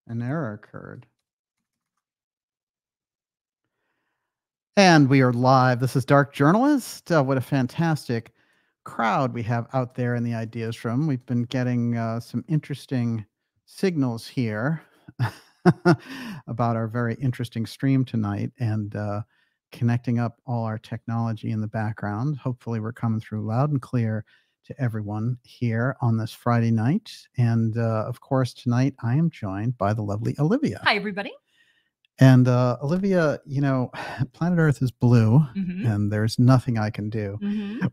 An error occurred. And we are live. This is Dark Journalist. What a fantastic crowd we have out there in the Ideas Room. We've been getting some interesting signals here about our very interesting stream tonight and connecting up all our technology in the background. Hopefully we're coming through loud and clear to everyone here on this Friday night. And of course, tonight I am joined by the lovely Olivia. Hi, everybody. And Olivia, you know, planet Earth is blue and there's nothing I can do.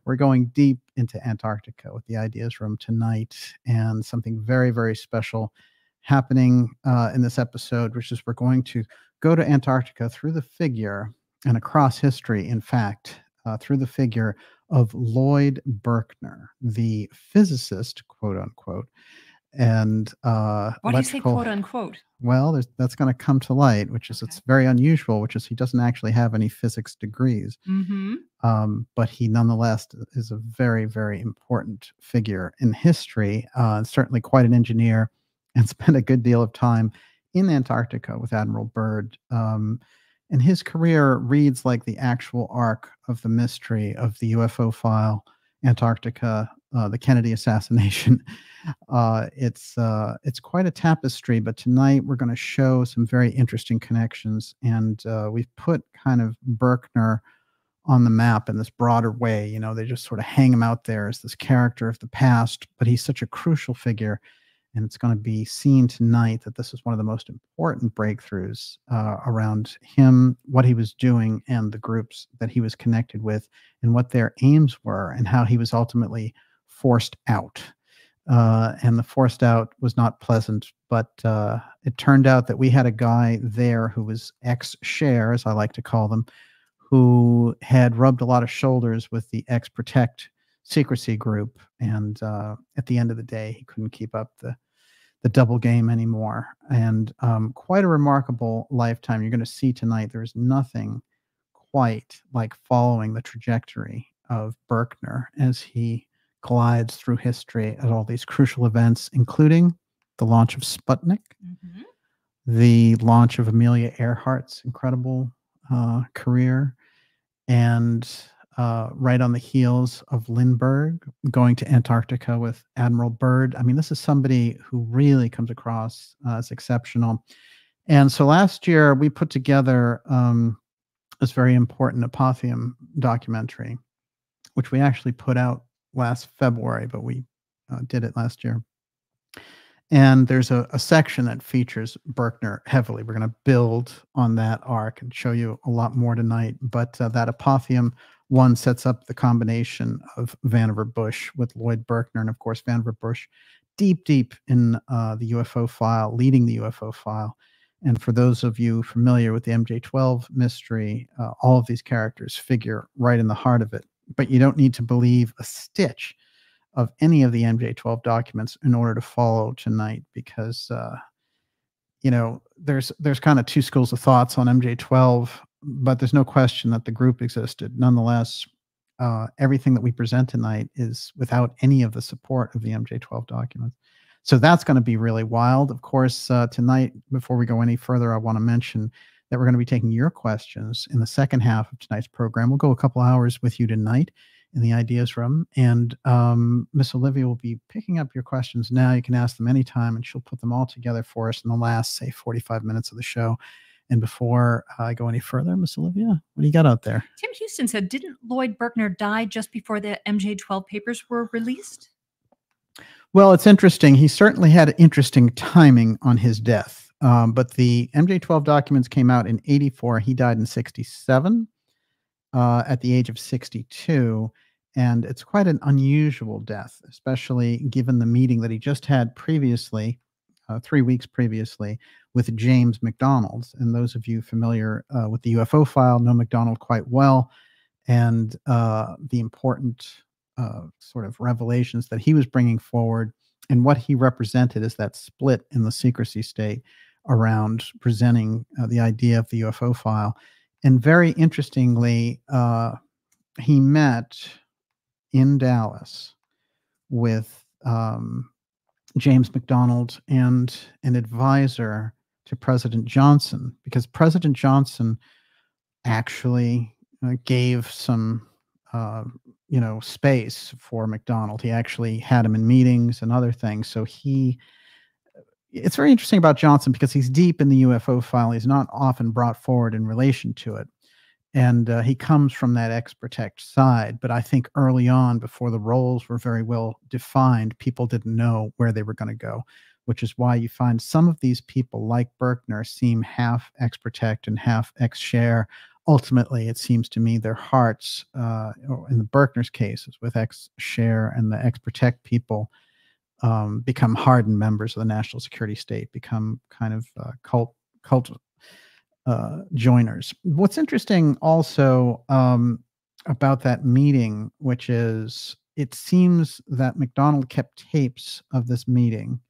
We're going deep into Antarctica with the Ideas Room tonight, and something very, very special happening in this episode, which is we're going to go to Antarctica through the figure and across history, in fact, through the figure of Lloyd Berkner, the physicist, quote unquote. And why do you say quote unquote? Well, that's going to come to light, which is it's very unusual, which is he doesn't actually have any physics degrees. But he nonetheless is a very, very important figure in history, certainly quite an engineer, and spent a good deal of time in Antarctica with Admiral Byrd. And his career reads like the actual arc of the mystery of the UFO file, Antarctica, the Kennedy assassination. It's quite a tapestry, but tonight we're going to show some very interesting connections, and we've put kind of Berkner on the map in this broader way. You know, they just sort of hang him out there as this character of the past, but he's such a crucial figure, and it's going to be seen tonight that this is one of the most important breakthroughs around him, what he was doing, and the groups that he was connected with, and what their aims were, and how he was ultimately forced out. And the forced out was not pleasant, but it turned out that we had a guy there who was ex-Share, as I like to call them, who had rubbed a lot of shoulders with the ex-Protect secrecy group. And at the end of the day, he couldn't keep up the double game anymore. And quite a remarkable lifetime. You're going to see tonight there's nothing quite like following the trajectory of Berkner as he glides through history at all these crucial events, including the launch of Sputnik, the launch of Amelia Earhart's incredible career, and right on the heels of Lindbergh going to Antarctica with Admiral Byrd. I mean, this is somebody who really comes across as exceptional. And so last year we put together this very important Apotheum documentary, which we actually put out last February, but we did it last year. And there's a section that features Berkner heavily. We're going to build on that arc and show you a lot more tonight. But that Apotheum one sets up the combination of Vannevar Bush with Lloyd Berkner. And of course, Vannevar Bush deep in the UFO file, leading the UFO file. And for those of you familiar with the MJ12 mystery, all of these characters figure right in the heart of it. But you don't need to believe a stitch of any of the MJ12 documents in order to follow tonight, because you know, there's kind of two schools of thoughts on MJ12, but there's no question that the group existed. Nonetheless, everything that we present tonight is without any of the support of the MJ12 documents. So that's going to be really wild. Of course, tonight, before we go any further, I want to mention that we're going to be taking your questions in the second half of tonight's program. We'll go a couple hours with you tonight in the Ideas Room, and Miss Olivia will be picking up your questions now. You can ask them anytime, and she'll put them all together for us in the last, say, 45 minutes of the show. And before I go any further, Miss Olivia, what do you got out there? Tim Houston said, didn't Lloyd Berkner die just before the MJ12 papers were released? Well, it's interesting. He certainly had interesting timing on his death. But the MJ12 documents came out in 1984. He died in 1967 at the age of 62. And it's quite an unusual death, especially given the meeting that he just had previously, 3 weeks previously, with James McDonald. And those of you familiar with the UFO file know McDonald quite well, and the important sort of revelations that he was bringing forward, and what he represented is that split in the secrecy state around presenting the idea of the UFO file. And very interestingly, he met in Dallas with James McDonald and an advisor to President Johnson, because President Johnson actually gave some, space for McDonald. He actually had him in meetings and other things. So it's very interesting about Johnson because he's deep in the UFO file. He's not often brought forward in relation to it. And he comes from that ex-protect side. But I think early on, before the roles were very well defined, people didn't know where they were going to go, which is why you find some of these people like Berkner seem half ex-protect and half ex-share. Ultimately, it seems to me their hearts, in the Berkner's cases with ex-share and the ex-protect people, become hardened members of the national security state, become kind of cult joiners. What's interesting also about that meeting, which is it seems that McDonald kept tapes of this meeting.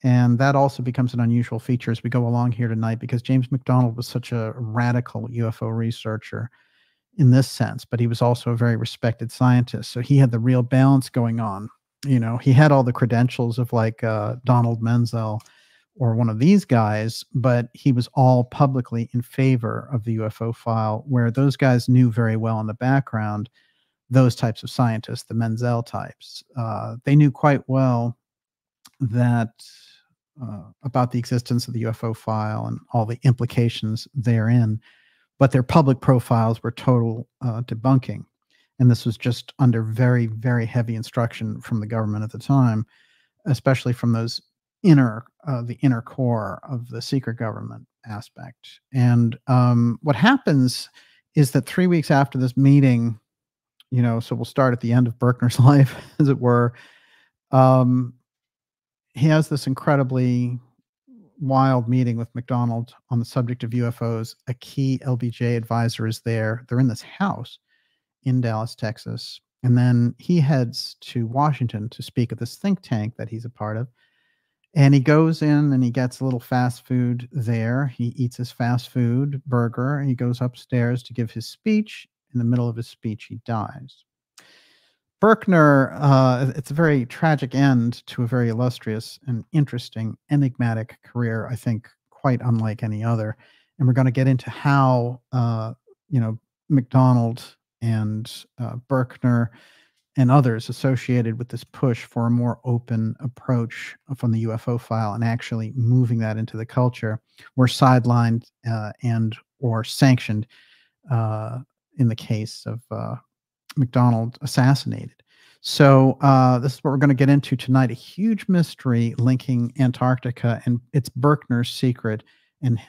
And that also becomes an unusual feature as we go along here tonight, because James McDonald was such a radical UFO researcher in this sense, but he was also a very respected scientist. So he had the real balance going on. He had all the credentials of like Donald Menzel or one of these guys, but he was all publicly in favor of the UFO file, where those guys knew very well in the background those types of scientists, the Menzel types. They knew quite well that about the existence of the UFO file and all the implications therein, but their public profiles were total debunking. And this was just under very, very heavy instruction from the government at the time, especially from those the inner core of the secret government aspect. And what happens is that 3 weeks after this meeting, so we'll start at the end of Berkner's life, as it were. He has this incredibly wild meeting with McDonald on the subject of UFOs. A key LBJ advisor is there. They're in this house in Dallas, Texas. And then he heads to Washington to speak at this think tank that he's a part of. And he goes in and he gets a little fast food there. He eats his fast food burger. He goes upstairs to give his speech. In the middle of his speech, he dies. Berkner, it's a very tragic end to a very illustrious and interesting, enigmatic career, I think quite unlike any other. And we're going to get into how, McDonald and Berkner and others associated with this push for a more open approach from the UFO file and actually moving that into the culture were sidelined and or sanctioned in the case of McDonald assassinated. So this is what we're going to get into tonight, a huge mystery linking Antarctica, and it's Berkner's secret and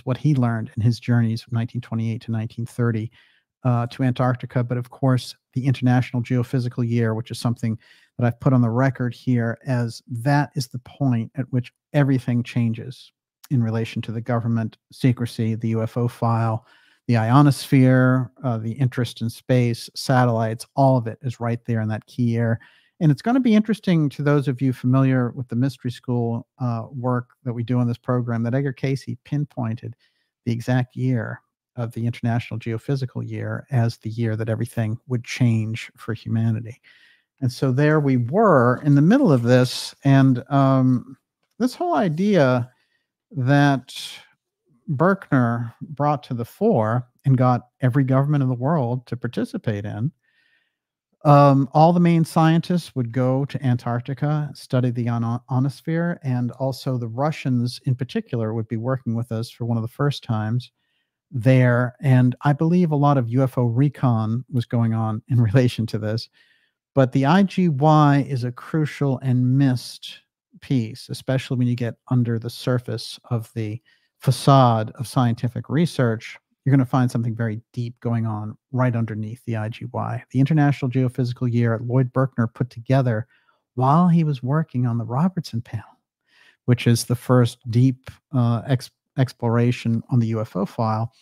what he learned in his journeys from 1928 to 1930 to Antarctica. But of course, the International Geophysical Year, which is something that I've put on the record here, as that is the point at which everything changes in relation to the government secrecy, the UFO file, the ionosphere, the interest in space, satellites, all of it is right there in that key year. And it's going to be interesting to those of you familiar with the Mystery School work that we do on this program, that Edgar Cayce pinpointed the exact year of the International Geophysical Year as the year that everything would change for humanity. And so there we were in the middle of this, and this whole idea that Berkner brought to the fore and got every government in the world to participate in. All the main scientists would go to Antarctica, study the ionosphere, and also the Russians in particular would be working with us for one of the first times there. And I believe a lot of UFO recon was going on in relation to this. But the IGY is a crucial and missed piece, especially when you get under the surface of the facade of scientific research. You're going to find something very deep going on right underneath the IGY. The International Geophysical Year Lloyd Berkner put together while he was working on the Robertson panel, which is the first deep exploration on the UFO file.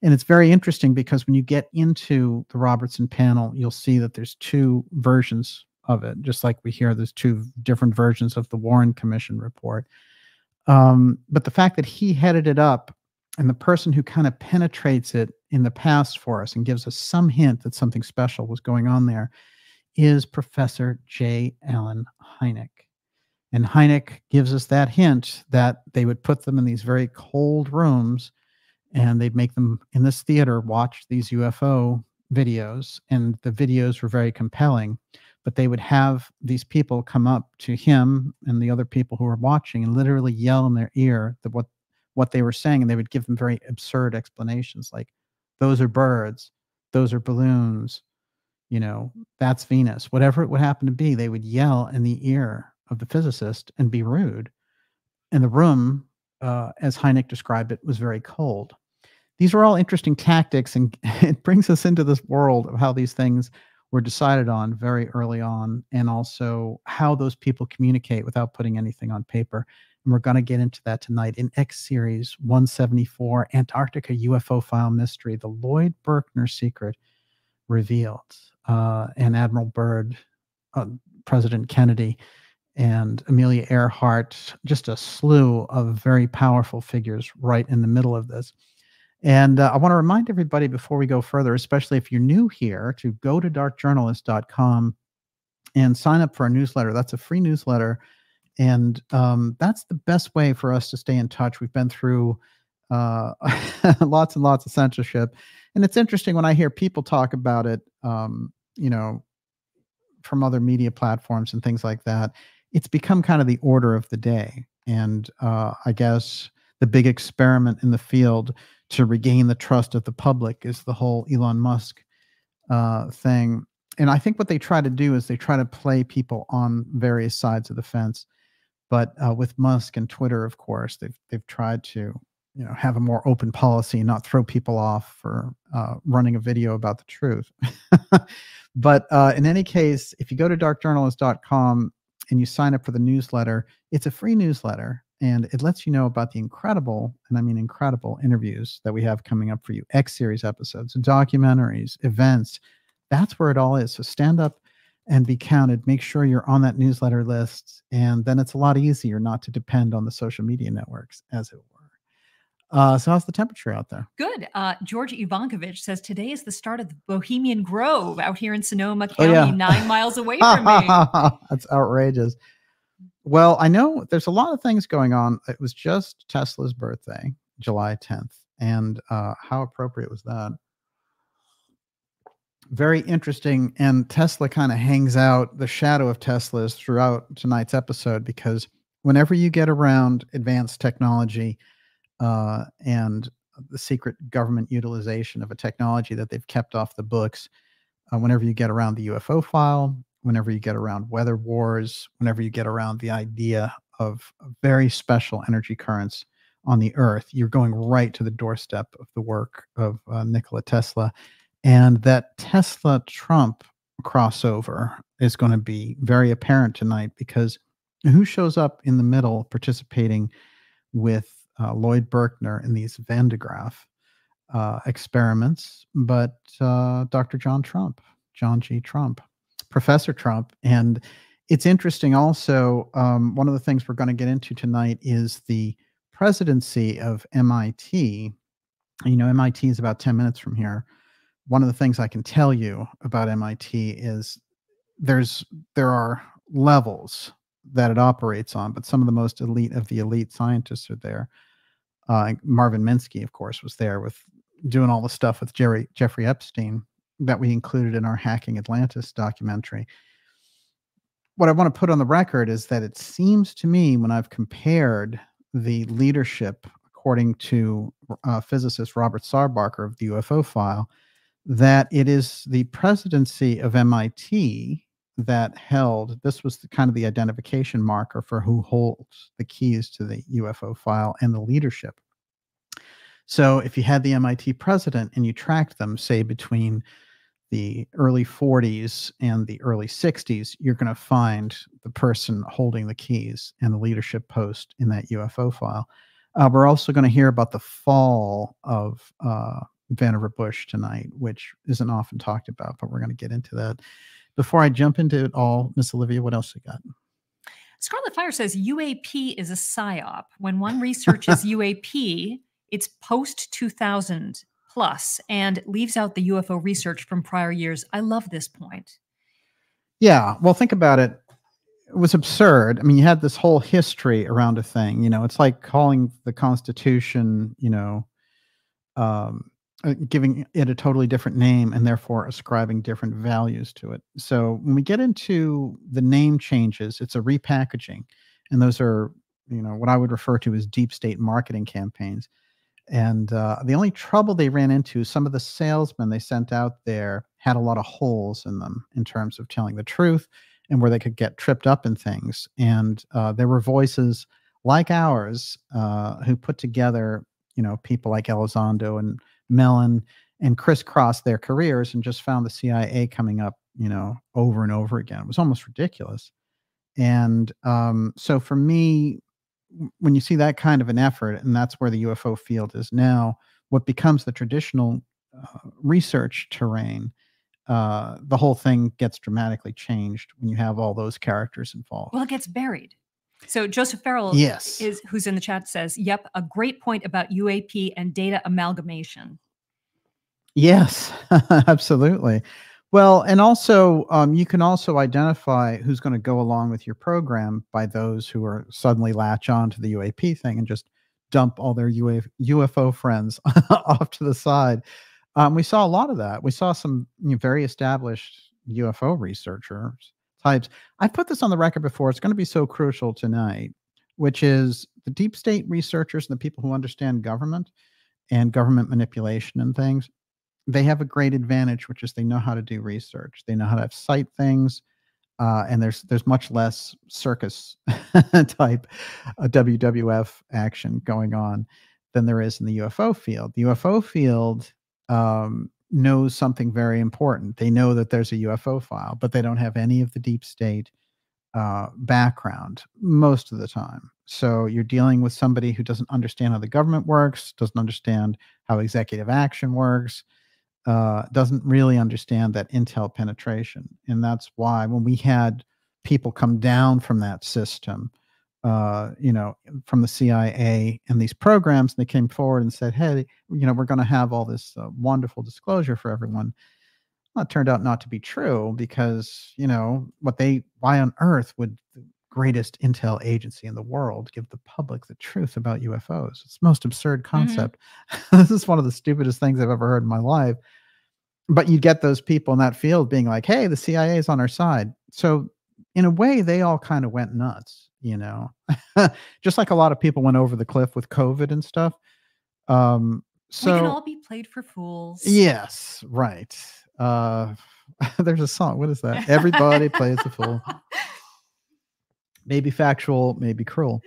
And it's very interesting because when you get into the Robertson panel, you'll see that there's two versions of it, just like we hear there's two different versions of the Warren Commission report. But the fact that he headed it up, and the person who kind of penetrates it in the past for us and gives us some hint that something special was going on there, is Professor J. Allen Hynek. And Hynek gives us that hint that they would put them in these very cold rooms, and they'd make them in this theater watch these UFO videos. And the videos were very compelling, but they would have these people come up to him and the other people who were watching and literally yell in their ear that what they were saying. And they would give them very absurd explanations like, those are birds, those are balloons, that's Venus, whatever it would happen to be. They would yell in the ear of the physicist and be rude. And the room, as Hynek described it, was very cold. These are all interesting tactics, and it brings us into this world of how these things were decided on very early on, and also how those people communicate without putting anything on paper. And we're going to get into that tonight in X Series 174, Antarctica UFO File Mystery, the Lloyd Berkner Secret Revealed. And Admiral Byrd, President Kennedy, and Amelia Earhart, just a slew of very powerful figures right in the middle of this. And I want to remind everybody before we go further, especially if you're new here, to go to darkjournalist.com and sign up for our newsletter. That's a free newsletter. And that's the best way for us to stay in touch. We've been through lots and lots of censorship. And it's interesting when I hear people talk about it, from other media platforms and things like that. It's become kind of the order of the day. And I guess the big experiment in the field to regain the trust of the public is the whole Elon Musk thing. And I think what they try to do is they try to play people on various sides of the fence. But with Musk and Twitter, of course, they've tried to have a more open policy, not throw people off for running a video about the truth. But in any case, if you go to darkjournalist.com and you sign up for the newsletter, it's a free newsletter, and it lets you know about the incredible, and I mean incredible, interviews that we have coming up for you, X Series episodes, documentaries, events. That's where it all is. So stand up and be counted. Make sure you're on that newsletter list, and then it's a lot easier not to depend on the social media networks, as it were. So how's the temperature out there? Good. George Ivankovich says today is the start of the Bohemian Grove out here in Sonoma County, 9 miles away from me. That's outrageous. Well, I know there's a lot of things going on. It was just Tesla's birthday, July 10th. And how appropriate was that? Very interesting. And Tesla kind of hangs out, the shadow of Tesla is throughout tonight's episode, because whenever you get around advanced technology, and the secret government utilization of a technology that they've kept off the books, whenever you get around the UFO file, whenever you get around weather wars, whenever you get around the idea of very special energy currents on the Earth, you're going right to the doorstep of the work of Nikola Tesla. And that Tesla-Trump crossover is going to be very apparent tonight, because who shows up in the middle participating with Lloyd Berkner in these Van de Graaff experiments, but Dr. John G. Trump, Professor Trump. And it's interesting also, one of the things we're going to get into tonight is the presidency of MIT. MIT is about 10 minutes from here. One of the things I can tell you about MIT is there are levels that it operates on, but some of the most elite of the elite scientists are there. Marvin Minsky, of course, was there with doing all the stuff with Jeffrey Epstein that we included in our Hacking Atlantis documentary. What I want to put on the record is that it seems to me, when I've compared the leadership, according to physicist Robert Sarbarker of the UFO file, that it is the presidency of MIT that held, this was kind of the identification marker for who holds the keys to the UFO file and the leadership. So if you had the MIT president and you tracked them, say, between the early 40s and the early 60s, you're going to find the person holding the keys and the leadership post in that UFO file. We're also going to hear about the fall of Vannevar Bush tonight, which isn't often talked about, but we're going to get into that. Before I jump into it all, Miss Olivia, what else you got? Scarlet Fire says UAP is a psyop. When one researches UAP, it's post-2000 plus and leaves out the UFO research from prior years. I love this point. Yeah, well, think about it. was absurd. I mean, you had this whole history around a thing. It's like calling the Constitution, giving it a totally different name and therefore ascribing different values to it. So when we get into the name changes, it's a repackaging, and those are what I would refer to as deep state marketing campaigns. And the only trouble they ran into, some of the salesmen they sent out there had a lot of holes in them in terms of telling the truth and where they could get tripped up in things. And there were voices like ours who put together, people like Elizondo and Mellon and crisscrossed their careers and just found the CIA coming up, over and over again. It was almost ridiculous. And so for me, when you see that kind of an effort, and that's where the UFO field is now, what becomes the traditional research terrain, the whole thing gets dramatically changed when you have all those characters involved. Well, it gets buried. So Joseph Farrell, yes, who's in the chat, says, "Yep, a great point about UAP and data amalgamation." Yes, absolutely. Well, and also you can also identify who's going to go along with your program by those who are suddenly latch on to the UAP thing and just dump all their UFO friends off to the side. We saw a lot of that. We saw some very established UFO researchers types. I've put this on the record before. It's going to be so crucial tonight, which is the deep state researchers and the people who understand government and government manipulation and things. They have a great advantage, which is they know how to do research. They know how to cite things, and there's much less circus type WWF action going on than there is in the UFO field. The UFO field knows something very important. They know that there's a UFO file, but they don't have any of the deep state background most of the time. So you're dealing with somebody who doesn't understand how the government works, doesn't understand how executive action works, doesn't really understand that intel penetration. And that's why when we had people come down from that system, from the CIA and these programs, they came forward and said, hey, we're going to have all this wonderful disclosure for everyone. Well, it turned out not to be true because, why on earth would the greatest intel agency in the world give the public the truth about UFOs? It's the most absurd concept. Mm-hmm. This is one of the stupidest things I've ever heard in my life. But you get those people in that field being like, hey, the CIA is on our side. So in a way, they all kind of went nuts, just like a lot of people went over the cliff with COVID and stuff. So we can all be played for fools. Yes, right. There's a song. What is that? Everybody plays the fool. Maybe factual, maybe cruel.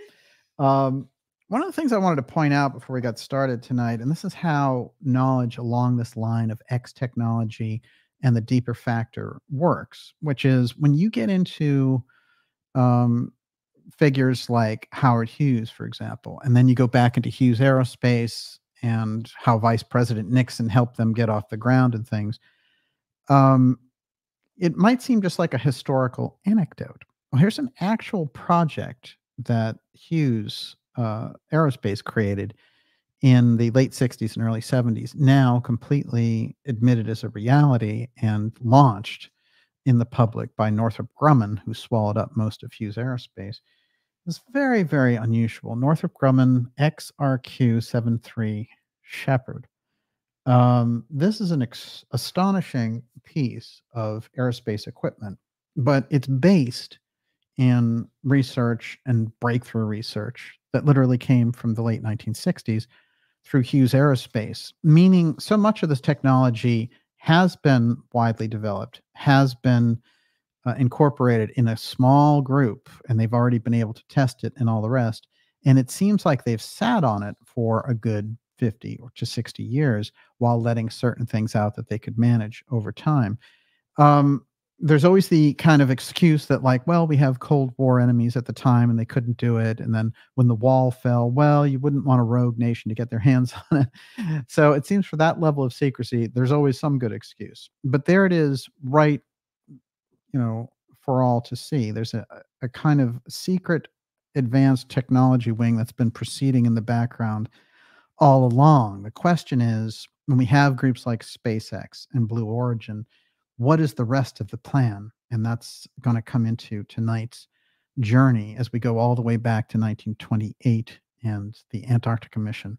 One of the things I wanted to point out before we got started tonight, and this is how knowledge along this line of X technology and the deeper factor works, which is when you get into figures like Howard Hughes, for example, and then you go back into Hughes Aerospace and how Vice President Nixon helped them get off the ground and things, it might seem just like a historical anecdote. Well, here's an actual project that Hughes Aerospace created in the late 60s and early 70s, now completely admitted as a reality and launched in the public by Northrop Grumman, who swallowed up most of Hughes Aerospace. It's very, very unusual. Northrop Grumman XRQ-73 Shepherd. This is an astonishing piece of aerospace equipment, but it's based in research and breakthrough research that literally came from the late 1960s through Hughes Aerospace, meaning so much of this technology has been widely developed, has been incorporated in a small group, and they've already been able to test it and all the rest. And it seems like they've sat on it for a good 50 or to 60 years while letting certain things out that they could manage over time. There's always the kind of excuse that like, well, we have Cold War enemies at the time and they couldn't do it. And then when the wall fell, well, you wouldn't want a rogue nation to get their hands on it. So it seems for that level of secrecy, there's always some good excuse. But there it is, right, for all to see. There's a kind of secret advanced technology wing that's been proceeding in the background all along. The question is, when we have groups like SpaceX and Blue Origin, what is the rest of the plan? And that's going to come into tonight's journey as we go all the way back to 1928 and the Antarctica mission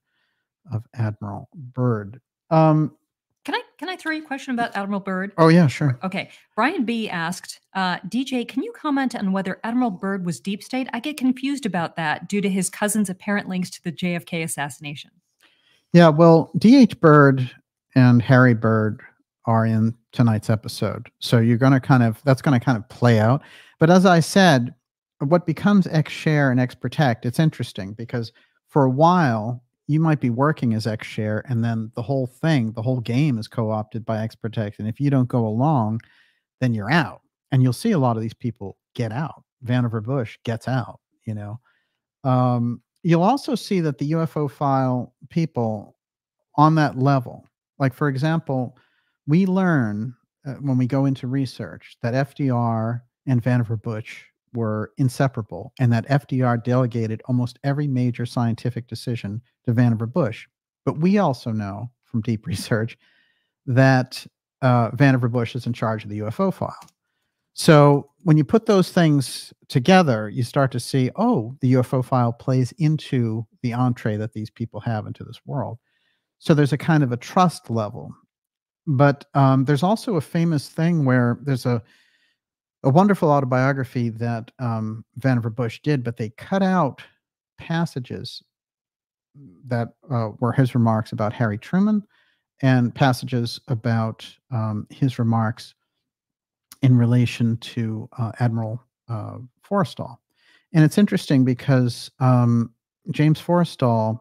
of Admiral Byrd. Can I throw you a question about Admiral Byrd? Oh, yeah, sure. Okay. Brian B. asked, DJ, can you comment on whether Admiral Byrd was deep state? I get confused about that due to his cousin's apparent links to the JFK assassination. Yeah, well, D.H. Byrd and Harry Byrd are in tonight's episode. So you're going to that's going to kind of play out. But as I said, what becomes X-Share and X-Protect, it's interesting because for a while, you might be working as X-Share, and then the whole game is co-opted by X-Protect. And if you don't go along, then you're out. And you'll see a lot of these people get out. Vannevar Bush gets out, you know. You'll also see that the UFO file people on that level, like, for example, we learn when we go into research that FDR and Vannevar Bush were inseparable, and that FDR delegated almost every major scientific decision to Vannevar Bush. But we also know from deep research that Vannevar Bush is in charge of the UFO file. So when you put those things together, you start to see, oh, the UFO file plays into the entree that these people have into this world. So there's a kind of a trust level. But there's also a famous thing where there's a wonderful autobiography that Vannevar Bush did, but they cut out passages that were his remarks about Harry Truman and passages about his remarks in relation to Admiral Forrestal. And it's interesting because James Forrestal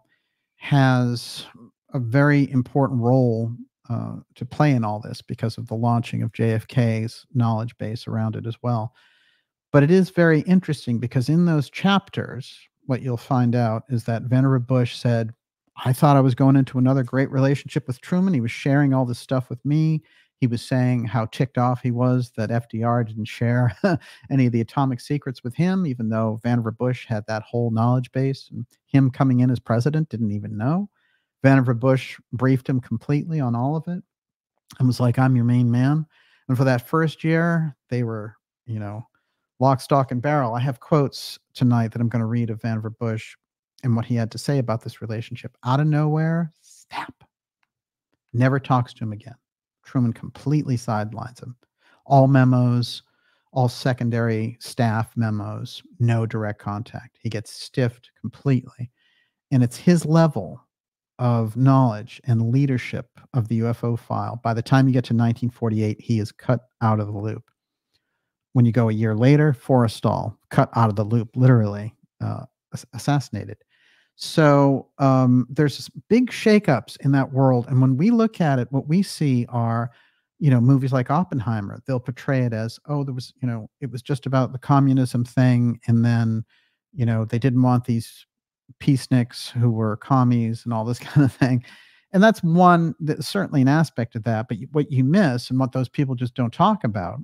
has a very important role to play in all this because of the launching of JFK's knowledge base around it as well. But it is very interesting because in those chapters, what you'll find out is that Vannevar Bush said, I thought I was going into another great relationship with Truman. He was sharing all this stuff with me. He was saying how ticked off he was that FDR didn't share any of the atomic secrets with him, even though Vannevar Bush had that whole knowledge base, and him coming in as president didn't even know. Vannevar Bush briefed him completely on all of it and was like, I'm your main man. And for that first year, they were, you know, lock, stock, and barrel. I have quotes tonight that I'm going to read of Vannevar Bush and what he had to say about this relationship. Out of nowhere, snap. Never talks to him again. Truman completely sidelines him. All memos, all secondary staff memos, no direct contact. He gets stiffed completely. And it's his level of knowledge and leadership of the UFO file. By the time you get to 1948, he is cut out of the loop. When you go a year later, Forrestal, cut out of the loop, literally assassinated. So there's big shakeups in that world. And when we look at it, what we see are, you know, movies like Oppenheimer. They'll portray it as, oh, there was, you know, it was just about the communism thing. And then, you know, they didn't want these peaceniks who were commies and all this kind of thing. And that's certainly an aspect of that. But what you miss and what those people just don't talk about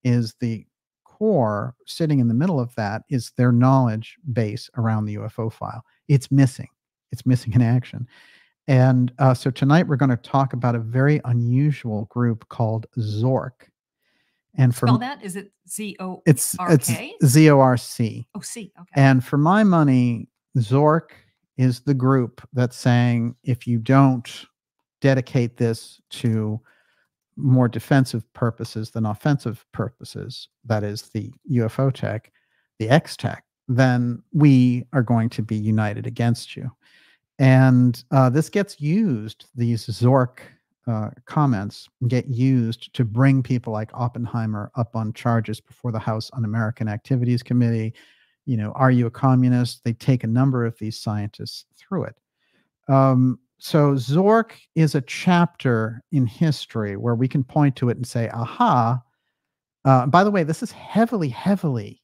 is the core sitting in the middle of that is their knowledge base around the UFO file. It's missing. It's missing in action. And so tonight we're going to talk about a very unusual group called Zork. And spell that? Is it Z-O-R-K? It's Z-O-R-C. Oh, C. Okay. And for my money, Zork is the group that's saying, if you don't dedicate this to more defensive purposes than offensive purposes, that is the UFO tech, the X tech, then we are going to be united against you. And this gets used, these Zork comments get used to bring people like Oppenheimer up on charges before the House Un-American Activities Committee. You know, are you a communist? They take a number of these scientists through it. So Zork is a chapter in history where we can point to it and say, aha. By the way, this is heavily, heavily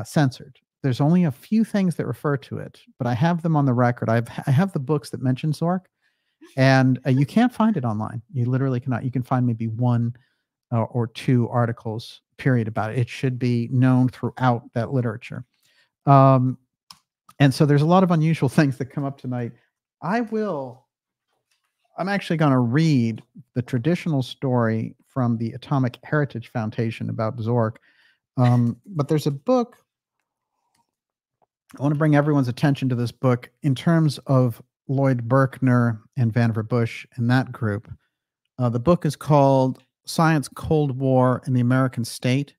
censored. There's only a few things that refer to it, but I have them on the record. I have the books that mention Zork, and you can't find it online. You literally cannot. You can find maybe one or two articles, period, about it. It should be known throughout that literature. And so there's a lot of unusual things that come up tonight. I'm actually going to read the traditional story from the Atomic Heritage Foundation about Zork. But there's a book I want to bring everyone's attention to this book in terms of Lloyd Berkner and Vannevar Bush and that group. The book is called Science, Cold War, and the American State,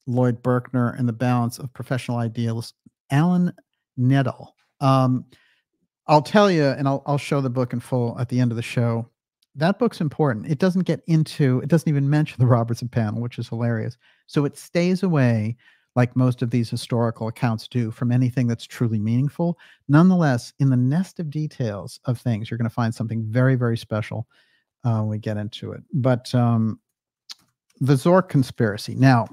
Lloyd Berkner and the Balance of Professional Idealists, Alan Nettle. I'll tell you, and I'll show the book in full at the end of the show. That book's important. It doesn't even mention the Robertson panel, which is hilarious. So it stays away, like most of these historical accounts do, from anything that's truly meaningful. Nonetheless, in the nest of details of things, you're going to find something very, very special when we get into it. But the Zork conspiracy. Now,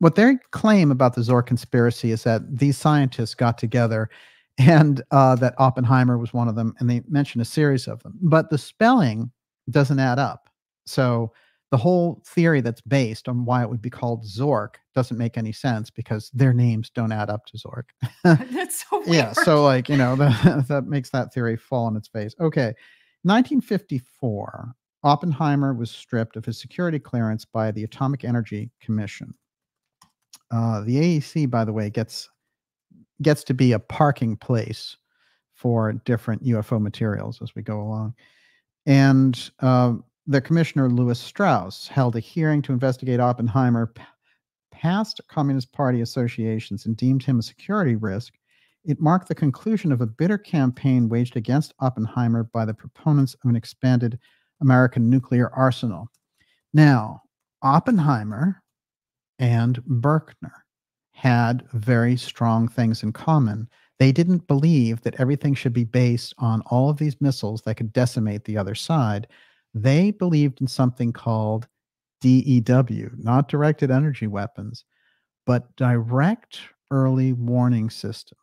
what they claim about the Zork conspiracy is that these scientists got together and that Oppenheimer was one of them, and they mention a series of them. But the spelling doesn't add up. So the whole theory that's based on why it would be called Zork doesn't make any sense because their names don't add up to Zork. That's so weird. Yeah, so that makes that theory fall on its face. Okay, 1954, Oppenheimer was stripped of his security clearance by the Atomic Energy Commission. The AEC, by the way, gets to be a parking place for different UFO materials as we go along. And the commissioner, Louis Strauss, held a hearing to investigate Oppenheimer past Communist Party associations and deemed him a security risk. It marked the conclusion of a bitter campaign waged against Oppenheimer by the proponents of an expanded American nuclear arsenal. Now, Oppenheimer and Berkner had very strong things in common. They didn't believe that everything should be based on all of these missiles that could decimate the other side. They believed in something called DEW, not directed energy weapons, but direct early warning systems.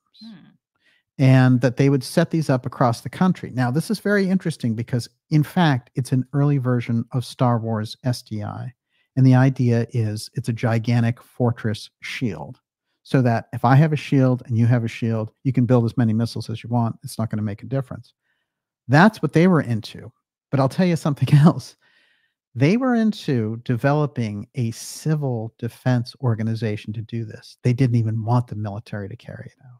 And that they would set these up across the country. Now, this is very interesting because, in fact, it's an early version of Star Wars SDI. And the idea is it's a gigantic fortress shield so that if I have a shield and you have a shield, you can build as many missiles as you want. It's not going to make a difference. That's what they were into. But I'll tell you something else. They were into developing a civil defense organization to do this. They didn't even want the military to carry it out.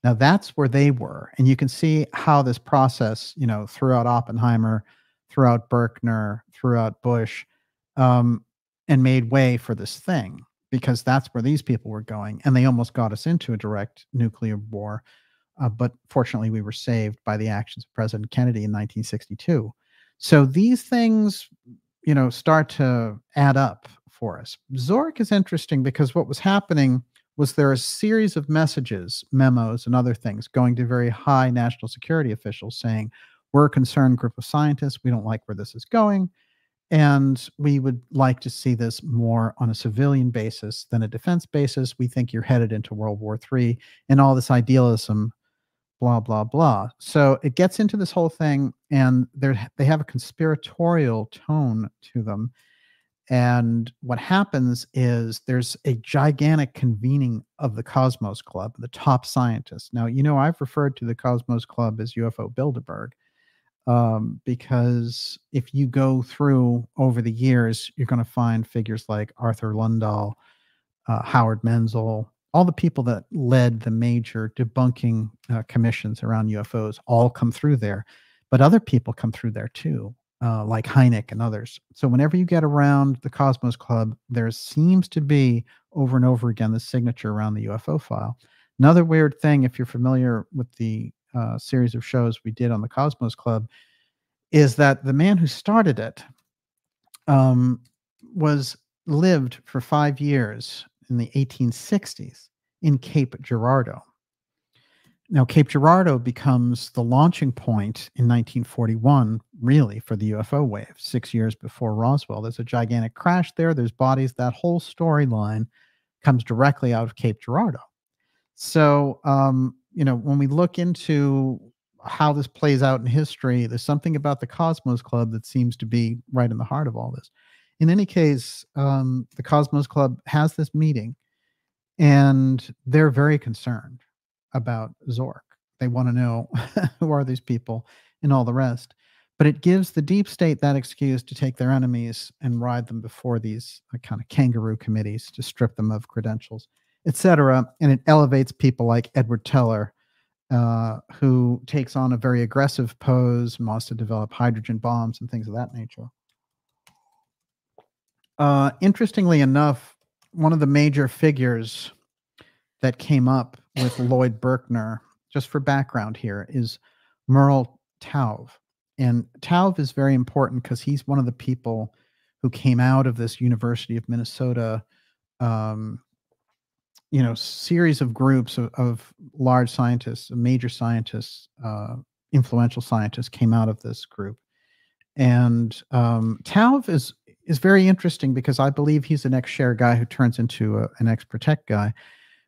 Now that's where they were. And you can see how this process, throughout Oppenheimer, throughout Berkner, throughout Bush, and made way for this thing, because that's where these people were going. And they almost got us into a direct nuclear war. But fortunately, we were saved by the actions of President Kennedy in 1962. So these things, start to add up for us. Zork is interesting because what was happening was there a series of messages, memos, and other things going to very high national security officials saying, we're a concerned group of scientists. We don't like where this is going. And we would like to see this more on a civilian basis than a defense basis. We think you're headed into World War III and all this idealism, blah, blah, blah. So it gets into this whole thing, and they have a conspiratorial tone to them. And what happens is there's a gigantic convening of the Cosmos Club, the top scientists. Now, I've referred to the Cosmos Club as UFO Bilderberg. Because if you go through over the years, you're going to find figures like Arthur Lundahl, Howard Menzel, all the people that led the major debunking commissions around UFOs all come through there. But other people come through there too, like Hynek and others. So whenever you get around the Cosmos Club, there seems to be over and over again the signature around the UFO file. Another weird thing, if you're familiar with the series of shows we did on the Cosmos Club, is that the man who started it lived for 5 years in the 1860s in Cape Girardeau. Now, Cape Girardeau becomes the launching point in 1941, really, for the UFO wave, 6 years before Roswell. There's a gigantic crash there. There's bodies. That whole storyline comes directly out of Cape Girardeau. So, when we look into how this plays out in history, there's something about the Cosmos Club that seems to be right in the heart of all this. In any case, the Cosmos Club has this meeting, and they're very concerned about Zork. They want to know who are these people and all the rest. But it gives the deep state that excuse to take their enemies and ride them before these kind of kangaroo committees to strip them of credentials. etc. And it elevates people like Edward Teller, who takes on a very aggressive pose and wants to develop hydrogen bombs and things of that nature. Interestingly enough, one of the major figures that came up with Lloyd Berkner, just for background here, is Merle Taube. And Taube is very important because he's one of the people who came out of this University of Minnesota, series of groups of large scientists, major scientists, influential scientists came out of this group. And Taube is very interesting because I believe he's an ex-Share guy who turns into an ex-Protect guy.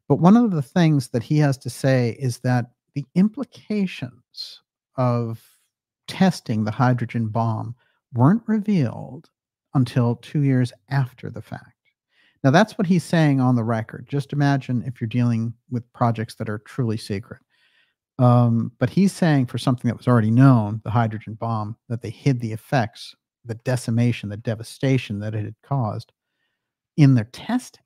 But one of the things that he has to say is that the implications of testing the hydrogen bomb weren't revealed until 2 years after the fact. Now, that's what he's saying on the record. Just imagine if you're dealing with projects that are truly secret. But he's saying for something that was already known, the hydrogen bomb, that they hid the effects, the decimation, the devastation that it had caused in their testing.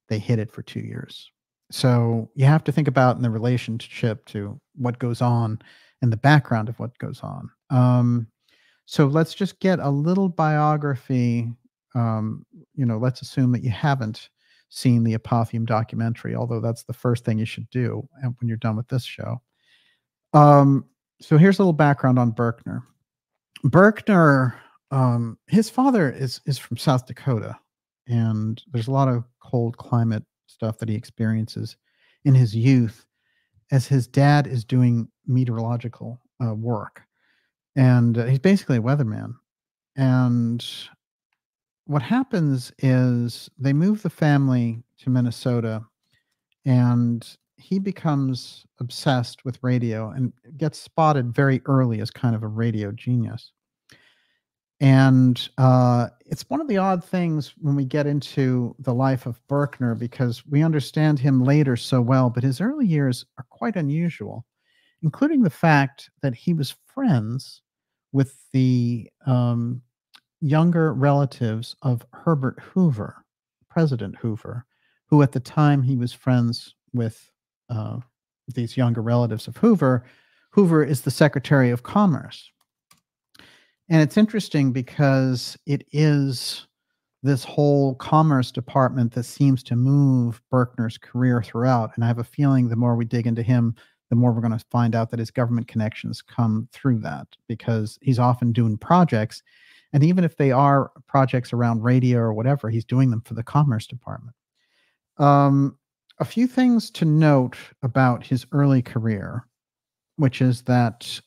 They hid it for 2 years. So you have to think about in the relationship to what goes on and the background of what goes on. So let's just get a little biography. Let's assume that you haven't seen the Apothium documentary, although that's the first thing you should do when you're done with this show. So here's a little background on Berkner. Berkner, his father is from South Dakota, and there's a lot of cold climate stuff that he experiences in his youth as his dad is doing meteorological work. And he's basically a weatherman. And what happens is they move the family to Minnesota, and he becomes obsessed with radio and gets spotted very early as kind of a radio genius. And it's one of the odd things when we get into the life of Berkner, because we understand him later so well, but his early years are quite unusual, including the fact that he was friends with the younger relatives of Herbert Hoover, President Hoover, who at the time he was friends with these younger relatives of Hoover. Hoover is the Secretary of Commerce. And it's interesting because it is this whole Commerce Department that seems to move Berkner's career throughout. And I have a feeling the more we dig into him, the more we're going to find out that his government connections come through that, because he's often doing projects. And even if they are projects around radio or whatever, he's doing them for the Commerce Department. A few things to note about his early career, which is that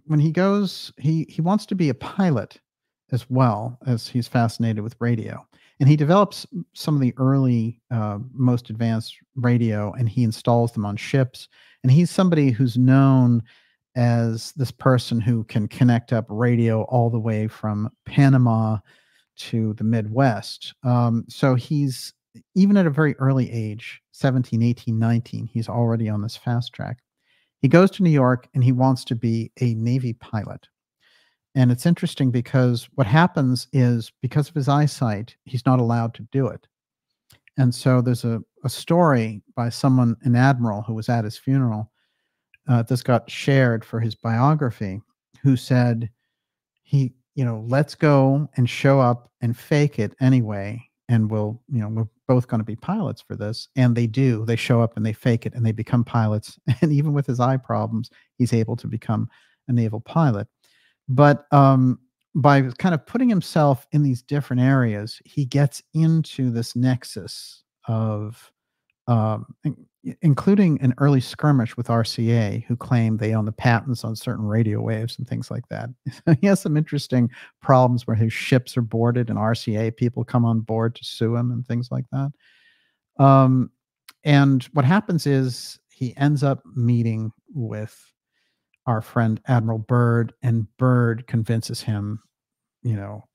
when he goes, he wants to be a pilot as well, as he's fascinated with radio. And he develops some of the early, most advanced radio, and he installs them on ships. And he's somebody who's known as this person who can connect up radio all the way from Panama to the Midwest. So he's, even at a very early age, 17, 18, 19, he's already on this fast track. He goes to New York and he wants to be a Navy pilot. And it's interesting because what happens is, because of his eyesight, he's not allowed to do it. And so there's a story by someone, an admiral who was at his funeral, this got shared for his biography, who said, let's go and show up and fake it anyway. And we're both going to be pilots for this. And they do. They show up and they fake it and they become pilots. And even with his eye problems, he's able to become a naval pilot. But by kind of putting himself in these different areas, he gets into this nexus of, including an early skirmish with RCA, who claimed they own the patents on certain radio waves and things like that. He has some interesting problems where his ships are boarded and RCA people come on board to sue him and things like that. And what happens is he ends up meeting with our friend Admiral Byrd, and Byrd convinces him,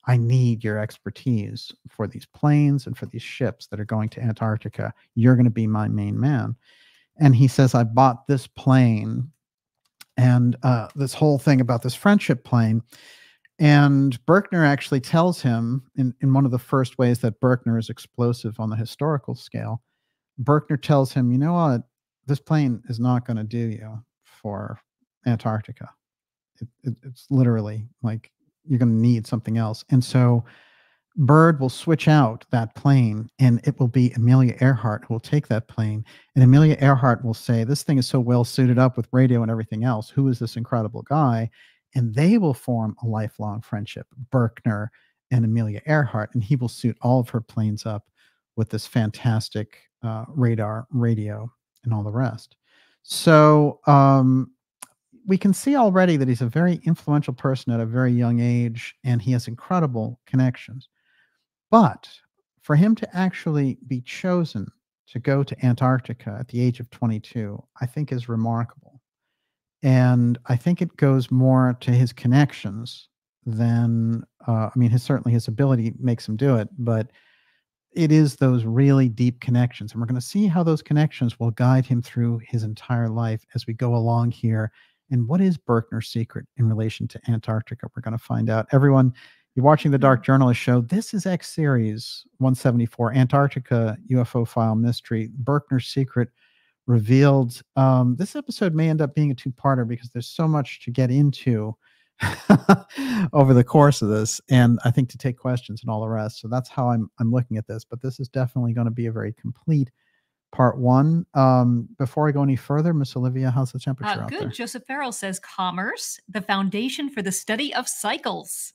I need your expertise for these planes and for these ships that are going to Antarctica. You're going to be my main man. And he says, I bought this plane, and this whole thing about this friendship plane. And Berkner actually tells him in one of the first ways that Berkner is explosive on the historical scale. Berkner tells him, you know what, this plane is not going to do you for Antarctica. It's literally like you're going to need something else. And so Byrd will switch out that plane, and it will be Amelia Earhart who will take that plane. And Amelia Earhart will say, this thing is so well suited up with radio and everything else. Who is this incredible guy? And they will form a lifelong friendship, Berkner and Amelia Earhart. And he will suit all of her planes up with this fantastic radar, radio, and all the rest. So we can see already that he's a very influential person at a very young age, and he has incredible connections. But for him to actually be chosen to go to Antarctica at the age of 22, I think is remarkable. And I think it goes more to his connections than, I mean, certainly his ability makes him do it, but it is those really deep connections. And we're going to see how those connections will guide him through his entire life as we go along here. And what is Berkner's secret in relation to Antarctica? We're going to find out. Everyone, you're watching the Dark Journalist Show. This is X Series 174, Antarctica UFO File Mystery, Berkner's Secret Revealed. This episode may end up being a two-parter because there's so much to get into over the course of this, and I think to take questions and all the rest. So that's how I'm looking at this. But this is definitely going to be a very complete part one. Before I go any further, Miss Olivia, how's the temperature out there? Good. Joseph Farrell says commerce, the foundation for the study of cycles.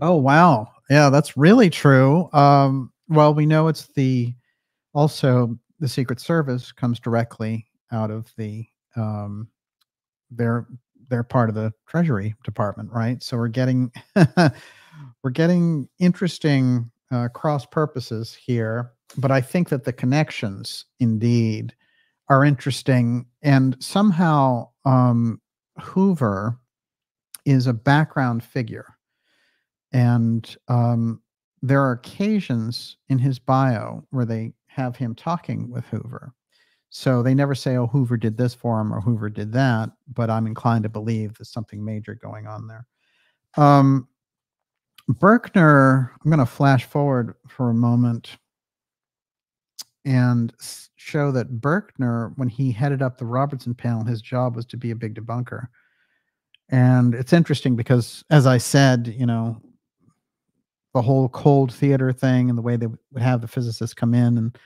Oh, wow. Yeah, that's really true. Well, we know it's also the Secret Service comes directly out of they're part of the Treasury Department, right? So we're getting we're getting interesting cross purposes here, but I think that the connections indeed are interesting, and somehow Hoover is a background figure. And there are occasions in his bio where they have him talking with Hoover. So they never say, oh, Hoover did this for him or Hoover did that, but I'm inclined to believe there's something major going on there. Berkner, I'm going to flash forward for a moment and show that Berkner, when he headed up the Robertson panel, his job was to be a big debunker. And it's interesting because, as I said, you know, the whole cold theater thing and the way they would have the physicists come in and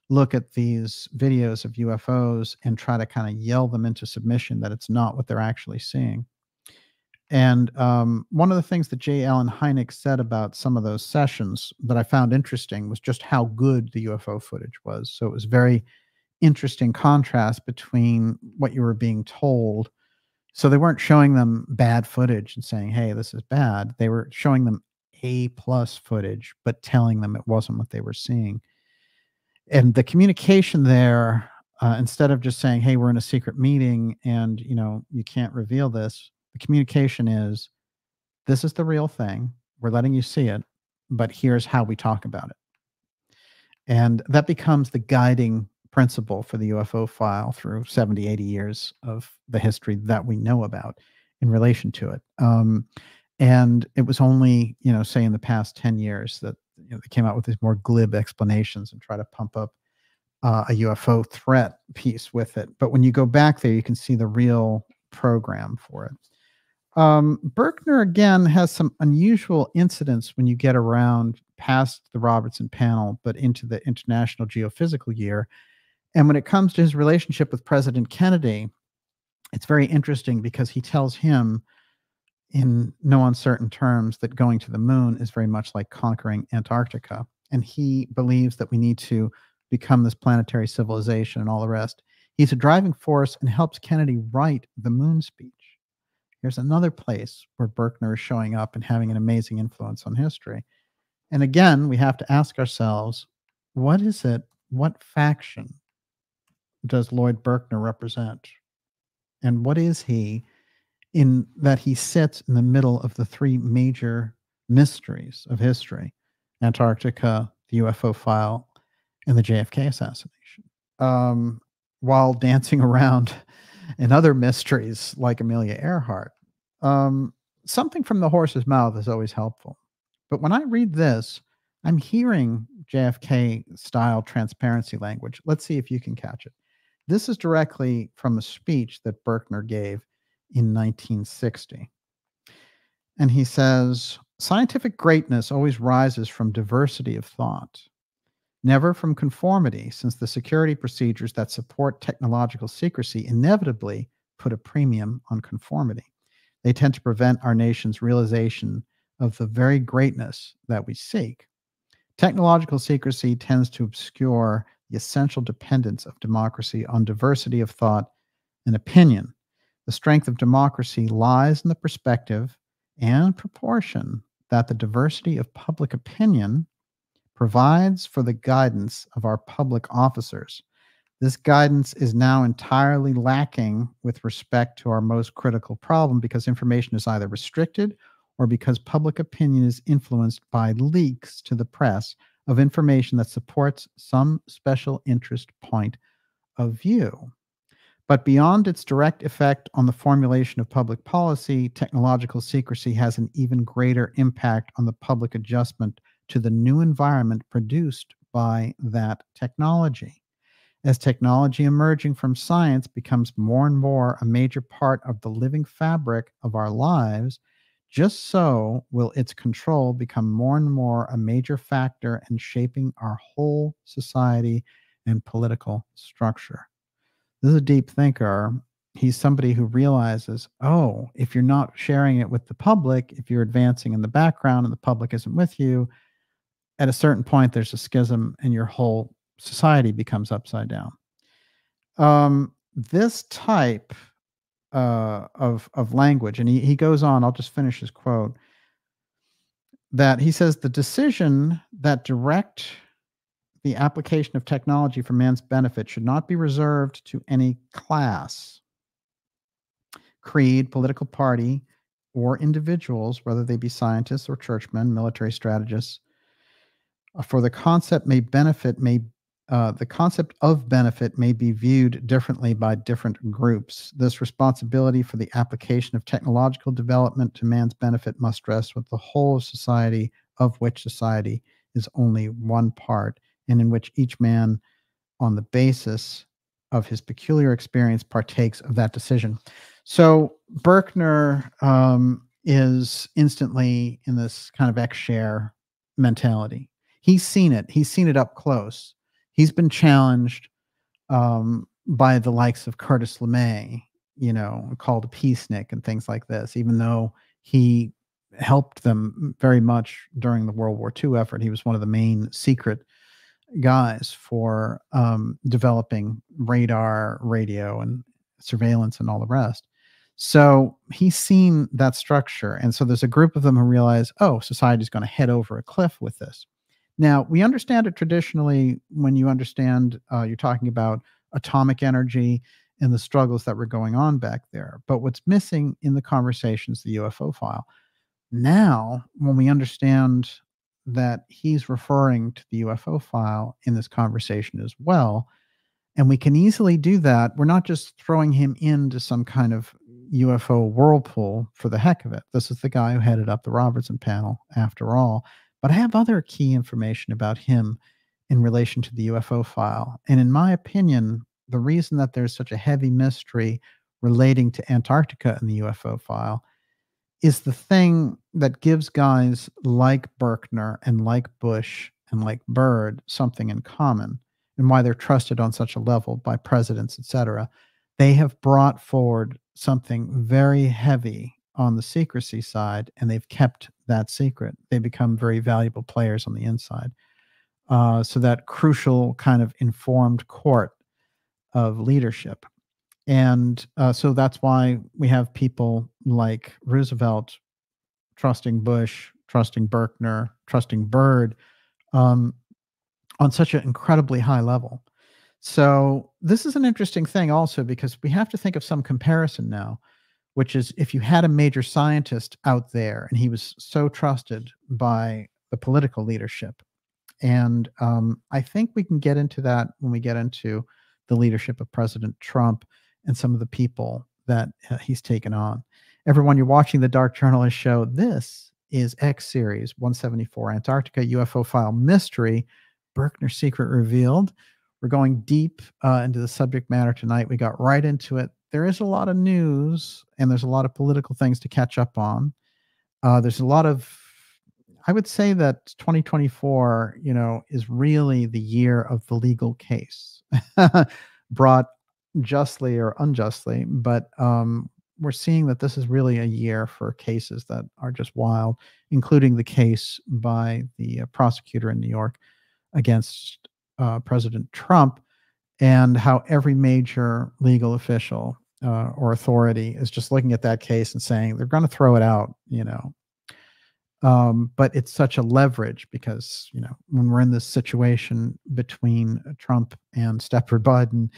look at these videos of UFOs and try to kind of yell them into submission that it's not what they're actually seeing. And one of the things that J. Allen Hynek said about some of those sessions that I found interesting was just how good the UFO footage was. So it was very interesting contrast between what you were being told. So they weren't showing them bad footage and saying, hey, this is bad. They were showing them A+ footage, but telling them it wasn't what they were seeing. And the communication there, instead of just saying, hey, we're in a secret meeting and, you know, you can't reveal this, the communication is, this is the real thing. We're letting you see it, but here's how we talk about it. And that becomes the guiding principle for the UFO file through 70, 80 years of the history that we know about in relation to it. And it was only, you know, say in the past 10 years that, you know, they came out with these more glib explanations and try to pump up a UFO threat piece with it. But when you go back there, you can see the real program for it. Berkner, again, has some unusual incidents when you get around past the Robertson panel, but into the International Geophysical Year. And when it comes to his relationship with President Kennedy, it's very interesting because he tells him in no uncertain terms that going to the moon is very much like conquering Antarctica. And he believes that we need to become this planetary civilization and all the rest. He's a driving force and helps Kennedy write the moon speech. Here's another place where Berkner is showing up and having an amazing influence on history. And again, we have to ask ourselves, what is it? What faction does Lloyd Berkner represent? And what is he in that he sits in the middle of the three major mysteries of history, Antarctica, the UFO file, and the JFK assassination, while dancing around in other mysteries like Amelia Earhart. something from the horse's mouth is always helpful. But when I read this, I'm hearing JFK style transparency language. Let's see if you can catch it. This is directly from a speech that Berkner gave in 1960. And he says, scientific greatness always rises from diversity of thought, never from conformity, since the security procedures that support technological secrecy inevitably put a premium on conformity. They tend to prevent our nation's realization of the very greatness that we seek. Technological secrecy tends to obscure the essential dependence of democracy on diversity of thought and opinion. The strength of democracy lies in the perspective and proportion that the diversity of public opinion provides for the guidance of our public officers. This guidance is now entirely lacking with respect to our most critical problem because information is either restricted or because public opinion is influenced by leaks to the press of information that supports some special interest point of view. But beyond its direct effect on the formulation of public policy, technological secrecy has an even greater impact on the public adjustment to the new environment produced by that technology. As technology emerging from science becomes more and more a major part of the living fabric of our lives, just so will its control become more and more a major factor in shaping our whole society and political structure. This is a deep thinker. He's somebody who realizes, oh, if you're not sharing it with the public, if you're advancing in the background and the public isn't with you, at a certain point, there's a schism and your whole society becomes upside down. This type of language, and he goes on, I'll just finish his quote, that he says, the decision that direct the application of technology for man's benefit should not be reserved to any class, creed, political party, or individuals, whether they be scientists or churchmen, military strategists. For the concept the concept of benefit may be viewed differently by different groups. This responsibility for the application of technological development to man's benefit must rest with the whole of society, of which society is only one part, and in which each man, on the basis of his peculiar experience, partakes of that decision. So Berkner is instantly in this kind of X-share mentality. He's seen it. He's seen it up close. He's been challenged by the likes of Curtis LeMay, called a peacenik and things like this, even though he helped them very much during the World War II effort. He was one of the main secret guys for developing radar, radio, and surveillance and all the rest. So he's seen that structure. And so there's a group of them who realize, oh, society's going to head over a cliff with this. Now, we understand it traditionally when you understand you're talking about atomic energy and the struggles that were going on back there. But what's missing in the conversation is the UFO file. Now, when we understand that he's referring to the UFO file in this conversation as well, and we can easily do that, we're not just throwing him into some kind of UFO whirlpool for the heck of it. This is the guy who headed up the Robertson panel, after all. But I have other key information about him in relation to the UFO file. And in my opinion, the reason that there's such a heavy mystery relating to Antarctica in the UFO file is the thing that gives guys like Berkner and like Bush and like Byrd something in common, and why they're trusted on such a level by presidents, etc. They have brought forward something very heavy on the secrecy side, and they've kept that secret. They become very valuable players on the inside. So that crucial kind of informed court of leadership. And so that's why we have people like Roosevelt trusting Bush, trusting Berkner, trusting Byrd on such an incredibly high level. So this is an interesting thing also, because we have to think of some comparison now, which is if you had a major scientist out there and he was so trusted by the political leadership. And I think we can get into that when we get into the leadership of President Trump and some of the people that he's taken on. Everyone, you're watching the Dark Journalist Show. This is X Series 174, Antarctica UFO File Mystery, Berkner Secret Revealed. We're going deep into the subject matter tonight. We got right into it. There is a lot of news, and there's a lot of political things to catch up on. There's a lot of, I would say that 2024, is really the year of the legal case, brought justly or unjustly, but we're seeing that this is really a year for cases that are just wild, including the case by the prosecutor in New York against President Trump, and how every major legal official or authority is just looking at that case and saying they're going to throw it out, but it's such a leverage because, when we're in this situation between Trump and Stepford Biden,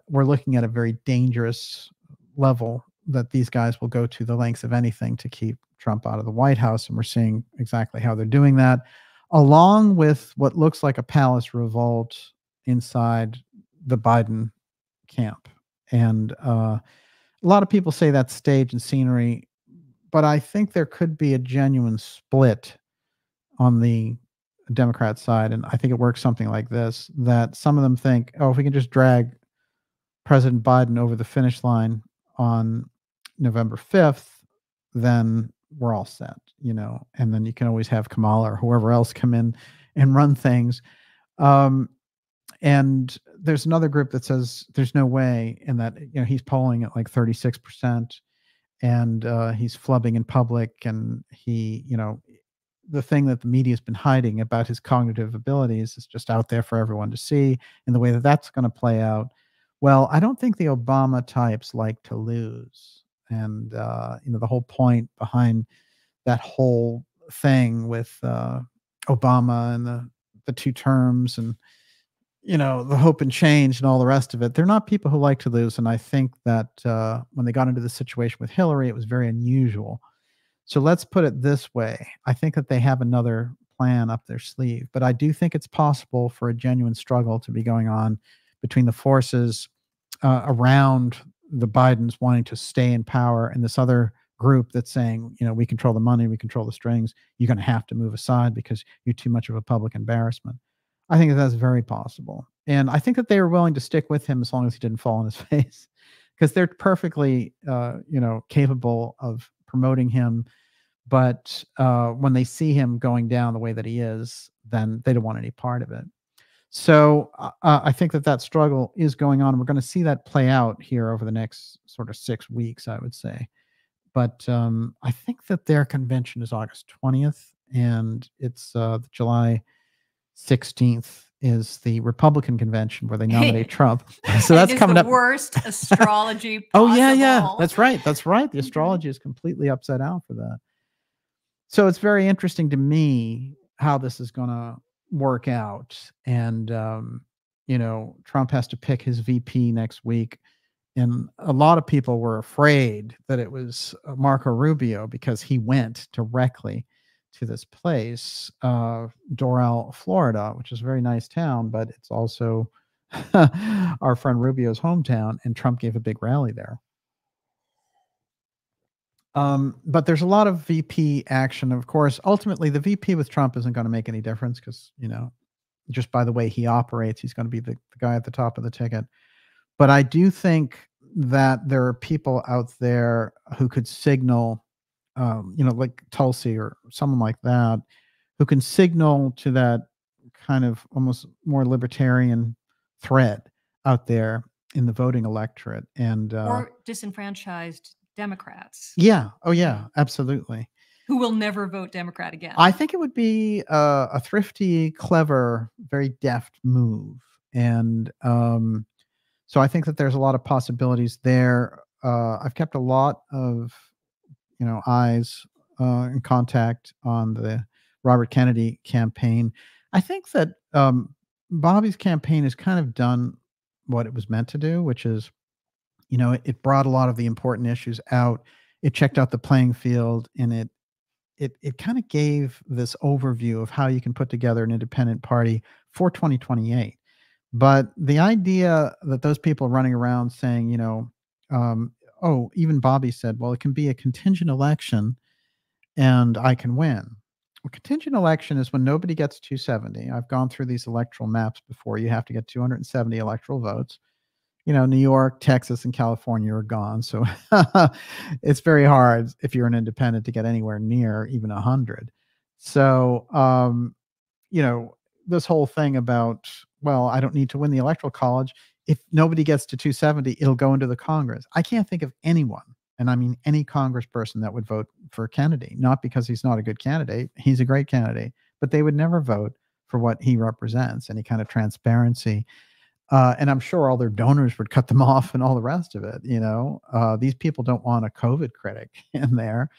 we're looking at a very dangerous level that these guys will go to the lengths of anything to keep Trump out of the White House. And we're seeing exactly how they're doing that, along with what looks like a palace revolt inside the Biden camp. And a lot of people say that's stage and scenery, but I think there could be a genuine split on the Democrat side. And I think it works something like this, that some of them think, oh, if we can just drag President Biden over the finish line on November 5th, then we're all set, and then you can always have Kamala or whoever else come in and run things. And there's another group that says there's no way, and that, he's polling at like 36%, and he's flubbing in public, and he, the thing that the media has been hiding about his cognitive abilities is just out there for everyone to see, and the way that that's going to play out. Well, I don't think the Obama types like to lose. And, the whole point behind that whole thing with Obama and the 2 terms and, the hope and change and all the rest of it, they're not people who like to lose. And I think that when they got into the situation with Hillary, it was very unusual. So let's put it this way. I think that they have another plan up their sleeve, but I do think it's possible for a genuine struggle to be going on between the forces around the Bidens wanting to stay in power and this other group that's saying, we control the money, we control the strings. You're going to have to move aside because you're too much of a public embarrassment. I think that that's very possible. And I think that they were willing to stick with him as long as he didn't fall on his face, because they're perfectly, capable of promoting him. But when they see him going down the way that he is, then they don't want any part of it. So I think that struggle is going on. We're going to see that play out here over the next sort of 6 weeks, I would say. But I think that their convention is August 20th, and it's July 16th is the Republican convention where they nominate Trump. So that's coming up. Worst astrology possible. Oh, yeah. That's right. The astrology is completely upside down for that. So it's very interesting to me how this is going to work out. And, Trump has to pick his VP next week. And a lot of people were afraid that it was Marco Rubio because he went directly to this place, Doral, Florida, which is a very nice town, but it's also our friend Rubio's hometown. And Trump gave a big rally there. But there's a lot of VP action. Of course, ultimately, the VP with Trump isn't going to make any difference because, just by the way he operates, he's going to be the guy at the top of the ticket. But I do think that there are people out there who could signal, like Tulsi or someone like that, who can signal to that kind of almost more libertarian thread out there in the voting electorate. And or disenfranchised Democrats. Yeah. Oh, yeah, absolutely. Who will never vote Democrat again. I think it would be a thrifty, clever, very deft move. And so I think that there's a lot of possibilities there. I've kept a lot of, eyes in contact on the Robert Kennedy campaign. I think that Bobby's campaign has kind of done what it was meant to do, which is, it brought a lot of the important issues out. It checked out the playing field, and it kind of gave this overview of how you can put together an independent party for 2028. But the idea that those people running around saying, oh, even Bobby said, well, it can be a contingent election and I can win. A contingent election is when nobody gets 270. I've gone through these electoral maps before. You have to get 270 electoral votes. New York, Texas, and California are gone. So it's very hard if you're an independent to get anywhere near even 100. So, this whole thing about, well, I don't need to win the electoral college. If nobody gets to 270, it'll go into the Congress. I can't think of anyone, and I mean any congressperson, that would vote for Kennedy, not because he's not a good candidate. He's a great candidate, but they would never vote for what he represents, any kind of transparency. And I'm sure all their donors would cut them off and all the rest of it. These people don't want a COVID critic in there.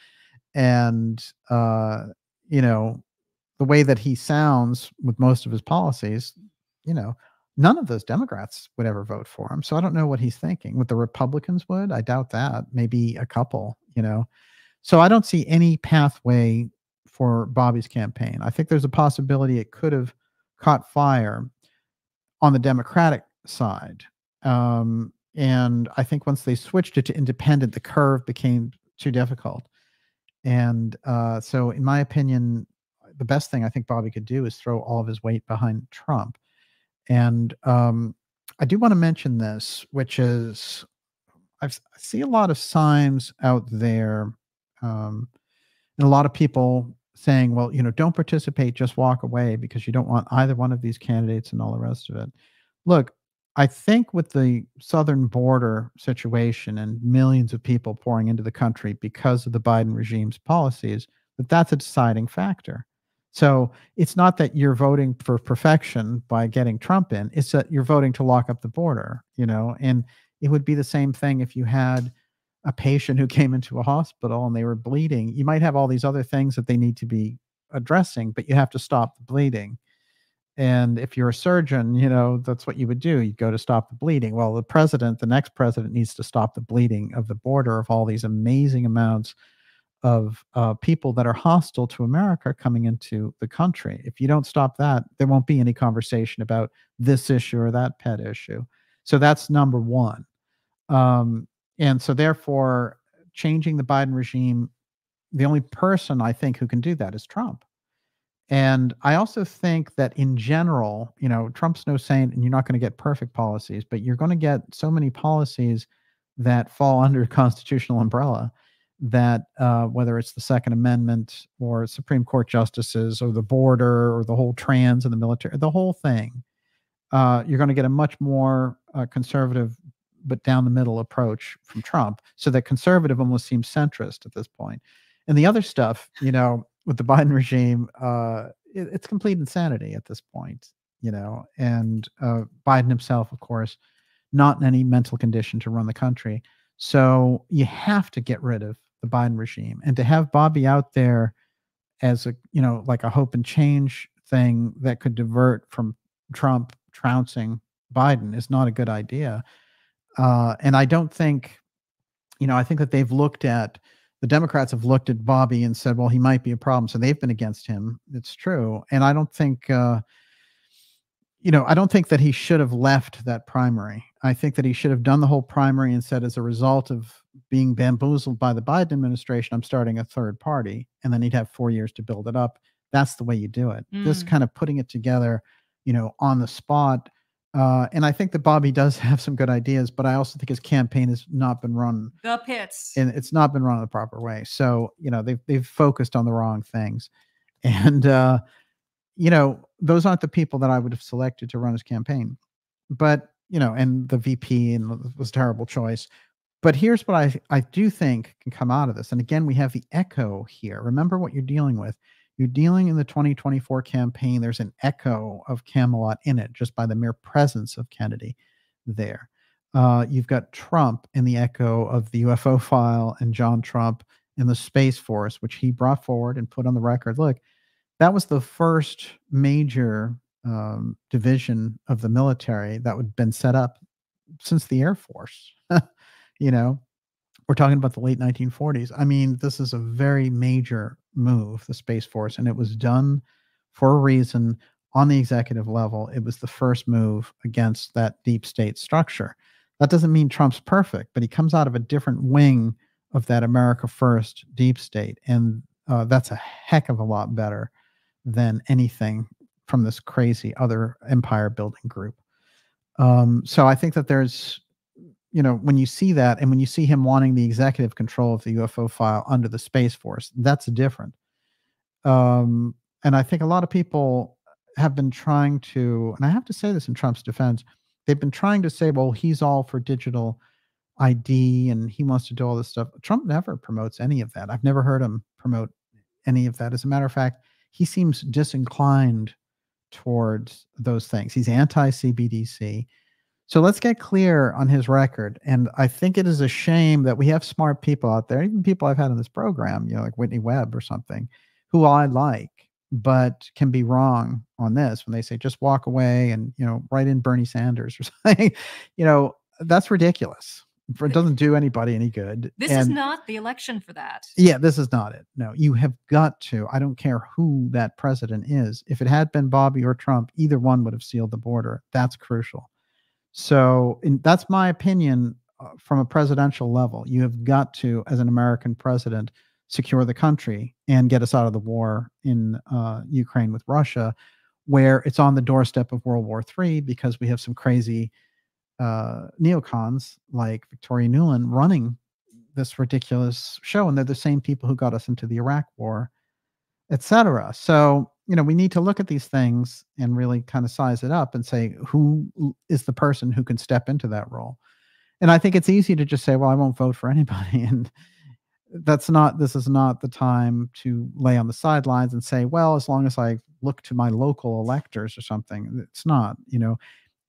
And, the way that he sounds with most of his policies, none of those Democrats would ever vote for him. So I don't know what he's thinking. What the Republicans would, I doubt that. Maybe a couple, So I don't see any pathway for Bobby's campaign. I think there's a possibility it could have caught fire on the Democratic side. And I think once they switched it to independent, the curve became too difficult. And so in my opinion, the best thing I think Bobby could do is throw all of his weight behind Trump. And I do want to mention this, which is I see a lot of signs out there, and a lot of people saying, well, don't participate, just walk away because you don't want either one of these candidates and all the rest of it. Look, I think with the southern border situation and millions of people pouring into the country because of the Biden regime's policies, that's a deciding factor. So it's not that you're voting for perfection by getting Trump in, it's that you're voting to lock up the border, and it would be the same thing if you had a patient who came into a hospital and they were bleeding. You might have all these other things that they need to be addressing, but you have to stop the bleeding. And if you're a surgeon, that's what you would do. You'd go to stop the bleeding. Well, the next president needs to stop the bleeding of the border of all these amazing amounts of people that are hostile to America coming into the country. If you don't stop that, there won't be any conversation about this issue or that pet issue. So that's number one. And so therefore, changing the Biden regime, the only person I think who can do that is Trump. And I also think that in general, Trump's no saint and you're not going to get perfect policies, but you're going to get so many policies that fall under constitutional umbrella that whether it's the Second Amendment or Supreme Court justices or the border or the whole trans and the military, the whole thing, you're going to get a much more conservative but down the middle approach from Trump. So that conservative almost seems centrist at this point. And the other stuff, with the Biden regime, it's complete insanity at this point, and Biden himself, of course, not in any mental condition to run the country. So you have to get rid of the Biden regime, and to have Bobby out there as a, like a hope and change thing that could divert from Trump trouncing Biden is not a good idea. And I don't think, I think that the Democrats have looked at Bobby and said, well, he might be a problem. So they've been against him. It's true. And I don't think, I don't think that he should have left that primary. I think that he should have done the whole primary and said, as a result of being bamboozled by the Biden administration, I'm starting a third party. And then he'd have 4 years to build it up. That's the way you do it. This kind of putting it together, on the spot. And I think that Bobby does have some good ideas, but I also think his campaign has not been run the pits, and it's not been run the proper way. So, they've focused on the wrong things. And, those aren't the people that I would have selected to run his campaign. But, and the VP and was a terrible choice. But here's what I do think can come out of this. And again, we have the echo here. Remember what you're dealing with. You're dealing in the 2024 campaign. There's an echo of Camelot in it just by the mere presence of Kennedy there. You've got Trump in the echo of the UFO file and John Trump in the Space Force, which he brought forward and put on the record. Look, that was the first major division of the military that had been set up since the Air Force. We're talking about the late 1940s. I mean, this is a very major move, the Space Force, and it was done for a reason on the executive level. It was the first move against that deep state structure. That doesn't mean Trump's perfect, but he comes out of a different wing of that America First deep state. And that's a heck of a lot better than anything from this crazy other empire building group. So I think that there's, when you see that, and when you see him wanting the executive control of the UFO file under the Space Force, that's different. And I think a lot of people have been trying to, and I have to say this in Trump's defense, they've been trying to say, well, he's all for digital ID and he wants to do all this stuff. Trump never promotes any of that. I've never heard him promote any of that. As a matter of fact, he seems disinclined towards those things. He's anti-CBDC. So let's get clear on his record. And I think it is a shame that we have smart people out there, even people I've had on this program, like Whitney Webb or something, who I like, but can be wrong on this when they say just walk away and, write in Bernie Sanders or something. That's ridiculous. It doesn't do anybody any good. This is not the election for that. Yeah, this is not it. No, you have got to. I don't care who that president is. If it had been Bobby or Trump, either one would have sealed the border. That's crucial. So that's my opinion from a presidential level. You have got to, as an American president, secure the country and get us out of the war in Ukraine with Russia, where it's on the doorstep of World War III because we have some crazy neocons like Victoria Nuland running this ridiculous show, and they're the same people who got us into the Iraq War, etc. So, we need to look at these things and really kind of size it up and say, who is the person who can step into that role? And I think it's easy to just say, well, I won't vote for anybody. And this is not the time to lay on the sidelines and say, well, as long as I look to my local electors or something. It's not,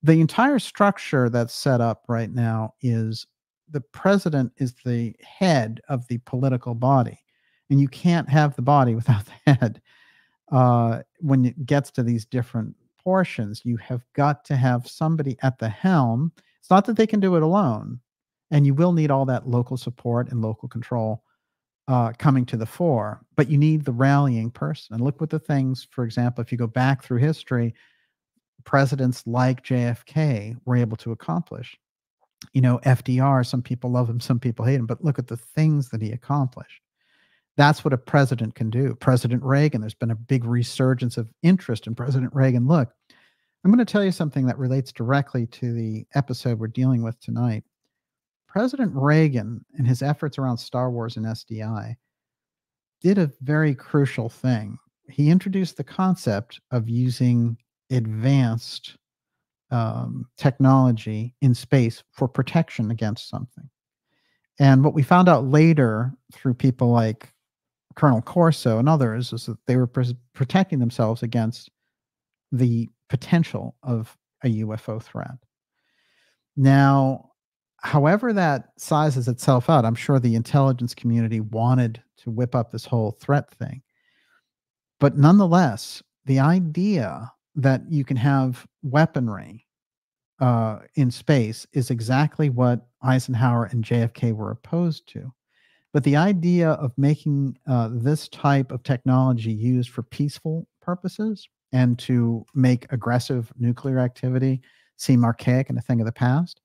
the entire structure that's set up right now is the president is the head of the political body, and you can't have the body without the head. When it gets to these different portions, you have got to have somebody at the helm. It's not that they can do it alone, and you will need all that local support and local control coming to the fore, but you need the rallying person. And look what the things, for example, if you go back through history, presidents like JFK were able to accomplish. FDR, some people love him, some people hate him, but look at the things that he accomplished. That's what a president can do. President Reagan, there's been a big resurgence of interest in President Reagan. Look, I'm going to tell you something that relates directly to the episode we're dealing with tonight. President Reagan and his efforts around Star Wars and SDI did a very crucial thing. He introduced the concept of using advanced technology in space for protection against something. And what we found out later through people like Colonel Corso and others is that they were protecting themselves against the potential of a UFO threat. Now, however that sizes itself out, I'm sure the intelligence community wanted to whip up this whole threat thing. But nonetheless, the idea that you can have weaponry in space is exactly what Eisenhower and JFK were opposed to. But the idea of making this type of technology used for peaceful purposes and to make aggressive nuclear activity seem archaic and a thing of the past,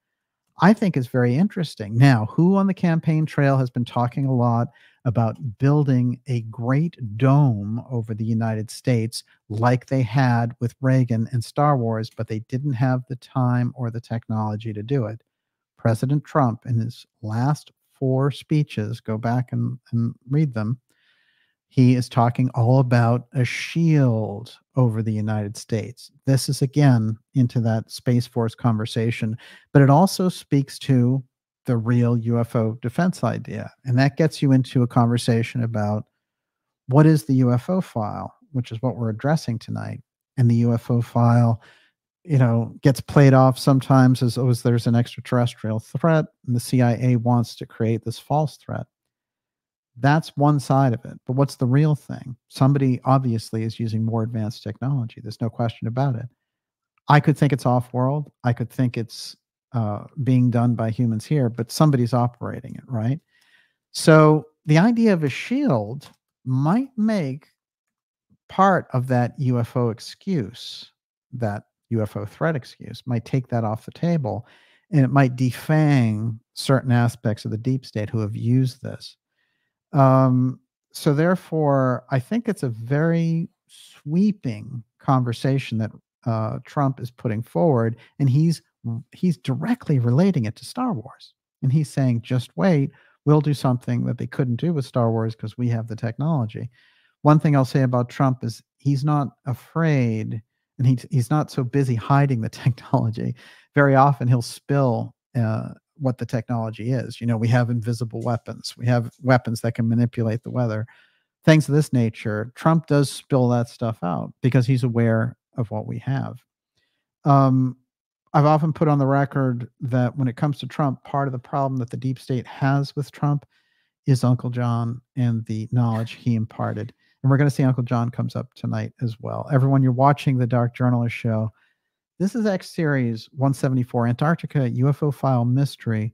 I think is very interesting. Now, who on the campaign trail has been talking a lot about building a great dome over the United States like they had with Reagan and Star Wars, but they didn't have the time or the technology to do it? President Trump, in his last 4 speeches, go back and read them, he is talking all about a shield over the United States. This is, again, into that Space Force conversation, but it also speaks to the real UFO defense idea. And that gets you into a conversation about what is the UFO file, which is what we're addressing tonight. And the UFO file, gets played off sometimes as, oh, there's an extraterrestrial threat, and the CIA wants to create this false threat. That's one side of it. But what's the real thing? Somebody obviously is using more advanced technology. There's no question about it. I could think it's off-world. I could think it's being done by humans here, but somebody's operating it, right? So the idea of a shield might make part of that UFO excuse, that UFO threat excuse, might take that off the table and it might defang certain aspects of the deep state who have used this. So therefore, I think it's a very sweeping conversation that Trump is putting forward, and he's directly relating it to Star Wars. And he's saying, just wait, we'll do something that they couldn't do with Star Wars because we have the technology. One thing I'll say about Trump is he's not afraid, and he's not so busy hiding the technology. Very often he'll spill what the technology is. You know, we have invisible weapons. We have weapons that can manipulate the weather, things of this nature. Trump does spill that stuff out because he's aware of what we have. I've often put on the record that when it comes to Trump, part of the problem that the deep state has with Trump is Uncle John and the knowledge he imparted. And we're going to see Uncle John comes up tonight as well. Everyone, you're watching the Dark Journalist Show. This is X Series 174, Antarctica UFO File Mystery,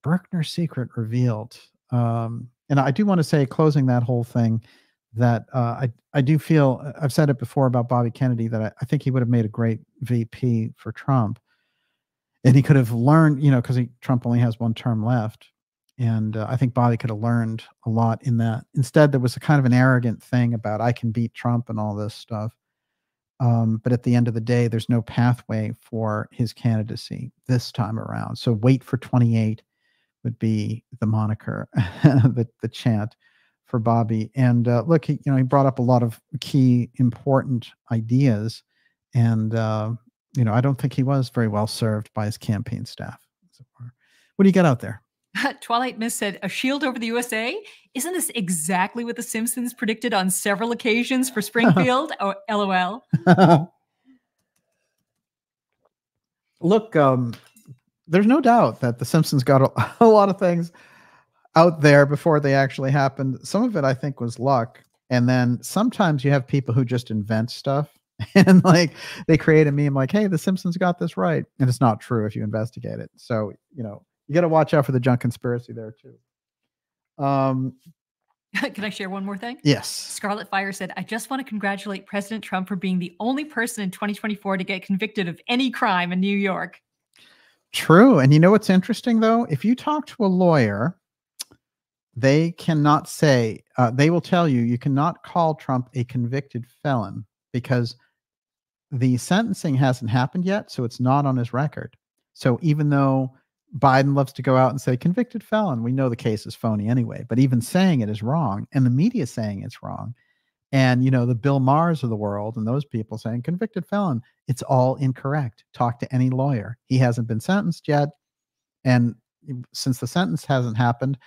Berkner Secret Revealed. And I do want to say, closing that whole thing, that I do feel, I've said it before about Bobby Kennedy, that I think he would have made a great VP for Trump. And he could have learned, you know, because Trump only has one term left. And I think Bobby could have learned a lot in that. Instead, there was a kind of an arrogant thing about I can beat Trump and all this stuff. But at the end of the day, there's no pathway for his candidacy this time around. So wait for 28 would be the moniker, the chant for Bobby. And look, he brought up a lot of key, important ideas. And, I don't think he was very well served by his campaign staff. What do you got out there? Twilight Miss said, a shield over the USA? Isn't this exactly what The Simpsons predicted on several occasions for Springfield? Oh, LOL. Look, there's no doubt that The Simpsons got a lot of things out there before they actually happened. Some of it, I think, was luck. And then sometimes you have people who just invent stuff and like they create a meme like, hey, The Simpsons got this right. And it's not true if you investigate it. So, you got to watch out for the junk conspiracy there too. Can I share one more thing? Yes. Scarlet Fire said, I just want to congratulate President Trump for being the only person in 2024 to get convicted of any crime in New York. True. And you know what's interesting, though? If you talk to a lawyer, they cannot say, they will tell you cannot call Trump a convicted felon because the sentencing hasn't happened yet. So it's not on his record. So even though Biden loves to go out and say convicted felon, we know the case is phony anyway, but even saying it is wrong, and the media saying it's wrong, and the Bill Maher's of the world and those people saying convicted felon, it's all incorrect. Talk to any lawyer. He hasn't been sentenced yet, and since the sentence hasn't happened,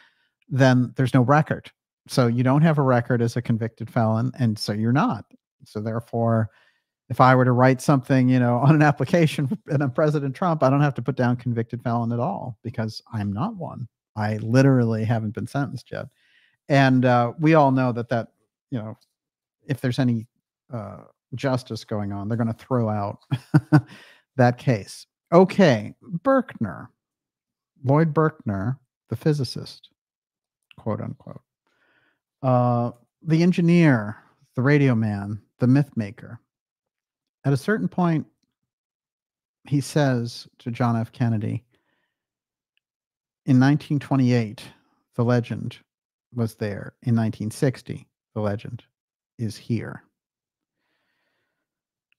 then there's no record. So you don't have a record as a convicted felon, and so you're not. So therefore, if I were to write something, on an application and I'm President Trump, I don't have to put down convicted felon at all because I'm not one. I literally haven't been sentenced yet. And we all know that, if there's any justice going on, they're going to throw out that case. Okay. Berkner, Lloyd Berkner, the physicist, quote unquote, the engineer, the radio man, the myth maker. At a certain point, he says to John F. Kennedy, in 1928, the legend was there. In 1960, the legend is here.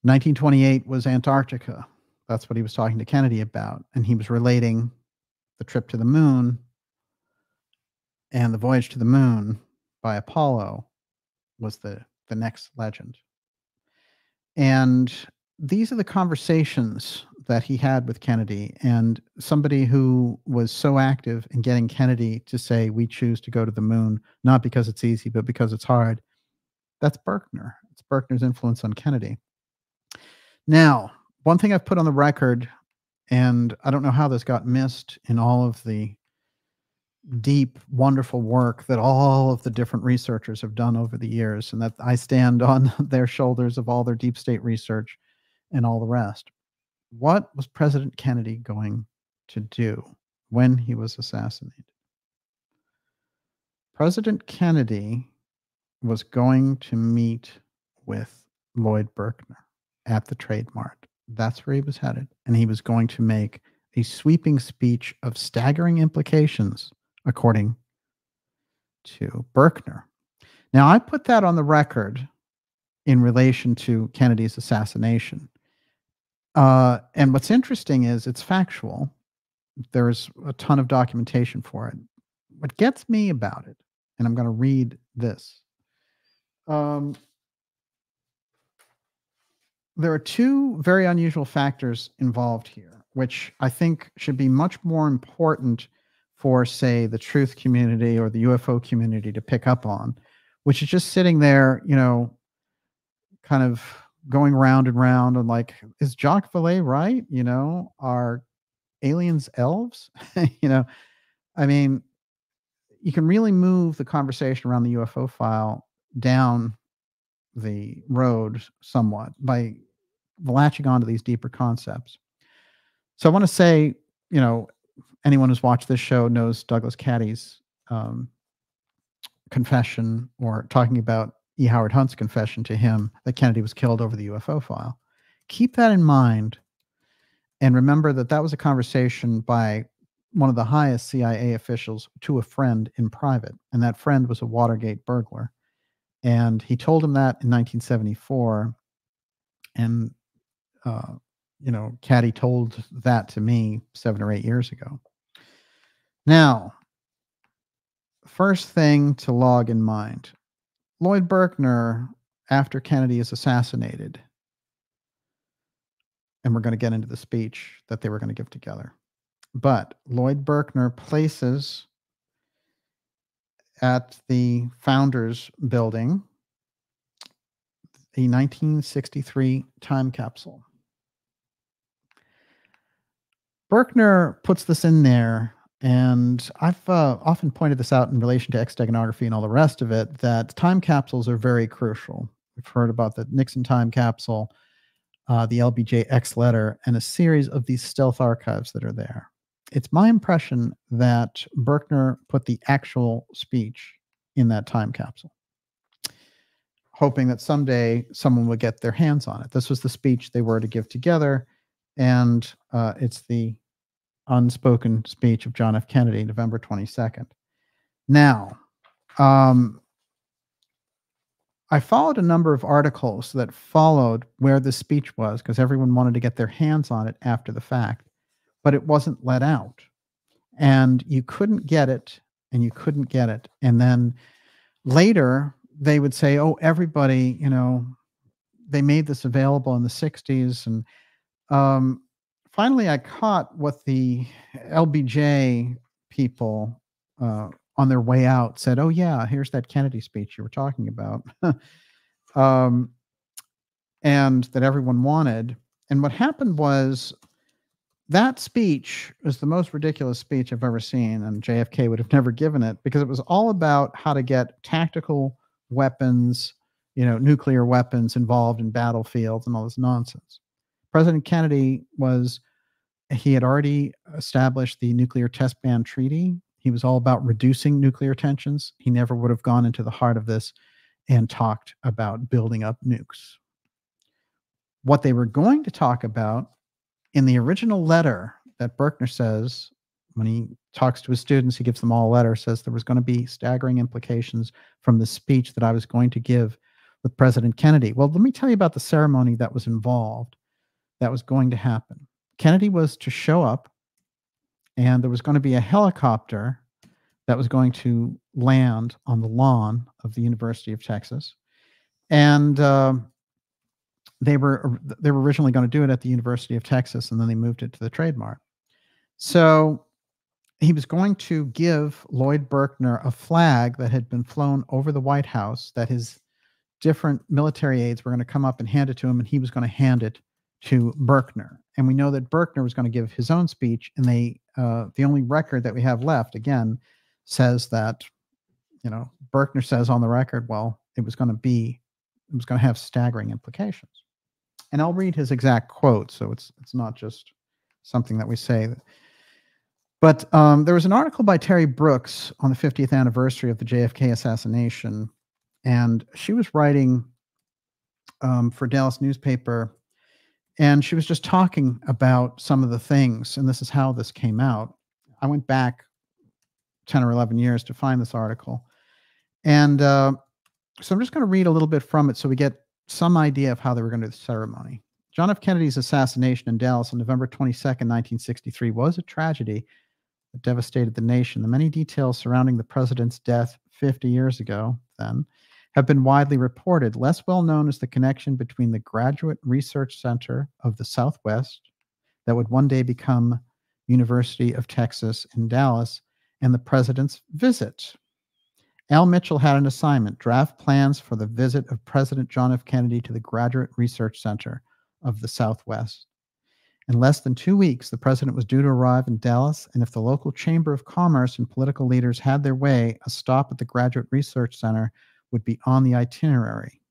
1928 was Antarctica. That's what he was talking to Kennedy about. And he was relating the trip to the moon and the voyage to the moon by Apollo was the next legend. And these are the conversations that he had with Kennedy, and somebody who was so active in getting Kennedy to say, we choose to go to the moon, not because it's easy, but because it's hard. That's Berkner. It's Berkner's influence on Kennedy. Now, one thing I've put on the record, and I don't know how this got missed in all of the deep, wonderful work that all of the different researchers have done over the years, and that I stand on their shoulders of all their deep state research and all the rest. What was President Kennedy going to do when he was assassinated? President Kennedy was going to meet with Lloyd Berkner at the Trade Mart. That's where he was headed. And he was going to make a sweeping speech of staggering implications, according to Berkner. Now, I put that on the record in relation to Kennedy's assassination. And what's interesting is it's factual. There's a ton of documentation for it. What gets me about it, and I'm going to read this. There are two very unusual factors involved here, which I think should be much more important for, say, the truth community or the UFO community to pick up on, which is just sitting there, kind of going round and round and like, is Jacques Vallée right? Are aliens elves? I mean, you can really move the conversation around the UFO file down the road somewhat by latching onto these deeper concepts. So I want to say, anyone who's watched this show knows Douglas Caddy's confession, or talking about E. Howard Hunt's confession to him that Kennedy was killed over the UFO file. Keep that in mind, and remember that that was a conversation by one of the highest CIA officials to a friend in private, and that friend was a Watergate burglar. And he told him that in 1974, and Caddy told that to me 7 or 8 years ago. Now, first thing to log in mind, Lloyd Berkner, after Kennedy is assassinated, and we're going to get into the speech that they were going to give together, but Lloyd Berkner places at the Founders Building a 1963 time capsule. Berkner puts this in there, and I've often pointed this out in relation to exteganography and all the rest of it, that time capsules are very crucial. We've heard about the Nixon time capsule, the LBJ X letter, and a series of these stealth archives that are there. It's my impression that Berkner put the actual speech in that time capsule, hoping that someday someone would get their hands on it. This was the speech they were to give together, and it's the unspoken speech of John F. Kennedy, November 22nd. Now, I followed a number of articles that followed where the speech was, because everyone wanted to get their hands on it after the fact, but it wasn't let out. And you couldn't get it, and you couldn't get it. And then later, they would say, oh, everybody, they made this available in the 60s. And finally, I caught what the LBJ people on their way out said, oh, yeah, here's that Kennedy speech you were talking about, and that everyone wanted. And what happened was that speech was the most ridiculous speech I've ever seen, and JFK would have never given it, because it was all about how to get tactical weapons, nuclear weapons involved in battlefields and all this nonsense. President Kennedy he had already established the nuclear test ban treaty. He was all about reducing nuclear tensions. He never would have gone into the heart of this and talked about building up nukes. What they were going to talk about in the original letter that Berkner says, when he talks to his students, he gives them all a letter, says there was going to be staggering implications from the speech that I was going to give with President Kennedy. Well, let me tell you about the ceremony that was involved, that was going to happen. Kennedy was to show up, and there was going to be a helicopter that was going to land on the lawn of the University of Texas. And they were originally going to do it at the University of Texas, and then they moved it to the Trade Mart. So he was going to give Lloyd Berkner a flag that had been flown over the White House, that his different military aides were going to come up and hand it to him, and he was going to hand it to Berkner. And we know that Berkner was going to give his own speech, and the only record that we have left, again, says that, Berkner says on the record, well, it was going to have staggering implications. And I'll read his exact quote, so it's not just something that we say. But there was an article by Terry Brooks on the 50th anniversary of the JFK assassination, and she was writing for Dallas newspaper, And she was just talking about some of the things, and this is how this came out. I went back 10 or 11 years to find this article. And so I'm just going to read a little bit from it so we get some idea of how they were going to do the ceremony. John F. Kennedy's assassination in Dallas on November 22nd, 1963 was a tragedy that devastated the nation. The many details surrounding the president's death 50 years ago then have been widely reported. Less well known is the connection between the Graduate Research Center of the Southwest that would one day become University of Texas in Dallas and the president's visit. Al Mitchell had an assignment: draft plans for the visit of President John F. Kennedy to the Graduate Research Center of the Southwest. In less than 2 weeks, the president was due to arrive in Dallas, and if the local Chamber of Commerce and political leaders had their way, a stop at the Graduate Research Center would be on the itinerary.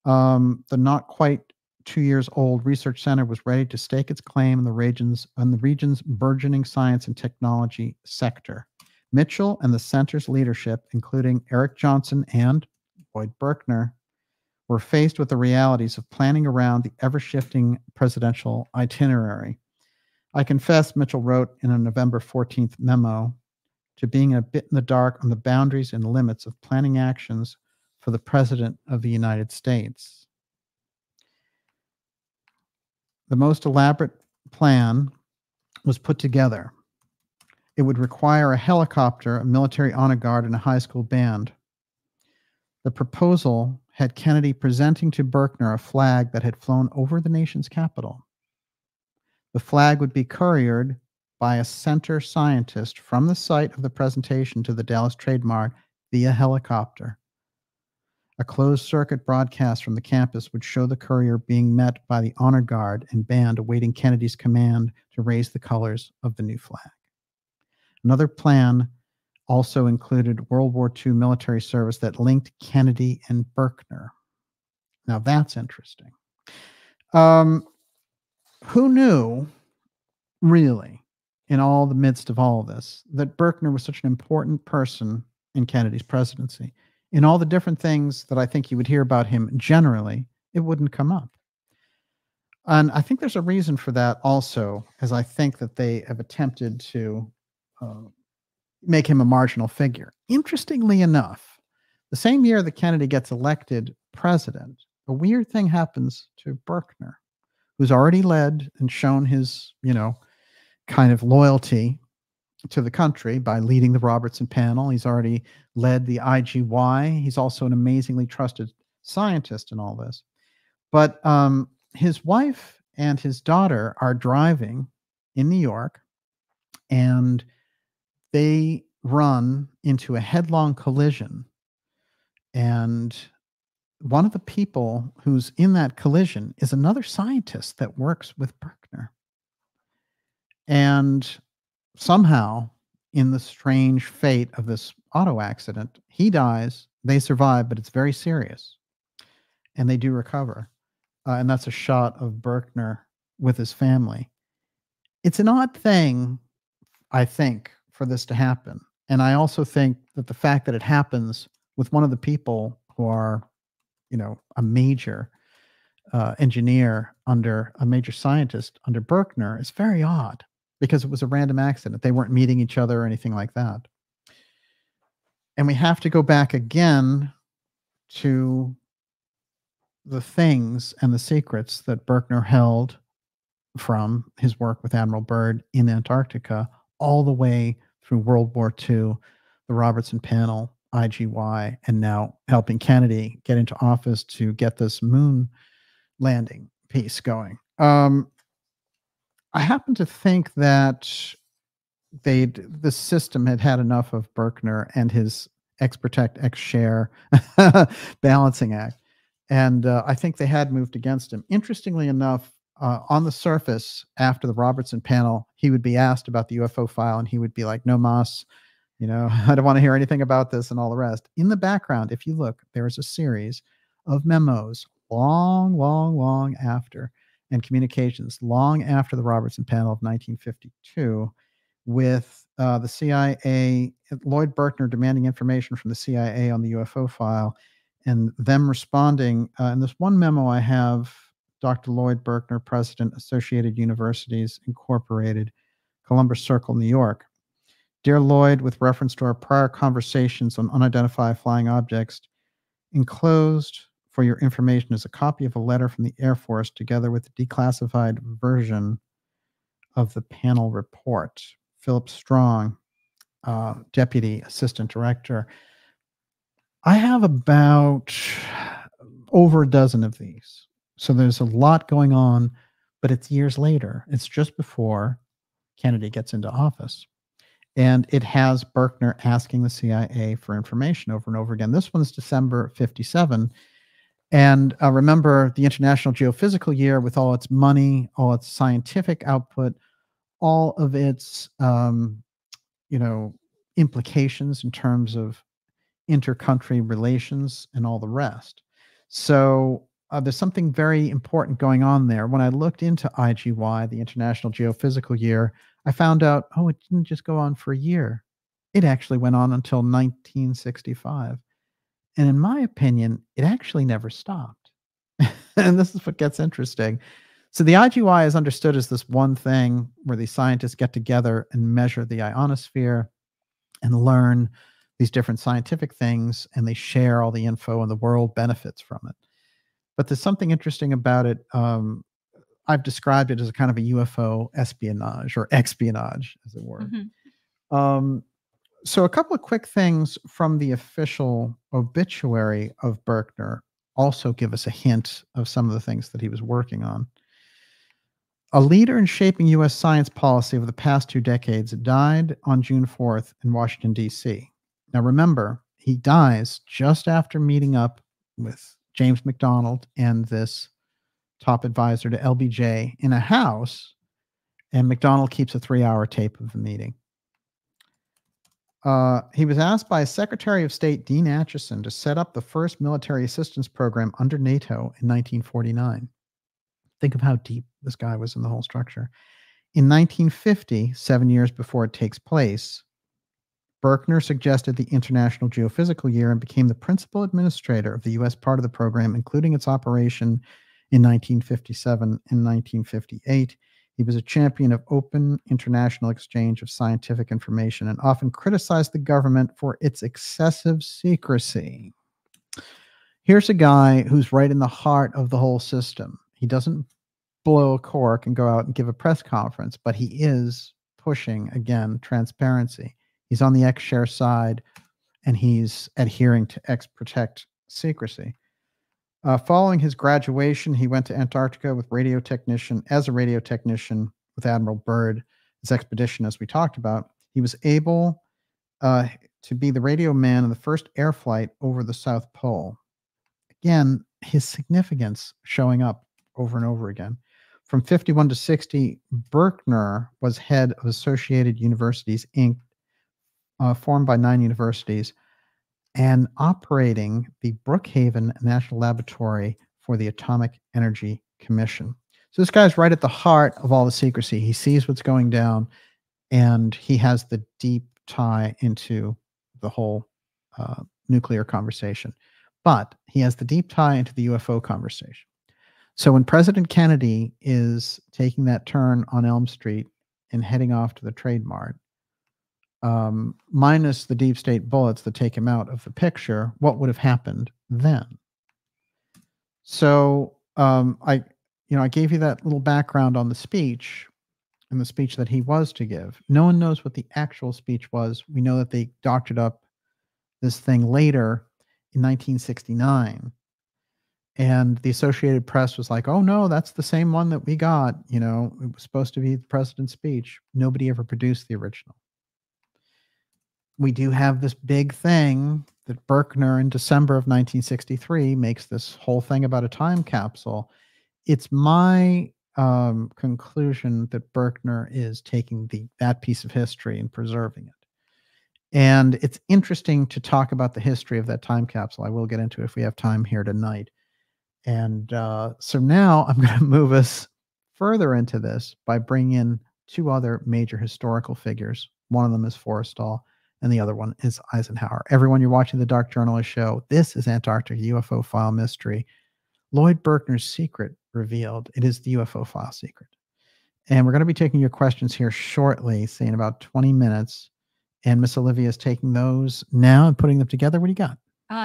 The not quite 2 years old research center was ready to stake its claim in the region's burgeoning science and technology sector. Mitchell and the center's leadership, including Eric Johnson and Lloyd Berkner, were faced with the realities of planning around the ever-shifting presidential itinerary. I confess, Mitchell wrote in a November 14th memo, to being a bit in the dark on the boundaries and limits of planning actions for the President of the United States. The most elaborate plan was put together. It would require a helicopter, a military honor guard, and a high school band. The proposal had Kennedy presenting to Berkner a flag that had flown over the nation's capital. The flag would be couriered by a center scientist from the site of the presentation to the Dallas Trade Mart via helicopter. A closed-circuit broadcast from the campus would show the courier being met by the honor guard and band awaiting Kennedy's command to raise the colors of the new flag. Another plan also included World War II military service that linked Kennedy and Berkner. Now that's interesting. Who knew, really, in all the midst of all of this, that Berkner was such an important person in Kennedy's presidency? In all the different things that I think you would hear about him generally, it wouldn't come up. And I think there's a reason for that also, as I think that they have attempted to make him a marginal figure. Interestingly enough, the same year that Kennedy gets elected president, a weird thing happens to Berkner, who's already led and shown his, kind of loyalty to the country by leading the Robertson panel. He's already led the IGY. He's also an amazingly trusted scientist in all this. But his wife and his daughter are driving in New York, and they run into a headlong collision. And one of the people who's in that collision is another scientist that works with Berkner. And somehow, in the strange fate of this auto accident, he dies, they survive, but it's very serious. And they do recover. And that's a shot of Berkner with his family. It's an odd thing, I think, for this to happen. And I also think that the fact that it happens with one of the people who are, a major engineer under a major scientist under Berkner is very odd, because it was a random accident. They weren't meeting each other or anything like that. And we have to go back again to the things and the secrets that Berkner held from his work with Admiral Byrd in Antarctica all the way through World War II, the Robertson panel, IGY, and now helping Kennedy get into office to get this moon landing piece going. I happen to think that the system had enough of Berkner and his ex-protect, ex-share balancing act. And I think they had moved against him. Interestingly enough, on the surface, after the Robertson panel, he would be asked about the UFO file, and he would be like, no, Moss, I don't want to hear anything about this and all the rest. In the background, if you look, there is a series of memos long after, and communications long after the Robertson panel of 1952 with the CIA, Lloyd Berkner demanding information from the CIA on the UFO file, and them responding. In this one memo I have Dr. Lloyd Berkner, President, Associated Universities, Incorporated, Columbus Circle, New York. Dear Lloyd, with reference to our prior conversations on unidentified flying objects, enclosed for your information is a copy of a letter from the Air Force together with the declassified version of the panel report. Philip Strong, Deputy Assistant Director. I have about over a dozen of these. So there's a lot going on, but it's years later. It's just before Kennedy gets into office. And it has Berkner asking the CIA for information over and over again. This one's December 57. And remember the International Geophysical Year with all its money, all its scientific output, all of its, implications in terms of inter-country relations and all the rest. So there's something very important going on there. When I looked into IGY, the International Geophysical Year, I found out, it didn't just go on for a year. It actually went on until 1965. And in my opinion, it actually never stopped. And this is what gets interesting. So the IGY is understood as this one thing where these scientists get together and measure the ionosphere and learn these different scientific things, and they share all the info and the world benefits from it. But there's something interesting about it. I've described it as a kind of a UFO espionage or espionage, as it were. So a couple of quick things from the official obituary of Berkner also give us a hint of some of the things that he was working on. A leader in shaping U.S. science policy over the past 2 decades died on June 4th in Washington, D.C. Now, remember, he dies just after meeting up with James McDonald and this top advisor to LBJ in a house, and McDonald keeps a 3-hour tape of the meeting. He was asked by Secretary of State Dean Acheson to set up the first military assistance program under NATO in 1949. Think of how deep this guy was in the whole structure. In 1950, 7 years before it takes place, Berkner suggested the International Geophysical Year and became the principal administrator of the U.S. part of the program, including its operation in 1957 and 1958. He was a champion of open international exchange of scientific information and often criticized the government for its excessive secrecy. Here's a guy who's right in the heart of the whole system. He doesn't blow a cork and go out and give a press conference, but he is pushing, again, transparency. He's on the X-share side, and he's adhering to X-protect secrecy. Following his graduation, he went to Antarctica as a radio technician with Admiral Byrd, his expedition, as we talked about. He was able to be the radio man in the first air flight over the South Pole. Again, his significance showing up over and over again. From 51 to 60, Berkner was head of Associated Universities, Inc., formed by 9 universities, and operating the Brookhaven National Laboratory for the Atomic Energy Commission. So this guy's right at the heart of all the secrecy. He sees what's going down, and he has the deep tie into the whole nuclear conversation. But he has the deep tie into the UFO conversation. So when President Kennedy is taking that turn on Elm Street and heading off to the Trade Mart, minus the deep state bullets that take him out of the picture, what would have happened then? So I gave you that little background on the speech and the speech that he was to give. No one knows what the actual speech was. We know that they doctored up this thing later in 1969. And the Associated Press was like, oh, no, that's the same one that we got. It was supposed to be the president's speech. Nobody ever produced the original. We do have this big thing that Berkner in December of 1963 makes this whole thing about a time capsule. It's my conclusion that Berkner is taking that piece of history and preserving it. And it's interesting to talk about the history of that time capsule. I will get into it if we have time here tonight. And so now I'm going to move us further into this by bringing in 2 other major historical figures. One of them is Forrestal, and the other one is Eisenhower. Everyone, you're watching the Dark Journalist Show. This is Antarctica UFO File Mystery. Lloyd Berkner's secret revealed. It is the UFO file secret. And we're going to be taking your questions here shortly, say in about 20 minutes. And Miss Olivia is taking those now and putting them together. What do you got?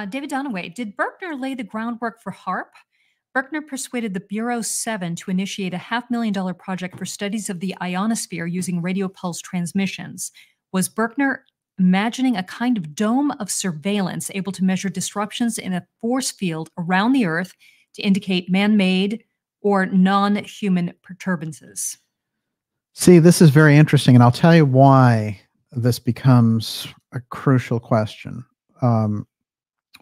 David Donaway, did Berkner lay the groundwork for HARP? Berkner persuaded the Bureau 7 to initiate a $500,000 project for studies of the ionosphere using radio pulse transmissions. Was Berkner imagining a kind of dome of surveillance able to measure disruptions in a force field around the Earth to indicate man-made or non-human perturbances? See, this is very interesting, and I'll tell you why this becomes a crucial question.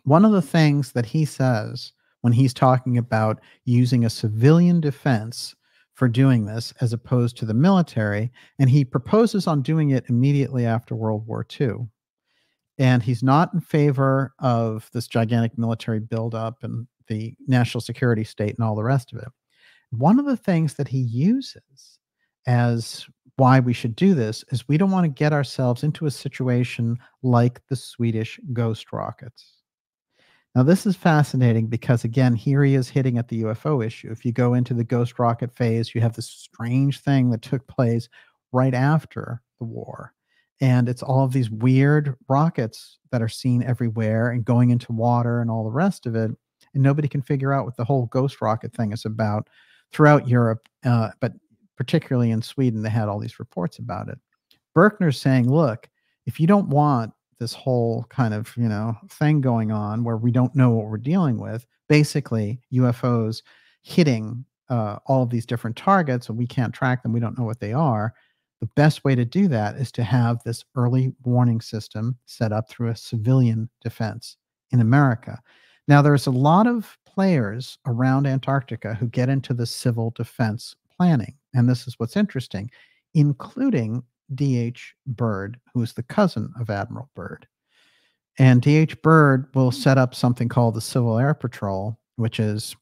One of the things that he says when he's talking about using a civilian defense for doing this as opposed to the military, and he proposes on doing it immediately after World War II. And he's not in favor of this gigantic military buildup and the national security state and all the rest of it. One of the things that he uses as why we should do this is we don't want to get ourselves into a situation like the Swedish ghost rockets. Now, this is fascinating because, again, here he is hitting at the UFO issue. If you go into the ghost rocket phase, you have this strange thing that took place right after the war. And it's all of these weird rockets that are seen everywhere and going into water and all the rest of it. And nobody can figure out what the whole ghost rocket thing is about throughout Europe, but particularly in Sweden, they had all these reports about it. Berkner's saying, look, if you don't want this whole kind of, thing going on where we don't know what we're dealing with, basically UFOs hitting all of these different targets and we can't track them, we don't know what they are. The best way to do that is to have this early warning system set up through a civilian defense in America. Now, there's a lot of players around Antarctica who get into the civil defense planning. And this is what's interesting, including D.H. Byrd, who is the cousin of Admiral Byrd. And D.H. Byrd will set up something called the Civil Air Patrol, which is,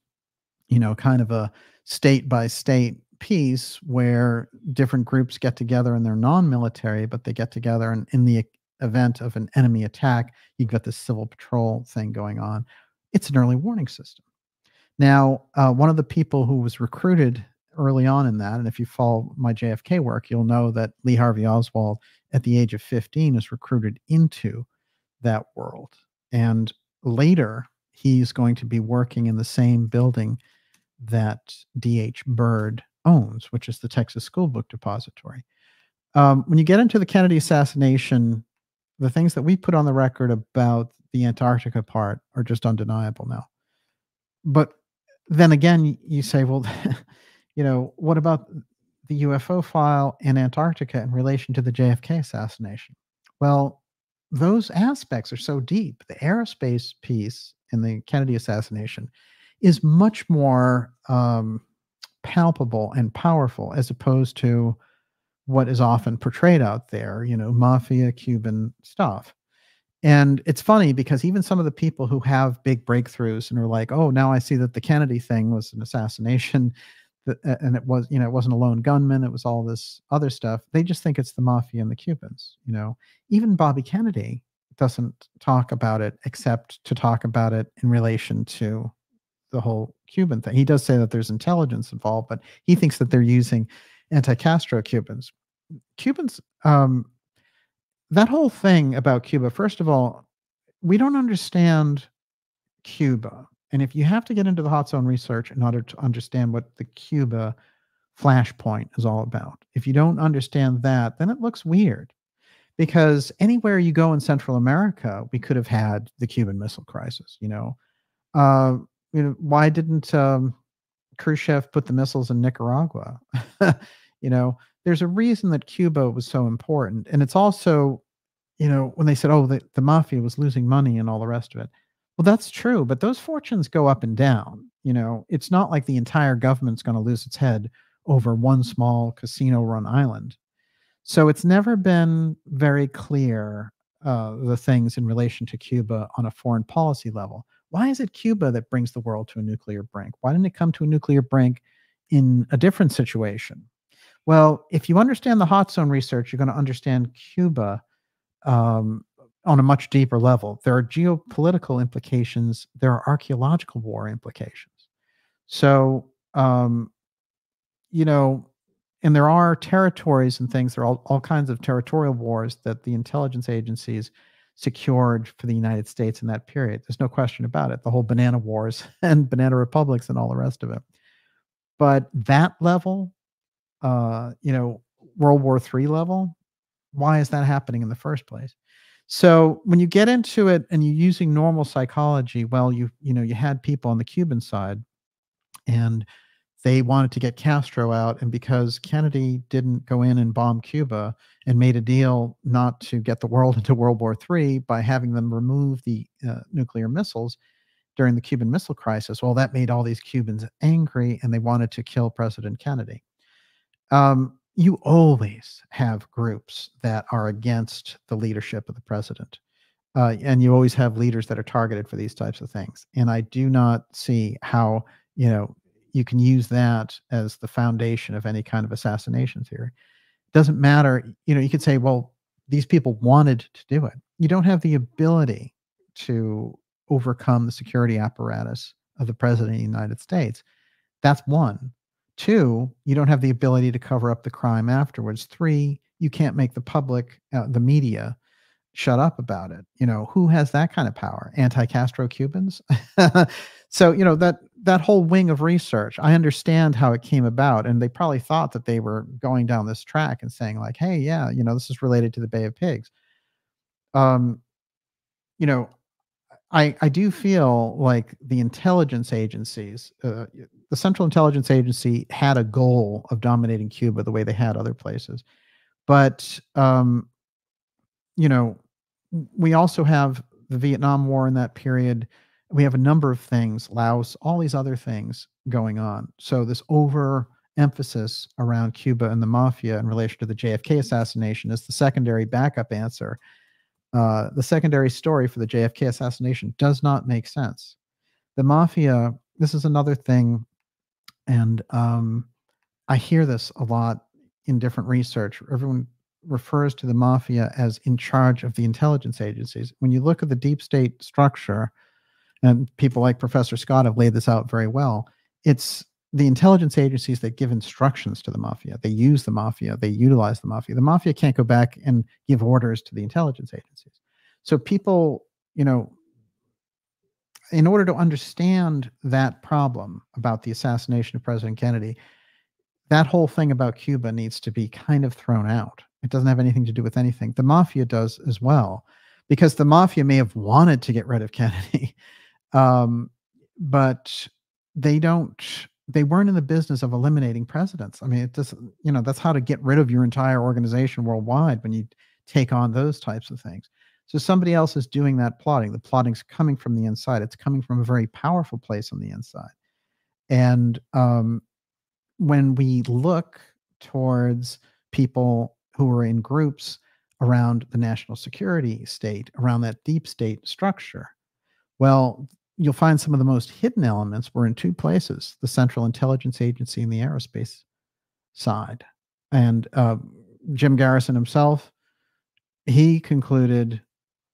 kind of a state by state piece where different groups get together and they're non-military, but they get together and in the event of an enemy attack, you've got this civil patrol thing going on. It's an early warning system. Now, one of the people who was recruited early on in that, and if you follow my JFK work, you'll know that Lee Harvey Oswald at the age of 15 is recruited into that world. And later, he's going to be working in the same building that D.H. Byrd owns, which is the Texas School Book Depository. When you get into the Kennedy assassination, the things that we put on the record about the Antarctica part are just undeniable now. But then again, you say, well, what about the UFO file in Antarctica in relation to the JFK assassination? Well, those aspects are so deep. The aerospace piece in the Kennedy assassination is much more palpable and powerful as opposed to what is often portrayed out there, mafia, Cuban stuff. And it's funny because even some of the people who have big breakthroughs and are like, oh, now I see that the Kennedy thing was an assassination, and it was, it wasn't a lone gunman, it was all this other stuff. They just think it's the mafia and the Cubans. Even Bobby Kennedy doesn't talk about it except to talk about it in relation to the whole Cuban thing. He does say that there's intelligence involved, but he thinks that they're using anti-Castro Cubans. That whole thing about Cuba, first of all, we don't understand Cuba. And if you have to get into the hot zone research in order to understand what the Cuba flashpoint is all about, if you don't understand that, then it looks weird. Because anywhere you go in Central America, we could have had the Cuban Missile Crisis. Why didn't Khrushchev put the missiles in Nicaragua? There's a reason that Cuba was so important. And it's also, when they said, oh, the mafia was losing money and all the rest of it. Well, that's true. But those fortunes go up and down. It's not like the entire government's going to lose its head over one small casino run island. So it's never been very clear, the things in relation to Cuba on a foreign policy level. Why is it Cuba that brings the world to a nuclear brink? Why didn't it come to a nuclear brink in a different situation? Well, if you understand the hot zone research, you're going to understand Cuba on a much deeper level. There are geopolitical implications. There are archaeological war implications. So you know, and there are territories and things. There are all kinds of territorial wars that the intelligence agencies secured for the United States in that period. There's no question about it. The whole banana wars and banana republics and all the rest of it. But that level, World War III level, why is that happening in the first place? So when you get into it and you're using normal psychology, well, you had people on the Cuban side, and they wanted to get Castro out. And because Kennedy didn't go in and bomb Cuba and made a deal not to get the world into World War III by having them remove the nuclear missiles during the Cuban Missile Crisis, well, that made all these Cubans angry, and they wanted to kill President Kennedy. You always have groups that are against the leadership of the president. And you always have leaders that are targeted for these types of things. And I do not see how, you can use that as the foundation of any kind of assassination theory. It doesn't matter. You could say, well, these people wanted to do it. You don't have the ability to overcome the security apparatus of the president of the United States. That's one. Two, you don't have the ability to cover up the crime afterwards. Three, you can't make the public, the media, shut up about it. Who has that kind of power? Anti-Castro Cubans? So, that whole wing of research, I understand how it came about, and they probably thought that they were going down this track and saying like, hey, yeah, this is related to the Bay of Pigs. I do feel like the intelligence agencies, the Central Intelligence Agency had a goal of dominating Cuba the way they had other places. But, we also have the Vietnam War in that period. We have a number of things, Laos, all these other things going on. So this overemphasis around Cuba and the mafia in relation to the JFK assassination is the secondary backup answer. The secondary story for the JFK assassination does not make sense. The mafia, this is another thing, and I hear this a lot in different research. Everyone refers to the mafia as in charge of the intelligence agencies. When you look at the deep state structure, and people like Professor Scott have laid this out very well, it's the intelligence agencies that give instructions to the mafia. They use the mafia. They utilize the mafia. The mafia can't go back and give orders to the intelligence agencies. So people, in order to understand that problem about the assassination of President Kennedy, that whole thing about Cuba needs to be kind of thrown out. It doesn't have anything to do with anything. The mafia does as well, because the mafia may have wanted to get rid of Kennedy, but they weren't in the business of eliminating presidents. I mean, it just, that's how to get rid of your entire organization worldwide when you take on those types of things. So somebody else is doing that plotting. The plotting's coming from the inside. It's coming from a very powerful place on the inside. And when we look towards people who are in groups around the national security state, around that deep state structure, well, you'll find some of the most hidden elements were in two places: the Central Intelligence Agency and the aerospace side. And Jim Garrison himself, he concluded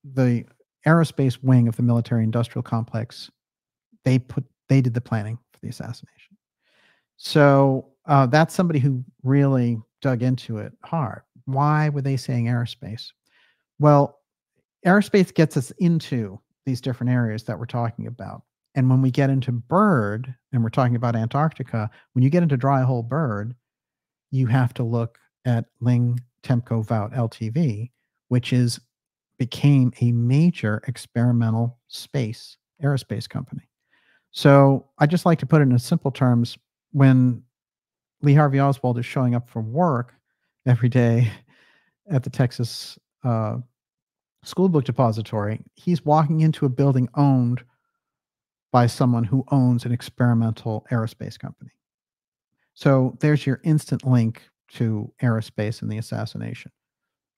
the aerospace wing of the military industrial complex, they did the planning for the assassination. So that's somebody who really dug into it hard. Why were they saying aerospace? Well, aerospace gets us into these different areas that we're talking about. And when we get into bird, and we're talking about Antarctica, when you get into dry hole bird, you have to look at Ling Temco Vout LTV, which became a major experimental aerospace company. So I just like to put it in simple terms. When Lee Harvey Oswald is showing up for work every day at the Texas School Book Depository, he's walking into a building owned by someone who owns an experimental aerospace company. So there's your instant link to aerospace and the assassination.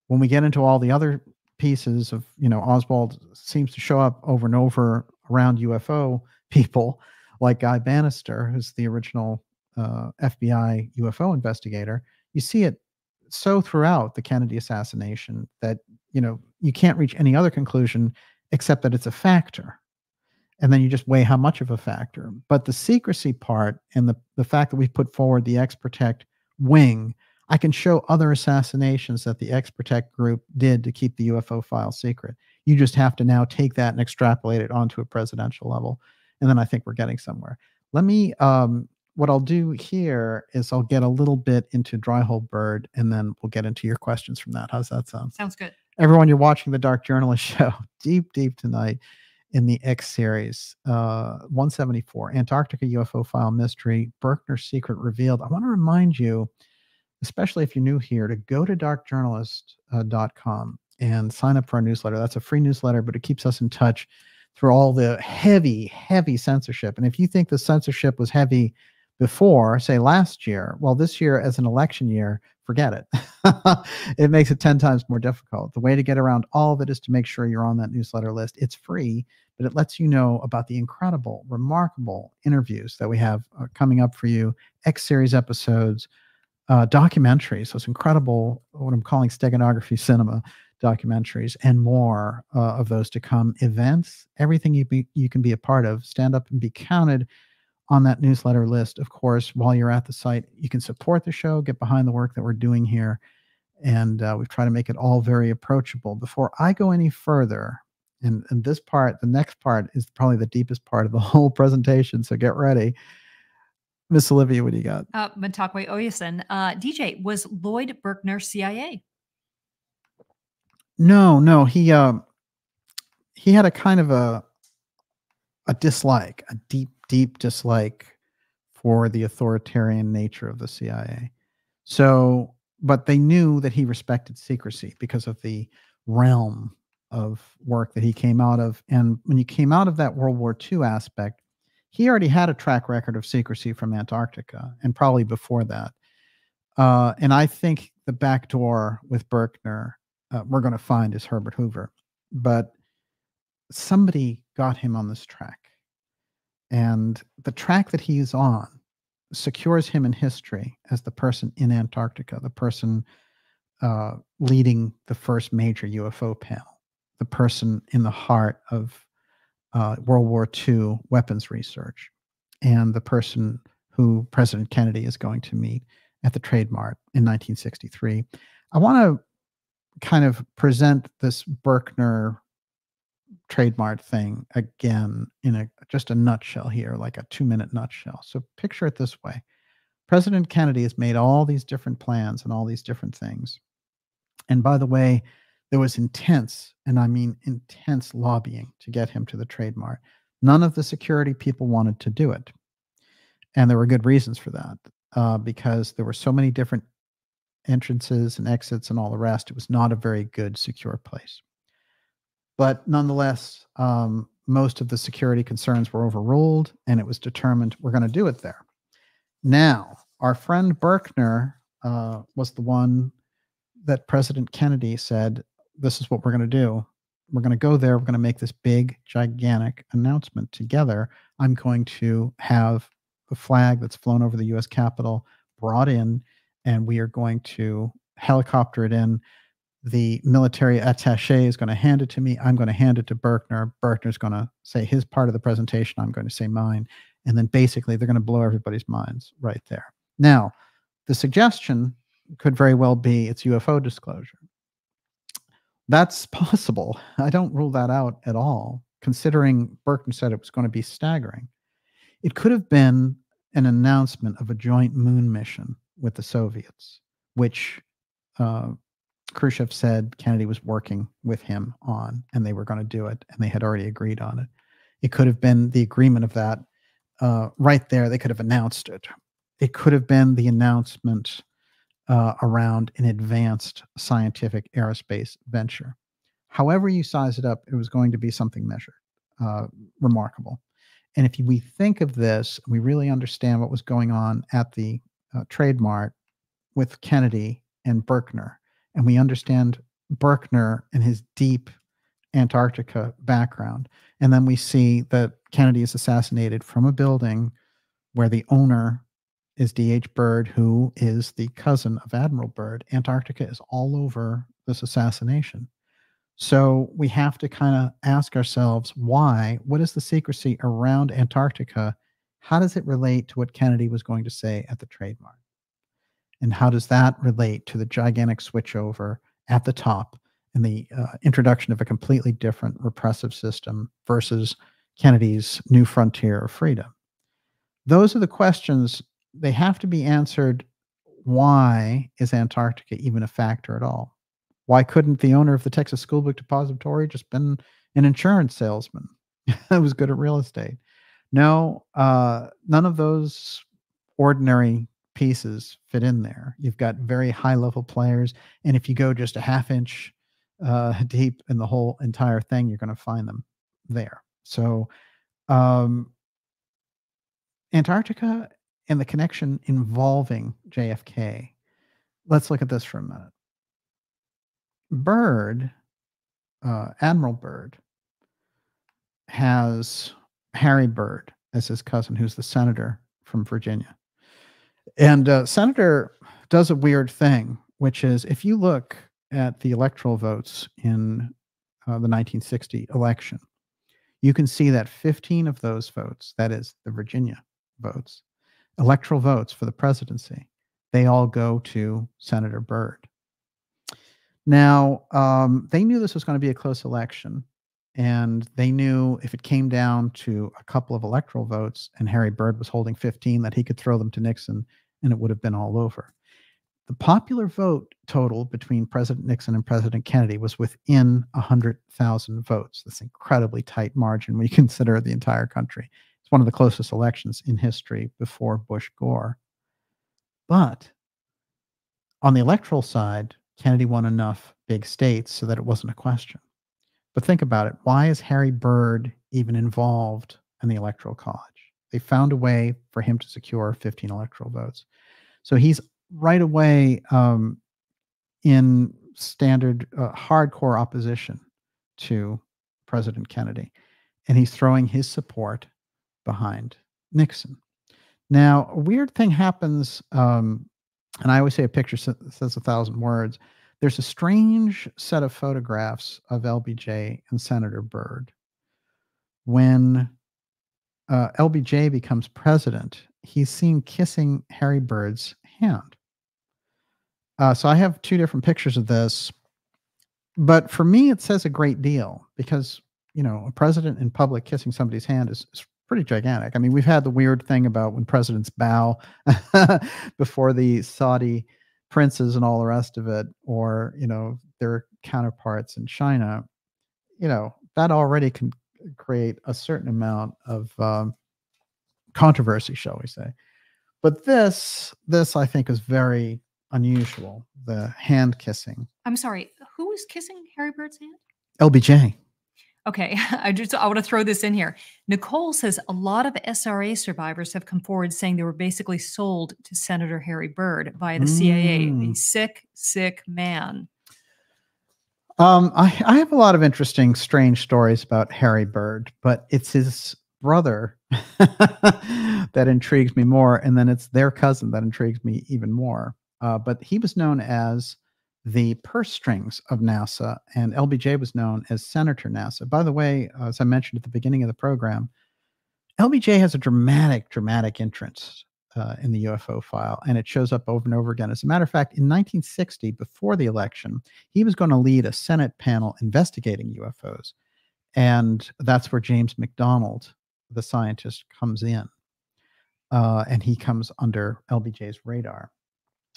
When we get into all the other pieces of, Oswald seems to show up over and over around UFO people, like Guy Bannister, who's the original FBI UFO investigator. You see it so throughout the Kennedy assassination that, you can't reach any other conclusion except that it's a factor. And then you just weigh how much of a factor. But the secrecy part and the fact that we put forward the X-Protect wing, I can show other assassinations that the X-Protect group did to keep the UFO file secret. You just have to now take that and extrapolate it onto a presidential level. And then I think we're getting somewhere. Let me, what I'll do here is I'll get a little bit into Dry Hole Bird, and then we'll get into your questions from that. How's that sound? Sounds good. Everyone, you're watching the Dark Journalist Show, deep tonight in the X series. 174, Antarctica UFO file mystery, Berkner's secret revealed. I want to remind you, especially if you're new here, to go to darkjournalist.com and sign up for our newsletter. That's a free newsletter, but it keeps us in touch through all the heavy censorship. And if you think the censorship was heavy before, say last year, well, this year as an election year, forget it. It makes it 10 times more difficult. The way to get around all of it is to make sure you're on that newsletter list. It's free, but it lets you know about the incredible, remarkable interviews that we have coming up for you, X series episodes, documentaries, those incredible, what I'm calling steganography cinema documentaries, and more of those to come, events, everything you can be a part of. Stand up and be counted on that newsletter list. Of course, while you're at the site, you can support the show, get behind the work that we're doing here, and we've tried to make it all very approachable. Before I go any further, and this part, the next part, is probably the deepest part of the whole presentation, so get ready. Miss Olivia, what do you got? Matakwe Oyasin. DJ, was Lloyd Berkner CIA? No. He had a kind of a dislike, a deep dislike for the authoritarian nature of the CIA. So, but they knew that he respected secrecy because of the realm of work that he came out of. And when you came out of that World War II aspect, he already had a track record of secrecy from Antarctica, and probably before that. And I think the back door with Berkner, we're going to find, is Herbert Hoover. But somebody got him on this track. And the track that he's on secures him in history as the person in Antarctica, the person leading the first major UFO panel, the person in the heart of World War II weapons research, and the person who President Kennedy is going to meet at the Trade Mart in 1963. I want to kind of present this Berkner Trade Mart thing again in just a nutshell here, like a 2-minute nutshell. So picture it this way. President Kennedy has made all these different plans and all these different things. And by the way, there was intense, and I mean intense, lobbying to get him to the Trade Mart. None of the security people wanted to do it. And there were good reasons for that, because there were so many different entrances and exits and all the rest. It was not a very good, secure place. But nonetheless, most of the security concerns were overruled, and it was determined we're going to do it there. Now, our friend Berkner was the one that President Kennedy said, this is what we're going to do. We're going to go there. We're going to make this big, gigantic announcement together. I'm going to have the flag that's flown over the U.S. Capitol brought in, and we are going to helicopter it in. The military attaché is going to hand it to me. I'm going to hand it to Berkner. Berkner's going to say his part of the presentation. I'm going to say mine. And then basically they're going to blow everybody's minds right there. Now, the suggestion could very well be it's UFO disclosure. That's possible. I don't rule that out at all, considering Berkner said it was going to be staggering. It could have been an announcement of a joint moon mission with the Soviets, which Khrushchev said Kennedy was working with him on, and they were going to do it, and they had already agreed on it. It could have been the agreement of that right there. They could have announced it. It could have been the announcement around an advanced scientific aerospace venture. However you size it up, it was going to be something measured, remarkable. And if we think of this, we really understand what was going on at the Trade Mart with Kennedy and Berkner, and we understand Berkner and his deep Antarctica background. And then we see that Kennedy is assassinated from a building where the owner is D.H. Byrd, who is the cousin of Admiral Byrd. Antarctica is all over this assassination. So we have to kind of ask ourselves why, what is the secrecy around Antarctica? How does it relate to what Kennedy was going to say at the trademark? And how does that relate to the gigantic switchover at the top and the introduction of a completely different repressive system versus Kennedy's new frontier of freedom? Those are the questions. They have to be answered. Why is Antarctica even a factor at all? Why couldn't the owner of the Texas School Book Depository just been an insurance salesman that was good at real estate? No, none of those ordinary pieces fit in there. You've got very high level players, and if you go just a half inch deep in the whole entire thing, you're going to find them there. So Antarctica and the connection involving JFK. Let's look at this for a minute. Byrd, Admiral Byrd, has Harry Byrd as his cousin, who's the senator from Virginia. And Senator does a weird thing, which is if you look at the electoral votes in the 1960 election, you can see that 15 of those votes, that is the Virginia votes, electoral votes for the presidency, they all go to Senator Byrd. Now, they knew this was going to be a close election, and they knew if it came down to a couple of electoral votes and Harry Byrd was holding 15, that he could throw them to Nixon and it would have been all over. The popular vote total between President Nixon and President Kennedy was within 100,000 votes. This incredibly tight margin when you consider the entire country. It's one of the closest elections in history before Bush-Gore. But on the electoral side, Kennedy won enough big states so that it wasn't a question. But think about it. Why is Harry Byrd even involved in the Electoral College? They found a way for him to secure 15 electoral votes. So he's right away in standard hardcore opposition to President Kennedy. And he's throwing his support behind Nixon. Now, a weird thing happens, and I always say a picture says 1,000 words. There's a strange set of photographs of LBJ and Senator Byrd. When LBJ becomes president, he's seen kissing Harry Byrd's hand. So I have two different pictures of this, but for me, it says a great deal because, you know, a president in public kissing somebody's hand is pretty gigantic. I mean, we've had the weird thing about when presidents bow before the Saudi princes and all the rest of it, or, you know, their counterparts in China. You know, that already can create a certain amount of controversy, shall we say. But this I think is very unusual, the hand kissing. I'm sorry, who was kissing Harry Byrd's hand? LBJ. Okay, I want to throw this in here. Nicole says a lot of SRA survivors have come forward saying they were basically sold to Senator Harry Byrd via the CIA. A sick, sick man. I have a lot of interesting, strange stories about Harry Byrd, but it's his brother that intrigues me more, and then it's their cousin that intrigues me even more. But he was known as the purse strings of NASA, and LBJ was known as Senator NASA. By the way, as I mentioned at the beginning of the program, LBJ has a dramatic entrance in the UFO file, and it shows up over and over again. As a matter of fact, in 1960, before the election, he was going to lead a Senate panel investigating UFOs, and that's where James McDonald, the scientist, comes in, and he comes under LBJ's radar.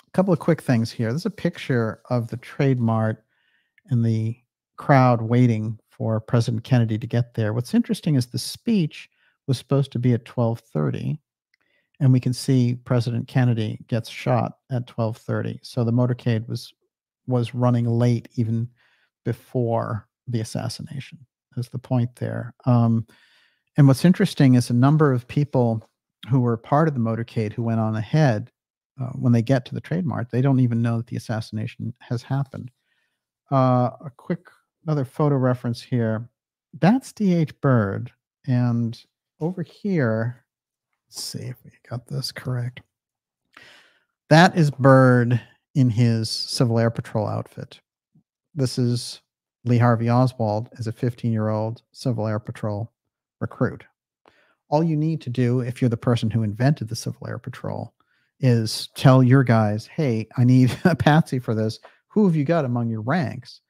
A couple of quick things here. There's a picture of the Trade Mart and the crowd waiting for President Kennedy to get there. What's interesting is the speech was supposed to be at 12:30, and we can see President Kennedy gets shot at 12:30. So the motorcade was running late even before the assassination. Is the point there. And what's interesting is a number of people who were part of the motorcade who went on ahead, when they get to the Trade Mart, they don't even know that the assassination has happened. A quick another photo reference here. That's D.H. Byrd. And over here, let's see if we got this correct. That is Byrd in his Civil Air Patrol outfit. This is Lee Harvey Oswald as a 15-year-old Civil Air Patrol recruit. All you need to do, if you're the person who invented the Civil Air Patrol, is tell your guys, hey, I need a patsy for this. Who have you got among your ranks?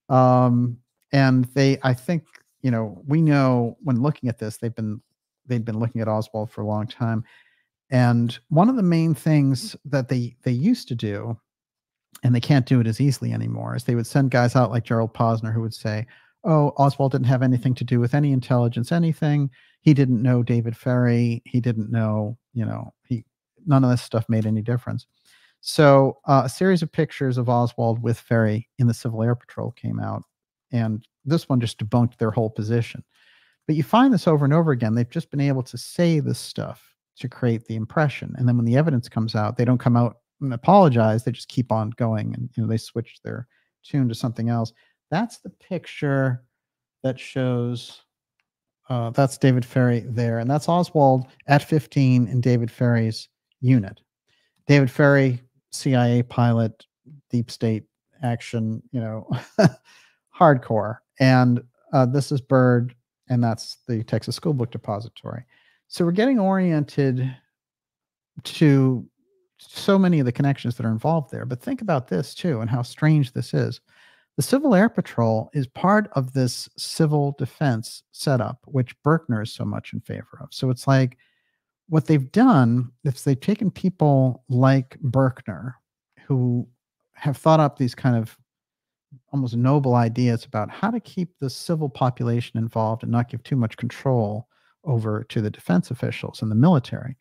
And I think, we know when looking at this, they'd been looking at Oswald for a long time. And one of the main things that they used to do, and they can't do it as easily anymore, is they would send guys out like Gerald Posner who would say, oh, Oswald didn't have anything to do with any intelligence, anything. He didn't know David Ferrie. He didn't know, none of this stuff made any difference. So a series of pictures of Oswald with Ferrie in the Civil Air Patrol came out, and this one just debunked their whole position. But you find this over and over again. They've just been able to say this stuff to create the impression. And then when the evidence comes out, they don't come out and apologize. They just keep on going, and they switch their tune to something else. That's the picture that shows, that's David Ferrie there. And that's Oswald at 15 in David Ferrie's unit. David Ferrie, CIA pilot, deep state action, hardcore. And this is Byrd, and that's the Texas School Book Depository. So we're getting oriented to so many of the connections that are involved there. But think about this too, and how strange this is. The Civil Air Patrol is part of this civil defense setup, which Berkner is so much in favor of. So it's like, what they've done is they've taken people like Berkner, who have thought up these kind of almost noble ideas about how to keep the civil population involved and not give too much control over to the defense officials and the military.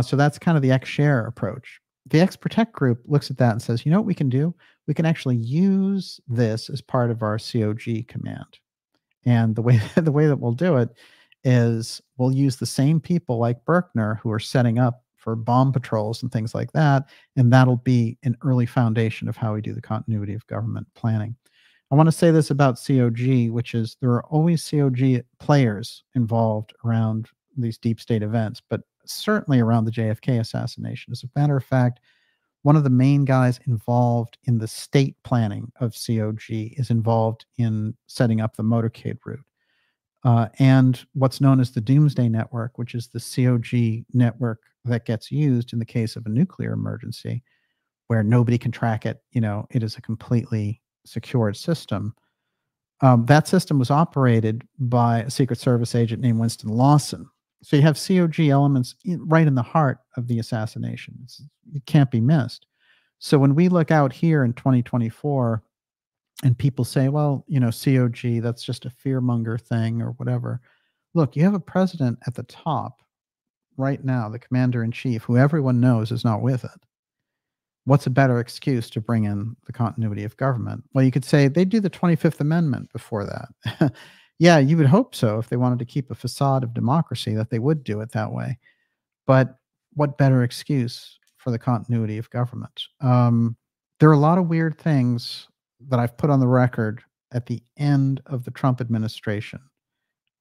So that's kind of the X-Share approach. The X-Protect group looks at that and says, you know what we can do? We can actually use this as part of our COG command. And the way that we'll do it is we'll use the same people like Berkner who are setting up for bomb patrols and things like that, and that'll be an early foundation of how we do the continuity of government planning. I want to say this about COG, which is there are always COG players involved around these deep state events, but certainly around the JFK assassination. As a matter of fact, one of the main guys involved in the state planning of COG is involved in setting up the motorcade route. And what's known as the Doomsday Network, which is the COG network that gets used in the case of a nuclear emergency, where nobody can track it. It is a completely secured system. That system was operated by a Secret Service agent named Winston Lawson. So you have COG elements right in the heart of the assassination. It can't be missed. So when we look out here in 2024, and people say, well, COG, that's just a fearmonger thing or whatever. Look, you have a president at the top right now, the commander-in-chief, who everyone knows is not with it. What's a better excuse to bring in the continuity of government? Well, you could say they do the 25th Amendment before that. Yeah, you would hope so if they wanted to keep a facade of democracy, that they would do it that way. But what better excuse for the continuity of government? There are a lot of weird things that I've put on the record at the end of the Trump administration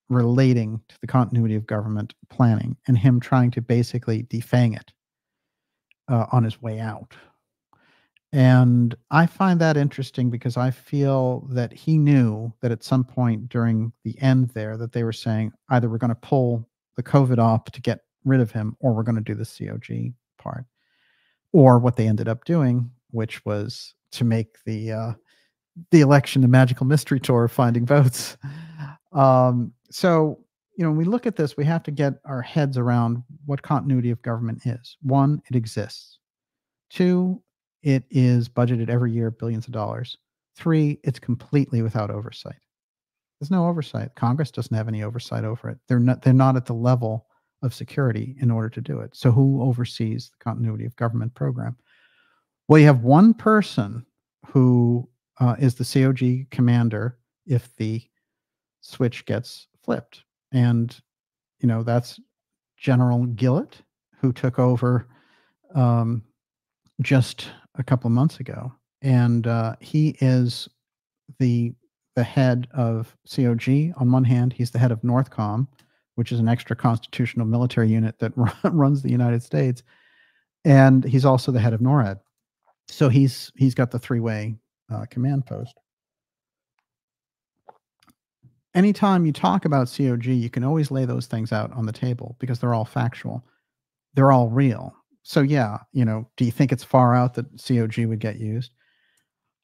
relating to the continuity of government planning and him trying to basically defang it on his way out. And I find that interesting because I feel that he knew that at some point during the end there that they were saying either we're going to pull the COVID op to get rid of him, or we're going to do the COG part. Or what they ended up doing, which was to make the election a magical mystery tour of finding votes. So, when we look at this, we have to get our heads around what continuity of government is. One, it exists. Two, it is budgeted every year, billions of dollars. Three, it's completely without oversight. There's no oversight. Congress doesn't have any oversight over it. They're not at the level of security in order to do it. So who oversees the continuity of government program? Well, you have one person who is the COG commander if the switch gets flipped. And, that's General Gillett, who took over just a couple of months ago. And he is the head of COG. On one hand, he's the head of NORTHCOM, which is an extra constitutional military unit that runs the United States. And he's also the head of NORAD. So he's got the three-way command post. anytime you talk about COG, you can always lay those things out on the table because they're all factual. They're all real. So yeah, do you think it's far out that COG would get used?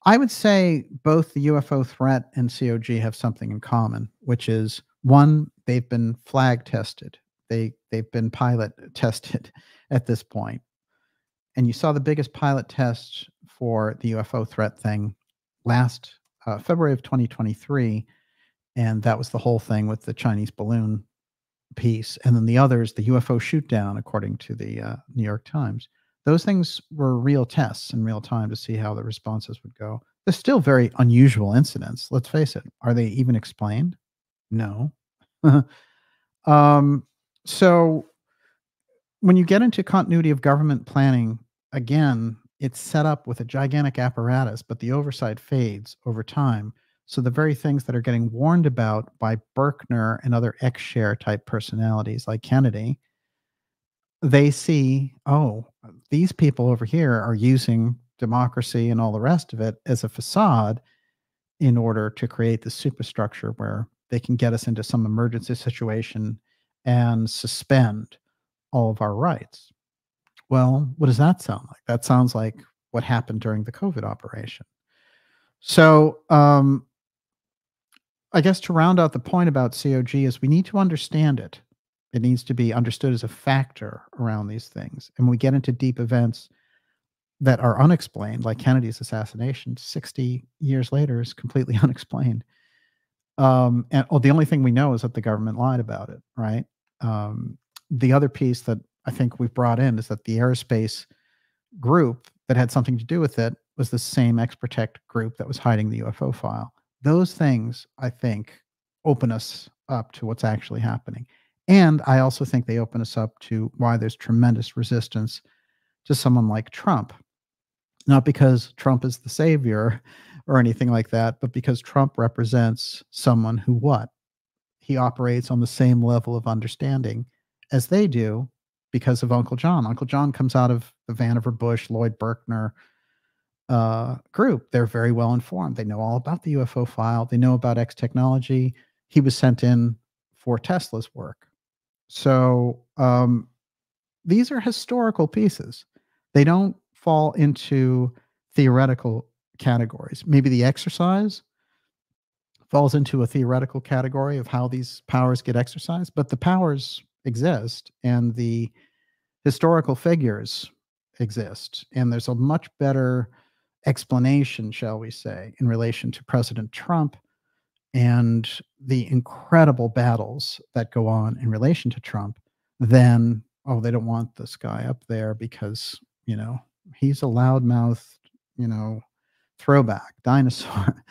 I would say both the UFO threat and COG have something in common, which is one, they've been flag tested. They've been pilot tested at this point. And you saw the biggest pilot test for the UFO threat thing last February of 2023. And that was the whole thing with the Chinese balloon piece. And then the others, the UFO shoot down, according to the New York Times. Those things were real tests in real time to see how the responses would go. They're still very unusual incidents. Let's face it. Are they even explained? No. So when you get into continuity of government planning, again, it's set up with a gigantic apparatus, but the oversight fades over time. So the very things that are getting warned about by Berkner and other X-share type personalities like Kennedy, they see, oh, these people over here are using democracy and all the rest of it as a facade in order to create the superstructure where they can get us into some emergency situation and suspend all of our rights. Well, what does that sound like? That sounds like what happened during the COVID operation. So I guess to round out the point about COG is we need to understand it. It needs to be understood as a factor around these things. And when we get into deep events that are unexplained, like Kennedy's assassination, 60 years later is completely unexplained. And the only thing we know is that the government lied about it, right? The other piece that I think we've brought in is that the aerospace group that had something to do with it was the same X-Protect group that was hiding the UFO file. Those things, I think, open us up to what's actually happening. And I also think they open us up to why there's tremendous resistance to someone like Trump. Not because Trump is the savior or anything like that, but because Trump represents someone who what? He operates on the same level of understanding as they do because of Uncle John. Uncle John comes out of the Vannevar Bush, Lloyd Berkner group. They're very well informed. They know all about the UFO file. They know about X technology. He was sent in for Tesla's work. So these are historical pieces. They don't fall into theoretical categories. Maybe the exercise falls into a theoretical category of how these powers get exercised, but the powers exist and the historical figures exist. And there's a much better explanation, shall we say, in relation to President Trump and the incredible battles that go on in relation to Trump than, oh, they don't want this guy up there because, he's a loudmouth, throwback dinosaur.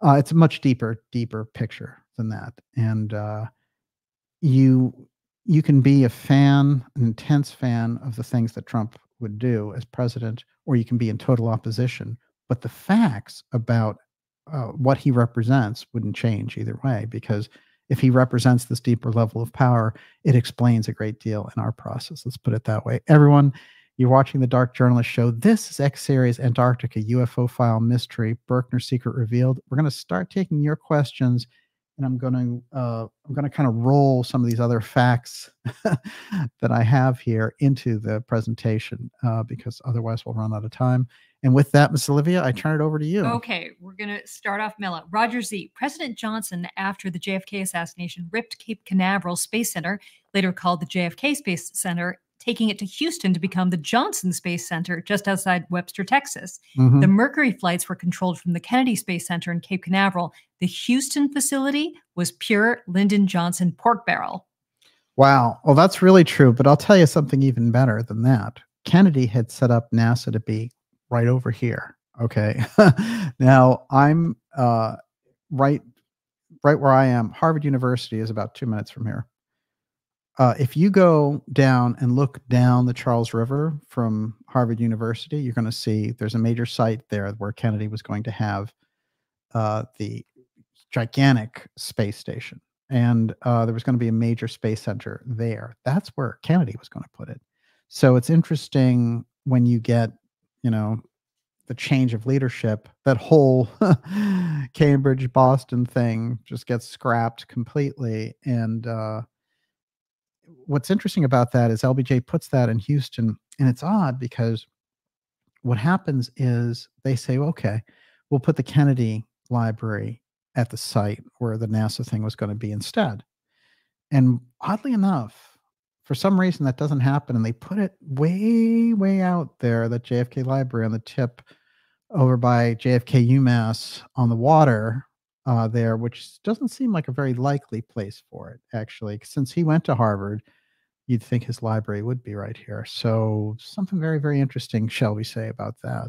It's a much deeper picture than that. And you can be an intense fan of the things that Trump would do as president, or you can be in total opposition. But the facts about what he represents wouldn't change either way, because if he represents this deeper level of power, it explains a great deal in our process. Let's put it that way. Everyone, you're watching the Dark Journalist Show. This is X-Series Antarctica UFO File Mystery, Berkner Secret Revealed. We're going to start taking your questions, and I'm going to kind of roll some of these other facts that I have here into the presentation because otherwise we'll run out of time. And with that, Miss Olivia, I turn it over to you. Okay, we're going to start off mellow. Roger Z. President Johnson, after the JFK assassination, ripped Cape Canaveral Space Center, later called the JFK Space Center, taking it to Houston to become the Johnson Space Center just outside Webster, Texas. The Mercury flights were controlled from the Kennedy Space Center in Cape Canaveral. The Houston facility was pure Lyndon Johnson pork barrel. Wow. Well, that's really true. But I'll tell you something even better than that. Kennedy had set up NASA to be right over here. Okay. Now I'm right where I am. Harvard University is about 2 minutes from here. If you go down and look down the Charles River from Harvard University, you're going to see there's a major site there where Kennedy was going to have the gigantic space station. And there was going to be a major space center there. That's where Kennedy was going to put it. So it's interesting when you get, the change of leadership, that whole Cambridge Boston thing just gets scrapped completely. And what's interesting about that is LBJ puts that in Houston, and it's odd because what happens is they say, okay, we'll put the Kennedy Library at the site where the NASA thing was going to be instead. And oddly enough, for some reason that doesn't happen, and they put it way, way out there, that JFK Library on the tip over by JFK UMass on the water there, which doesn't seem like a very likely place for it, actually. Since he went to Harvard, you'd think his library would be right here. So something very, very interesting, shall we say, about that.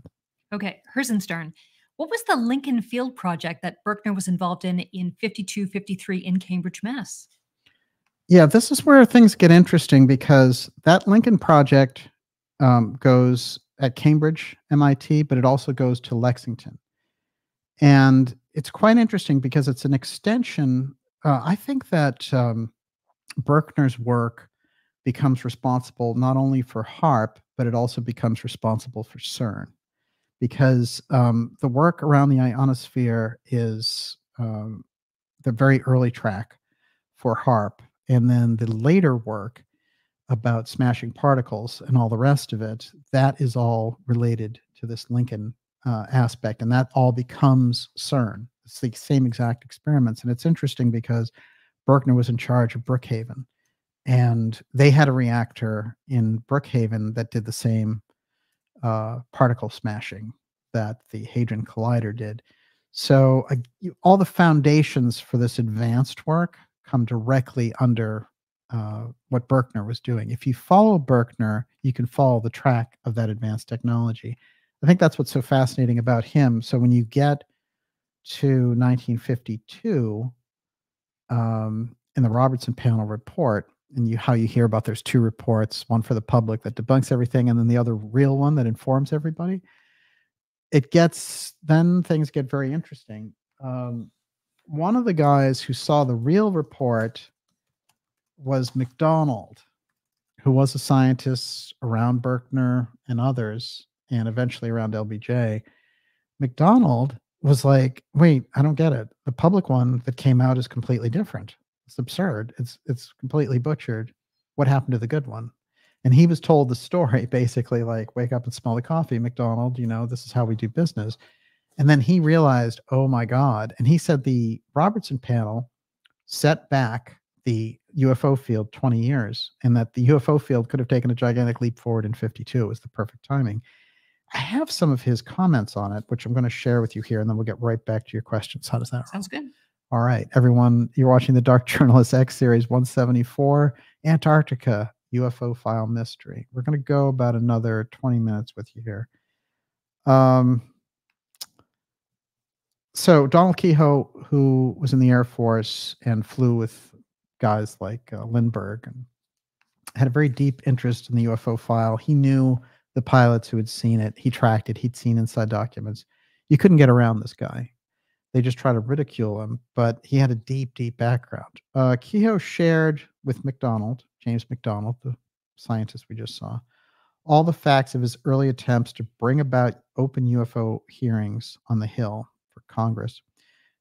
Okay, Herzenstern. What was the Lincoln Field project that Berkner was involved in 52-53 in Cambridge, Mass? Yeah, this is where things get interesting, because that Lincoln project goes at Cambridge, MIT, but it also goes to Lexington. And it's quite interesting because it's an extension. I think that Berkner's work becomes responsible not only for HAARP, but it also becomes responsible for CERN, because the work around the ionosphere is the very early track for HAARP. And then the later work about smashing particles and all the rest of it, that is all related to this Lincoln aspect. And that all becomes CERN. It's the same exact experiments. And it's interesting because Berkner was in charge of Brookhaven. And they had a reactor in Brookhaven that did the same particle smashing that the Hadron Collider did. So all the foundations for this advanced work come directly under what Berkner was doing. If you follow Berkner, you can follow the track of that advanced technology. I think that's what's so fascinating about him. So when you get to 1952, in the Robertson panel report, and how you hear about there's two reports, one for the public that debunks everything, and then the other real one that informs everybody. Then things get very interesting. One of the guys who saw the real report was McDonald, who was a scientist around Berkner and others, and eventually around LBJ. McDonald was like, wait, I don't get it. The public one that came out is completely different. It's absurd. It's completely butchered. What happened to the good one? And he was told the story, basically like, wake up and smell the coffee, McDonald, this is how we do business. And then he realized, oh my God. And he said the Robertson panel set back the UFO field 20 years, and that the UFO field could have taken a gigantic leap forward in 52. It was the perfect timing. I have some of his comments on it, which I'm going to share with you here, and then we'll get right back to your questions. How does that sounds good? All right, everyone, you're watching the Dark Journalist X Series 174, Antarctica UFO File Mystery. We're going to go about another 20 minutes with you here. So Donald Kehoe, who was in the Air Force and flew with guys like Lindbergh, and had a very deep interest in the UFO file. He knew the pilots who had seen it. He tracked it. He'd seen inside documents. You couldn't get around this guy. They just try to ridicule him, but he had a deep, deep background. Kehoe shared with McDonald, James McDonald, the scientist we just saw, all the facts of his early attempts to bring about open UFO hearings on the Hill for Congress.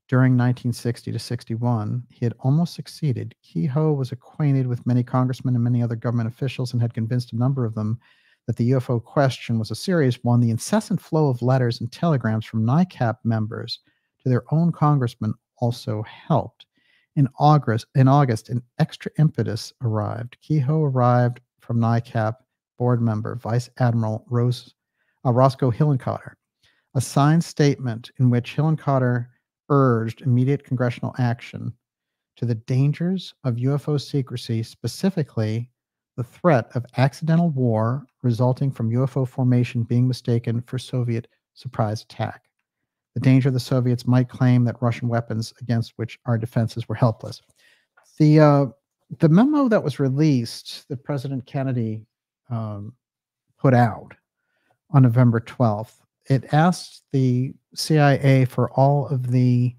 During 1960 to 61, he had almost succeeded. Kehoe was acquainted with many congressmen and many other government officials and had convinced a number of them that the UFO question was a serious one. The incessant flow of letters and telegrams from NICAP members to their own congressmen also helped. In August, an extra impetus arrived. Kehoe arrived from NICAP board member, Vice Admiral Roscoe Hillenkotter, a signed statement in which Hillenkotter urged immediate congressional action to the dangers of UFO secrecy, specifically the threat of accidental war resulting from UFO formation being mistaken for Soviet surprise attack. The danger the Soviets might claim that Russian weapons against which our defenses were helpless. The memo that was released that President Kennedy put out on November 12th, it asked the CIA for all of the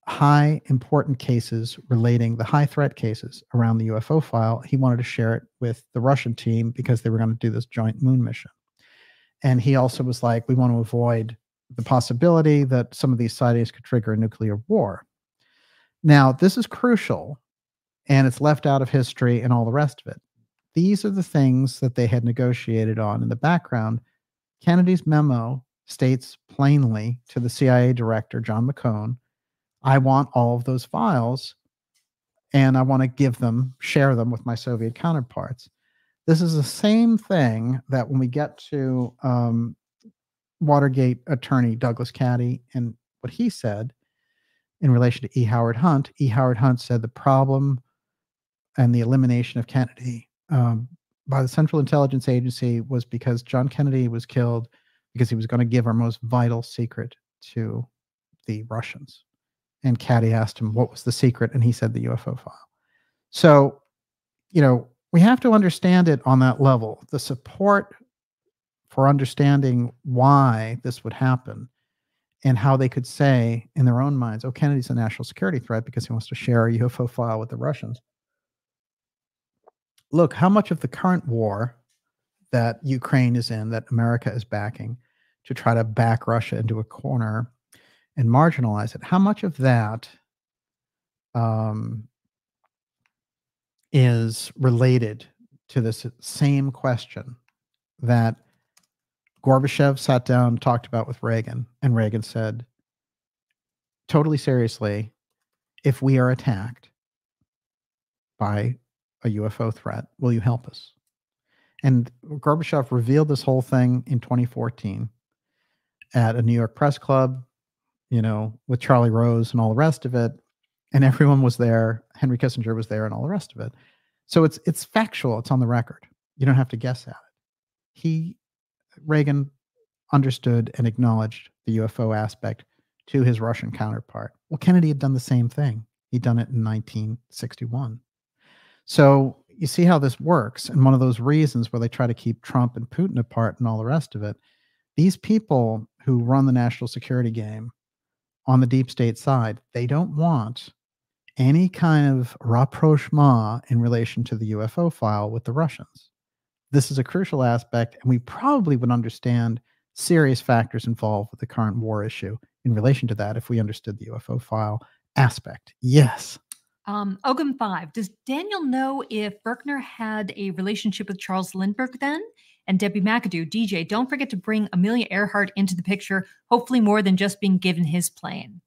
high important cases relating, the high threat cases around the UFO file. He wanted to share it with the Russian team because they were going to do this joint moon mission. And he also was like, we want to avoid the possibility that some of these sightings could trigger a nuclear war. Now, this is crucial, and it's left out of history and all the rest of it. These are the things that they had negotiated on in the background. Kennedy's memo states plainly to the CIA director, John McCone, I want all of those files, and I want to share them with my Soviet counterparts. This is the same thing that when we get to Watergate attorney Douglas Caddy and what he said in relation to E. Howard Hunt said the problem and the elimination of Kennedy by the Central Intelligence Agency was because John Kennedy was killed because he was going to give our most vital secret to the Russians. And Caddy asked him, what was the secret? And he said the UFO file. So, we have to understand it on that level. The support for understanding why this would happen and how they could say in their own minds, oh, Kennedy's a national security threat because he wants to share a UFO file with the Russians. Look, how much of the current war that Ukraine is in, that America is backing to try to back Russia into a corner and marginalize it, how much of that is related to this same question that Gorbachev sat down and talked about with Reagan, and Reagan said, totally seriously, if we are attacked by a UFO threat, will you help us? And Gorbachev revealed this whole thing in 2014 at a New York press club, with Charlie Rose and all the rest of it. And everyone was there. Henry Kissinger was there and all the rest of it. So it's factual. It's on the record. You don't have to guess at it. Reagan understood and acknowledged the UFO aspect to his Russian counterpart. Well, Kennedy had done the same thing. He'd done it in 1961. So you see how this works. And one of those reasons where they try to keep Trump and Putin apart and all the rest of it, these people who run the national security game on the deep state side, they don't want any kind of rapprochement in relation to the UFO file with the Russians. This is a crucial aspect, and we probably would understand serious factors involved with the current war issue in relation to that if we understood the UFO file aspect. Yes. Ogum 5, does Daniel know if Berkner had a relationship with Charles Lindbergh then? And Debbie McAdoo, DJ, don't forget to bring Amelia Earhart into the picture, hopefully more than just being given his plane.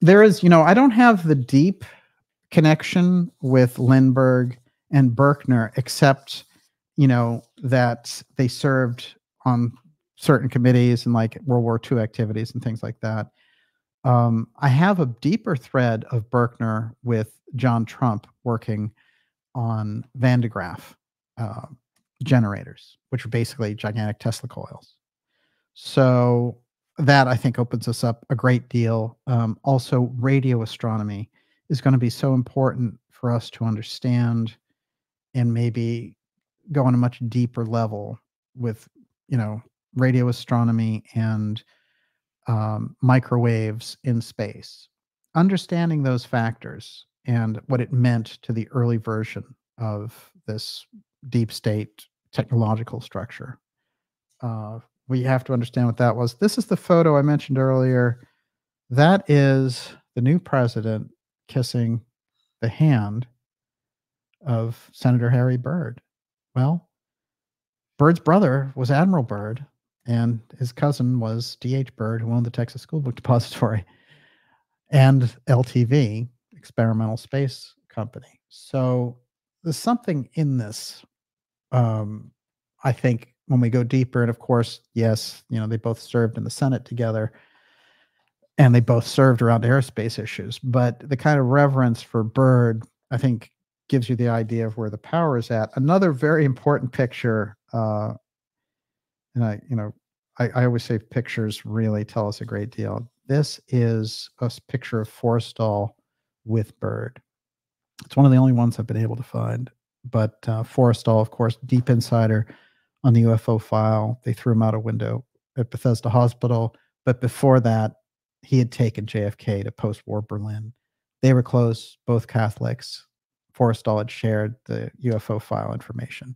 There is, I don't have the deep connection with Lindbergh and Berkner, except, that they served on certain committees and like World War II activities and things like that. I have a deeper thread of Berkner with John Trump working on Van de Graaff generators, which are basically gigantic Tesla coils. So that, I think, opens us up a great deal. Also, radio astronomy is going to be so important for us to understand and maybe go on a much deeper level with, radio astronomy and microwaves in space. Understanding those factors and what it meant to the early version of this deep state technological structure. We have to understand what that was. This is the photo I mentioned earlier. That is the new president kissing the hand of Senator Harry Byrd. Well, Byrd's brother was Admiral Byrd, and his cousin was D.H. Byrd, who owned the Texas School Book Depository, and LTV, Experimental Space Company. So there's something in this, I think, when we go deeper. And of course, yes, they both served in the Senate together, and they both served around aerospace issues. But the kind of reverence for Byrd, I think, gives you the idea of where the power is at. Another very important picture, and I always say pictures really tell us a great deal. This is a picture of Forrestal with Byrd. It's one of the only ones I've been able to find. But Forrestal, of course, deep insider on the UFO file. They threw him out a window at Bethesda Hospital. But before that, he had taken JFK to post-war Berlin. They were close, both Catholics. Forrestal had shared the UFO file information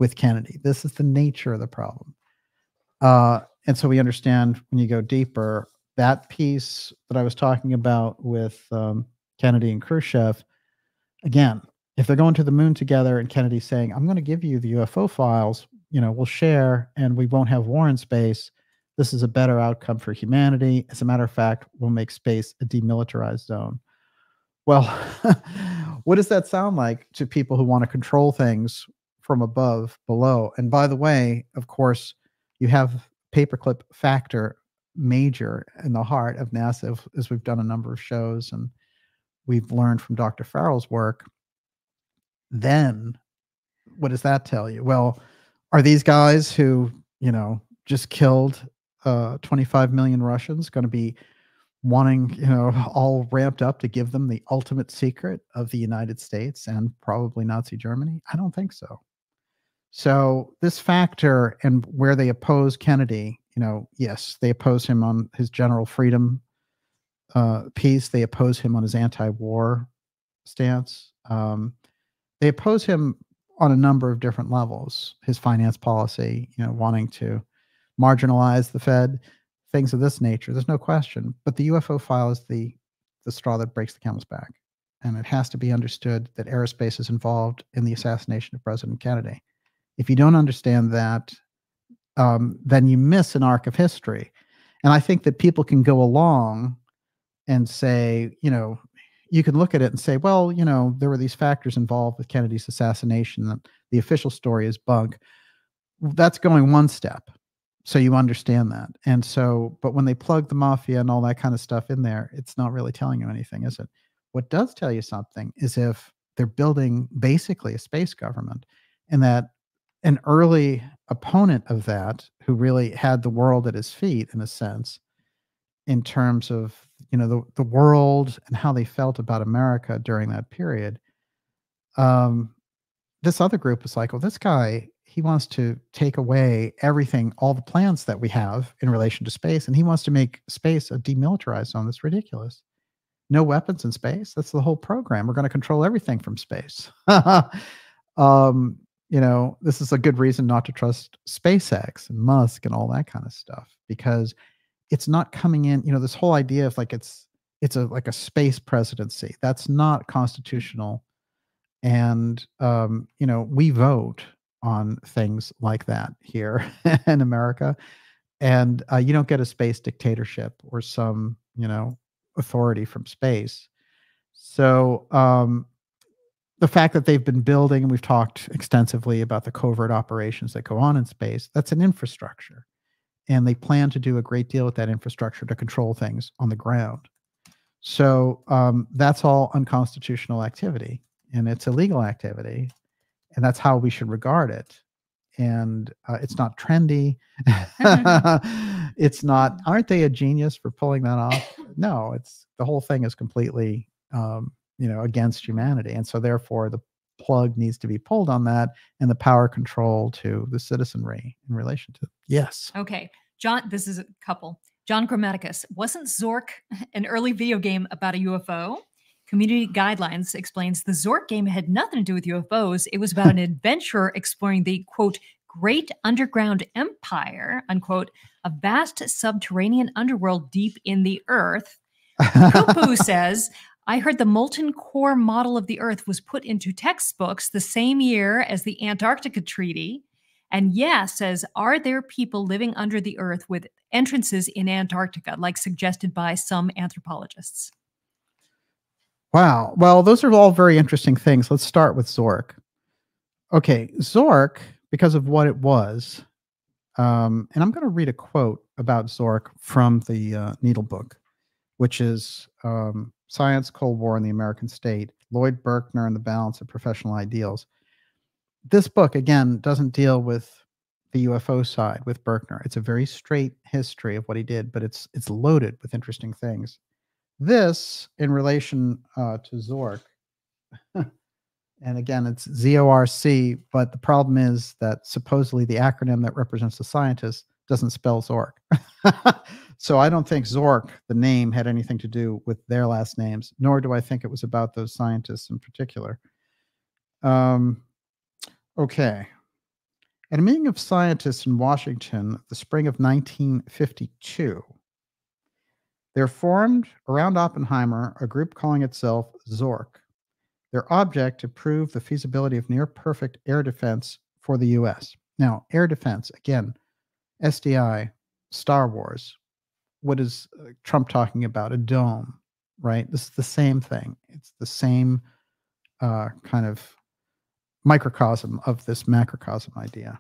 with Kennedy. This is the nature of the problem. And so we understand when you go deeper, that piece that I was talking about with Kennedy and Khrushchev, again, if they're going to the moon together and Kennedy's saying, I'm going to give you the UFO files, we'll share and we won't have war in space. This is a better outcome for humanity. As a matter of fact, we'll make space a demilitarized zone. Well, what does that sound like to people who want to control things from above, below? And by the way, of course, you have paperclip factor major in the heart of NASA, as we've done a number of shows and we've learned from Dr. Farrell's work. Then what does that tell you? Well, are these guys who, just killed 25 million Russians going to be wanting, all ramped up to give them the ultimate secret of the United States and probably Nazi Germany? I don't think so. So this factor and where they oppose Kennedy, yes, they oppose him on his general freedom piece. They oppose him on his anti-war stance. They oppose him on a number of different levels. His finance policy, wanting to marginalize the Fed, things of this nature. There's no question. But the UFO file is the straw that breaks the camel's back. And it has to be understood that aerospace is involved in the assassination of President Kennedy. If you don't understand that, then you miss an arc of history. And I think that people can go along and say, you can look at it and say, well, there were these factors involved with Kennedy's assassination, that the official story is bunk. That's going one step. So you understand that. And so, but when they plug the mafia and all that kind of stuff in there, it's not really telling you anything, is it? What does tell you something is if they're building basically a space government, and that an early opponent of that, who really had the world at his feet in a sense, in terms of the world and how they felt about America during that period, this other group is like, well, this guy, he wants to take away everything, all the plans that we have in relation to space, and he wants to make space a demilitarized zone. That's ridiculous. No weapons in space. That's the whole program. We're going to control everything from space. This is a good reason not to trust SpaceX and Musk and all that kind of stuff, because it's not coming in, this whole idea of like, it's like a space presidency. That's not constitutional. And, we vote on things like that here in America. And you don't get a space dictatorship or some, authority from space. So the fact that they've been building, and we've talked extensively about the covert operations that go on in space, that's an infrastructure. And they plan to do a great deal with that infrastructure to control things on the ground. So that's all unconstitutional activity, and it's illegal activity, and that's how we should regard it. And it's not trendy. It's not, aren't they a genius for pulling that off? No, the whole thing is completely, against humanity. And so therefore the plug needs to be pulled on that, and the power control to the citizenry in relation to, yes. Okay. John, this is a couple. John Grammaticus, wasn't Zork an early video game about a UFO? Community Guidelines explains the Zork game had nothing to do with UFOs. It was about an adventurer exploring the, quote, great underground empire, unquote, a vast subterranean underworld deep in the earth. Kupu says, I heard the molten core model of the earth was put into textbooks the same year as the Antarctica Treaty. And yeah, says, are there people living under the earth with entrances in Antarctica, like suggested by some anthropologists? Wow. Well, those are all very interesting things. Let's start with Zork. Okay, Zork, because of what it was, and I'm going to read a quote about Zork from the Needle book, which is Science, Cold War, and the American State, Lloyd Berkner and the Balance of Professional Ideals. This book, again, doesn't deal with the UFO side with Berkner. It's a very straight history of what he did, but it's loaded with interesting things. This, in relation to Zork, and again, it's ZORC, but the problem is that supposedly the acronym that represents the scientists doesn't spell Zork. So I don't think Zork, the name, had anything to do with their last names, nor do I think it was about those scientists in particular. Okay. At a meeting of scientists in Washington, the spring of 1952, there formed around Oppenheimer a group calling itself ZORC. Their object to prove the feasibility of near-perfect air defense for the U.S. Now, air defense, again, SDI, Star Wars. What is Trump talking about? A dome, right? This is the same thing. It's the same kind of microcosm of this macrocosm idea.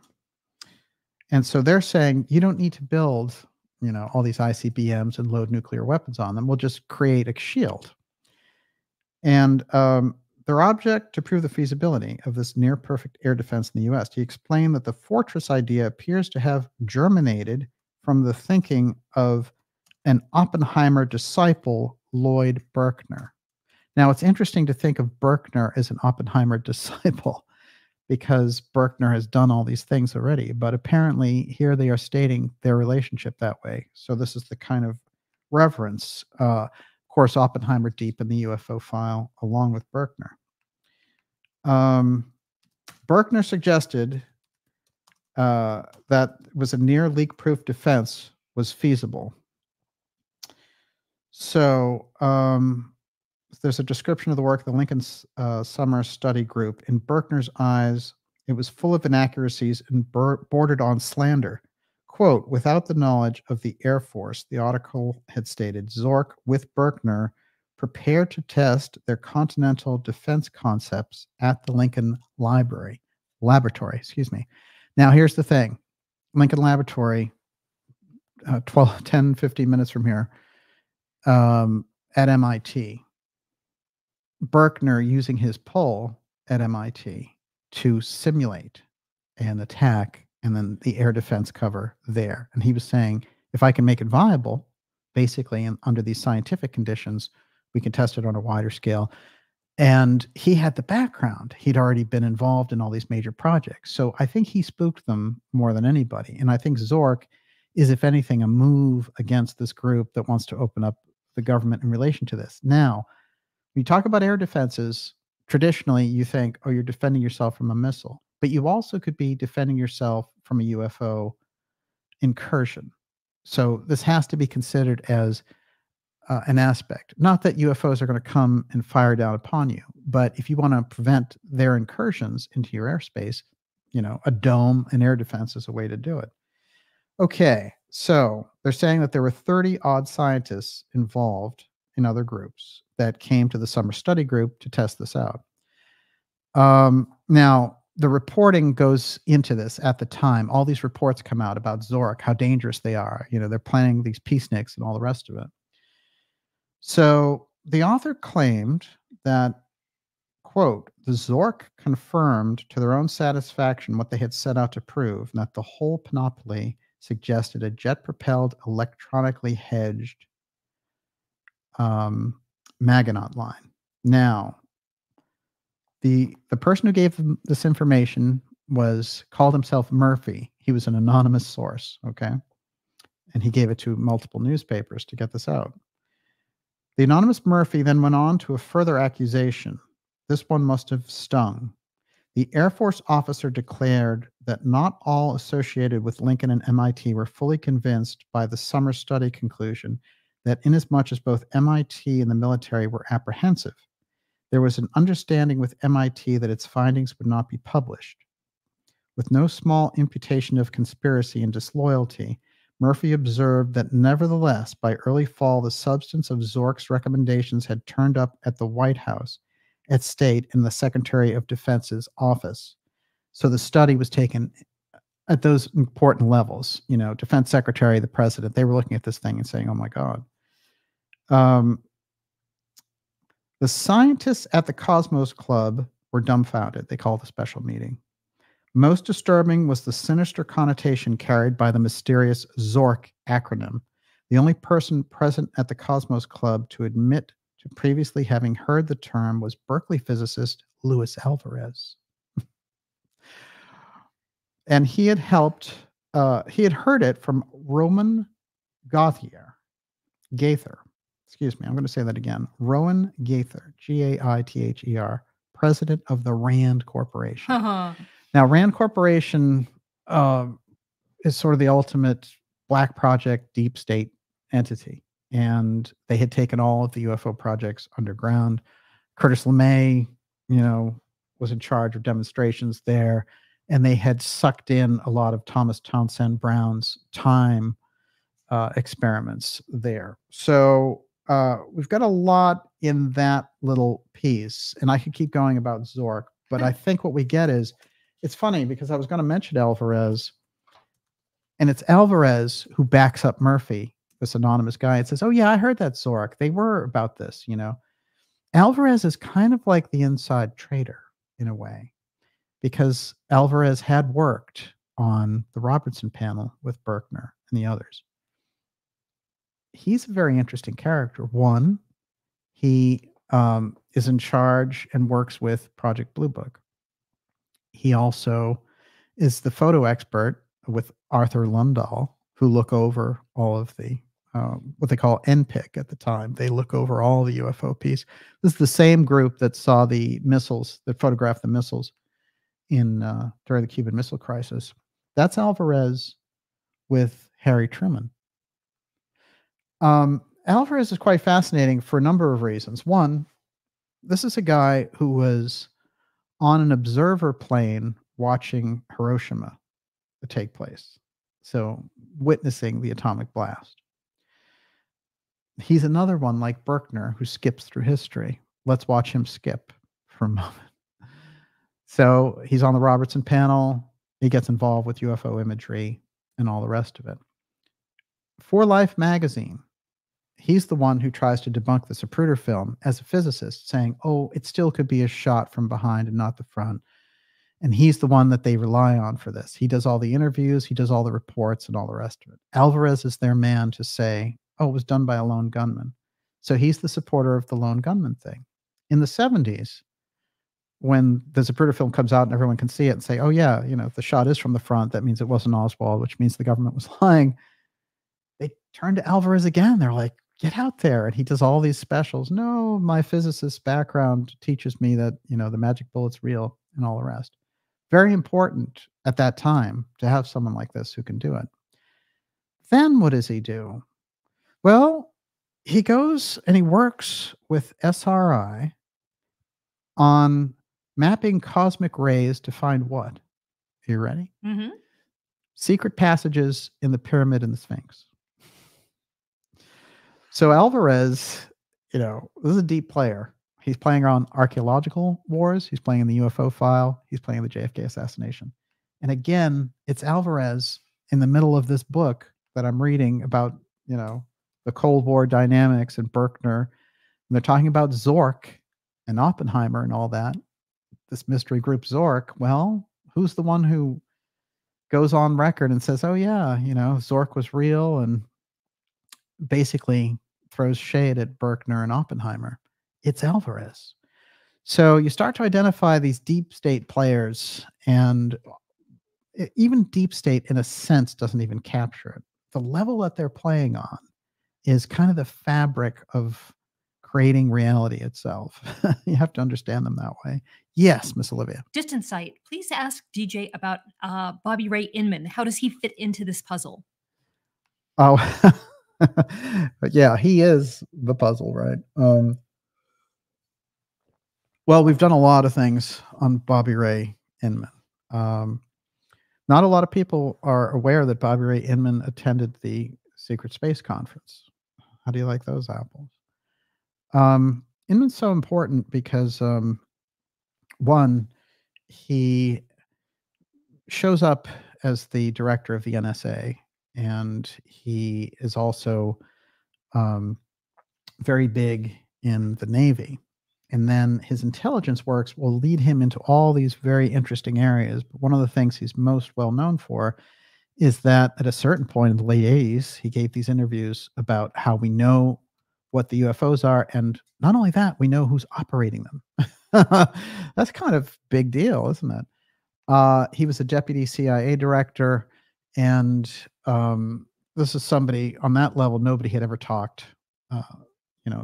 And so they're saying you don't need to build, all these ICBMs and load nuclear weapons on them. We'll just create a shield. And their object to prove the feasibility of this near perfect air defense in the U.S. He explained that the fortress idea appears to have germinated from the thinking of an Oppenheimer disciple, Lloyd Berkner. Now, it's interesting to think of Berkner as an Oppenheimer disciple because Berkner has done all these things already, but apparently here they are stating their relationship that way. So this is the kind of reverence. Of course, Oppenheimer deep in the UFO file, along with Berkner. Berkner suggested that was a near leak-proof defense was feasible. So there's a description of the work of the Lincoln Summer Study Group. In Berkner's eyes, it was full of inaccuracies and bordered on slander. Quote, without the knowledge of the Air Force, the article had stated, Zork with Berkner prepared to test their continental defense concepts at the Lincoln Laboratory. Excuse me. Now, here's the thing. Lincoln Laboratory, 10, 15 minutes from here, at MIT. Berkner using his pole at MIT to simulate an attack and then the air defense cover there. And he was saying, if I can make it viable, basically, and under these scientific conditions, we can test it on a wider scale. And he had the background. He'd already been involved in all these major projects. So I think he spooked them more than anybody. And I think Zork is, if anything, a move against this group that wants to open up the government in relation to this. Now, when you talk about air defenses, traditionally you think, oh, you're defending yourself from a missile. But you also could be defending yourself from a UFO incursion. So this has to be considered as an aspect. Not that UFOs are going to come and fire down upon you, but if you want to prevent their incursions into your airspace, a dome, an air defense is a way to do it. Okay, so they're saying that there were 30-odd scientists involved in other groups that came to the summer study group to test this out. Now, the reporting goes into this at the time. All these reports come out about Zork, how dangerous they are. They're planning these peaceniks and all the rest of it. So the author claimed that, quote, the Zork confirmed to their own satisfaction what they had set out to prove, and that the whole panoply suggested a jet-propelled, electronically hedged Maginot line. Now, the person who gave them this information called himself Murphy. He was an anonymous source, okay? And he gave it to multiple newspapers to get this out. The anonymous Murphy then went on to a further accusation. This one must have stung. The Air Force officer declared that not all associated with Lincoln and MIT were fully convinced by the summer study conclusion that inasmuch as both MIT and the military were apprehensive, there was an understanding with MIT that its findings would not be published. With no small imputation of conspiracy and disloyalty, Murphy observed that nevertheless, by early fall, the substance of Zork's recommendations had turned up at the White House, at State, and the Secretary of Defense's office. So the study was taken at those important levels. Defense Secretary, the President, they were looking at this thing and saying, oh my God. The scientists at the Cosmos Club were dumbfounded. They called a special meeting. Most disturbing was the sinister connotation carried by the mysterious Zork acronym. The only person present at the Cosmos Club to admit to previously having heard the term was Berkeley physicist Luis Alvarez. And he had heard it from Roman Gaither. Excuse me, I'm going to say that again. Rowan Gaither, Gaither, president of the RAND Corporation. Now, RAND Corporation is sort of the ultimate black project deep state entity. And they had taken all of the UFO projects underground. Curtis LeMay, was in charge of demonstrations there. And they had sucked in a lot of Thomas Townsend Brown's time experiments there. So we've got a lot in that little piece. And I could keep going about Zork, but I think what we get is, it's funny because I was going to mention Alvarez, and it's Alvarez who backs up Murphy, this anonymous guy, and says, oh, yeah, I heard that Zork. They were about this, Alvarez is kind of like the inside trader in a way, because Alvarez had worked on the Robertson panel with Berkner and the others. He's a very interesting character. One, he is in charge and works with Project Blue Book. He also is the photo expert with Arthur Lundahl, who look over all of the what they call NPIC at the time. They look over all the UFO piece. This is the same group that saw the missiles, that photographed the missiles in during the Cuban Missile Crisis. That's Alvarez with Harry Truman. Alvarez is quite fascinating for a number of reasons. One, this is a guy who was on an observer plane watching Hiroshima take place, so witnessing the atomic blast. He's another one like Berkner who skips through history. Let's watch him skip for a moment. So he's on the Robertson panel. He gets involved with UFO imagery and all the rest of it. For Life magazine, he's the one who tries to debunk the Zapruder film as a physicist, saying, oh, it still could be a shot from behind and not the front. And he's the one that they rely on for this. He does all the interviews, he does all the reports and all the rest of it. Alvarez is their man to say, oh, it was done by a lone gunman. So he's the supporter of the lone gunman thing. In the 70s, when the Zapruder film comes out and everyone can see it and say, oh, yeah, if the shot is from the front, that means it wasn't Oswald, which means the government was lying. They turn to Alvarez again. They're like, get out there. And he does all these specials. No, my physicist background teaches me that, the magic bullet's real and all the rest. Very important at that time to have someone like this who can do it. Then what does he do? Well, he goes and he works with SRI on mapping cosmic rays to find what? Are you ready? Mm-hmm. Secret passages in the pyramid and the Sphinx. So Alvarez, this is a deep player. He's playing on archaeological wars. He's playing in the UFO file. He's playing the JFK assassination. And again, it's Alvarez in the middle of this book that I'm reading about, the Cold War dynamics and Berkner. And they're talking about Zork and Oppenheimer and all that. This mystery group Zork. Well, who's the one who goes on record and says, oh, yeah, Zork was real, and basically throws shade at Berkner and Oppenheimer? It's Alvarez. So you start to identify these deep state players, and even deep state in a sense doesn't even capture it. The level that they're playing on is kind of the fabric of creating reality itself. You have to understand them that way. Yes, Miss Olivia. Distant Sight, please ask DJ about Bobby Ray Inman. How does he fit into this puzzle? Oh, yeah, he is the puzzle, right? Well, we've done a lot of things on Bobby Ray Inman. Not a lot of people are aware that Bobby Ray Inman attended the Secret Space Conference. How do you like those apples? Inman's so important because, one, he shows up as the director of the NSA, and he is also very big in the Navy. And then his intelligence works will lead him into all these very interesting areas. But one of the things he's most well known for is that at a certain point in the late 80s, he gave these interviews about how we know what the UFOs are. And not only that, we know who's operating them. That's kind of big deal, isn't it? He was a deputy CIA director. And this is somebody on that level, nobody had ever talked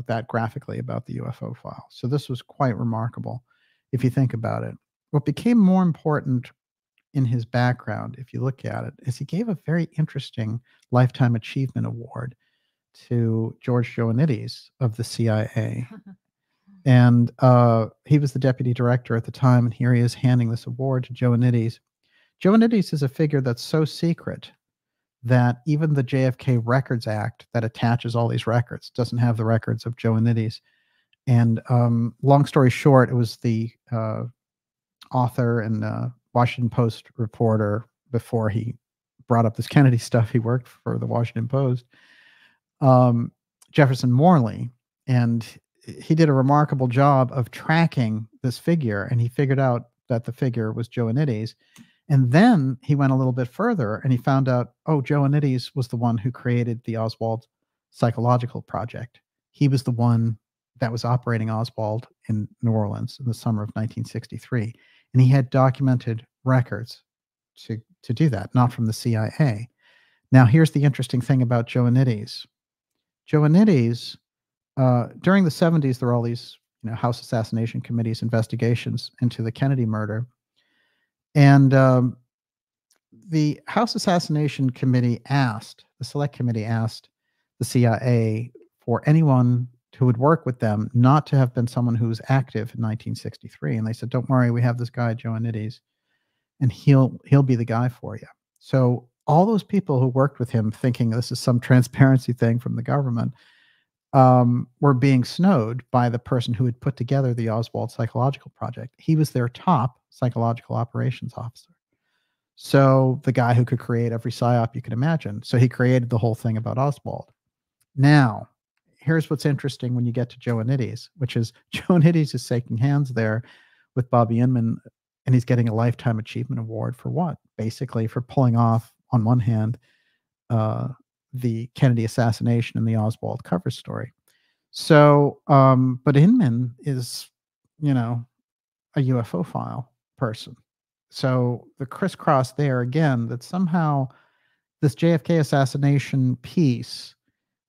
that graphically about the UFO file. So this was quite remarkable if you think about it. What became more important in his background, if you look at it, is he gave a very interesting Lifetime Achievement Award to George Joannides of the CIA. And he was the deputy director at the time, and here he is handing this award to Joannides. Joannides is a figure that's so secret that even the JFK Records Act that attaches all these records doesn't have the records of Joannides. And long story short, it was the author and Washington Post reporter, before he brought up this Kennedy stuff, he worked for the Washington Post, Jefferson Morley, and he did a remarkable job of tracking this figure, and he figured out that the figure was Joannides. And then he went a little bit further and he found out, oh, Joannides was the one who created the Oswald Psychological Project. He was the one that was operating Oswald in New Orleans in the summer of 1963. And he had documented records to do that, not from the CIA. Now, here's the interesting thing about Joannides. Joannides, during the 70s, there were all these House Assassination Committee's investigations into the Kennedy murder. And the House Assassination Committee the Select Committee asked the CIA for anyone who would work with them not to have been someone who was active in 1963. And they said, don't worry, we have this guy, Joannides, and he'll be the guy for you. So all those people who worked with him thinking this is some transparency thing from the government were being snowed by the person who had put together the Oswald Psychological Project. He was their top psychological operations officer. So the guy who could create every psyop you could imagine. So he created the whole thing about Oswald. Now, here's what's interesting when you get to Joannides, which is Joannides is shaking hands there with Bobby Inman, and he's getting a Lifetime Achievement Award for what? Basically for pulling off, on one hand, the Kennedy assassination and the Oswald cover story. So, but Inman is, a UFO file person. So the crisscross there again, that somehow this JFK assassination piece,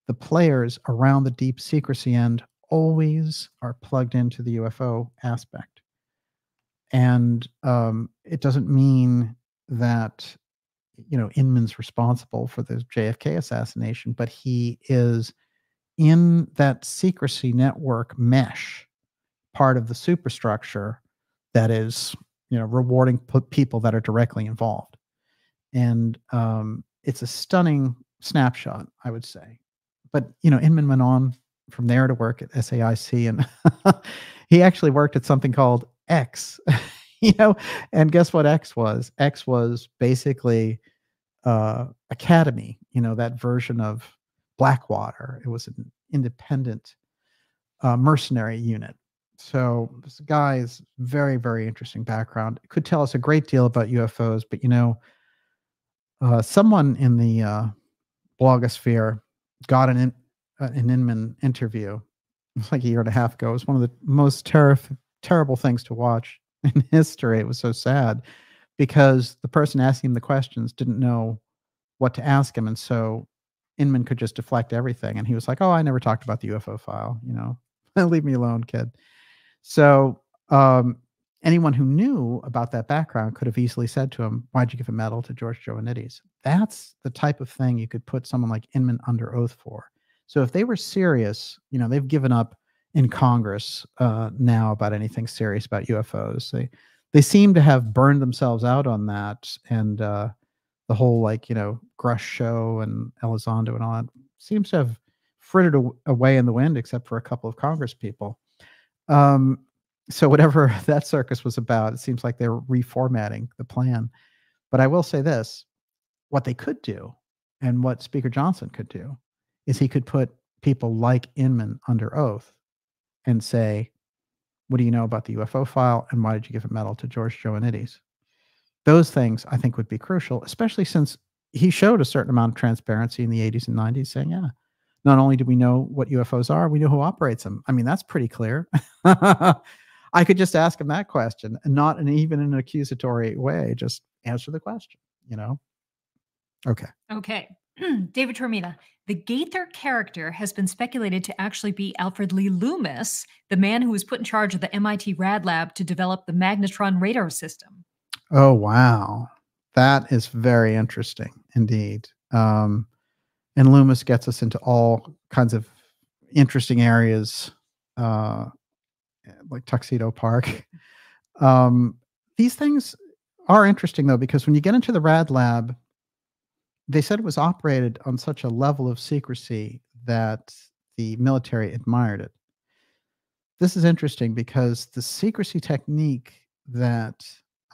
the players around the deep secrecy end always are plugged into the UFO aspect. And it doesn't mean that, Inman's responsible for the JFK assassination, but he is in that secrecy network mesh, part of the superstructure that is, rewarding people that are directly involved. And it's a stunning snapshot, I would say. But, Inman went on from there to work at SAIC, and he actually worked at something called X, and guess what X was? X was basically Academy, that version of Blackwater. It was an independent mercenary unit. So this guy's very, very interesting background. It could tell us a great deal about UFOs, but someone in the blogosphere got an Inman interview like a year and a half ago. It was one of the most terrible things to watch in history. It was so sad because the person asking him the questions didn't know what to ask him, and so Inman could just deflect everything. And he was like, "Oh, I never talked about the UFO file. Leave me alone, kid." So anyone who knew about that background could have easily said to him, "Why'd you give a medal to George Joannides?" That's the type of thing you could put someone like Inman under oath for. So if they were serious, they've given up in Congress now about anything serious about UFOs. They seem to have burned themselves out on that, and the whole Grush show and Elizondo and all that seems to have frittered away in the wind, except for a couple of Congress people. So whatever that circus was about, it seems like they were reformatting the plan. But I will say this, what they could do, and what Speaker Johnson could do, is he could put people like Inman under oath and say, what do you know about the UFO file, and why did you give a medal to George Joannides? Those things, I think, would be crucial, especially since he showed a certain amount of transparency in the 80s and 90s, saying, yeah, not only do we know what UFOs are, we know who operates them. I mean, that's pretty clear. I could just ask him that question, and not even in an accusatory way, just answer the question, Okay. David Tormina, the Gaither character has been speculated to actually be Alfred Lee Loomis, the man who was put in charge of the MIT Rad Lab to develop the magnetron radar system. Oh, wow. That is very interesting indeed. And Loomis gets us into all kinds of interesting areas, like Tuxedo Park. These things are interesting, though, because when you get into the Rad Lab, they said it was operated on such a level of secrecy that the military admired it. This is interesting because the secrecy technique that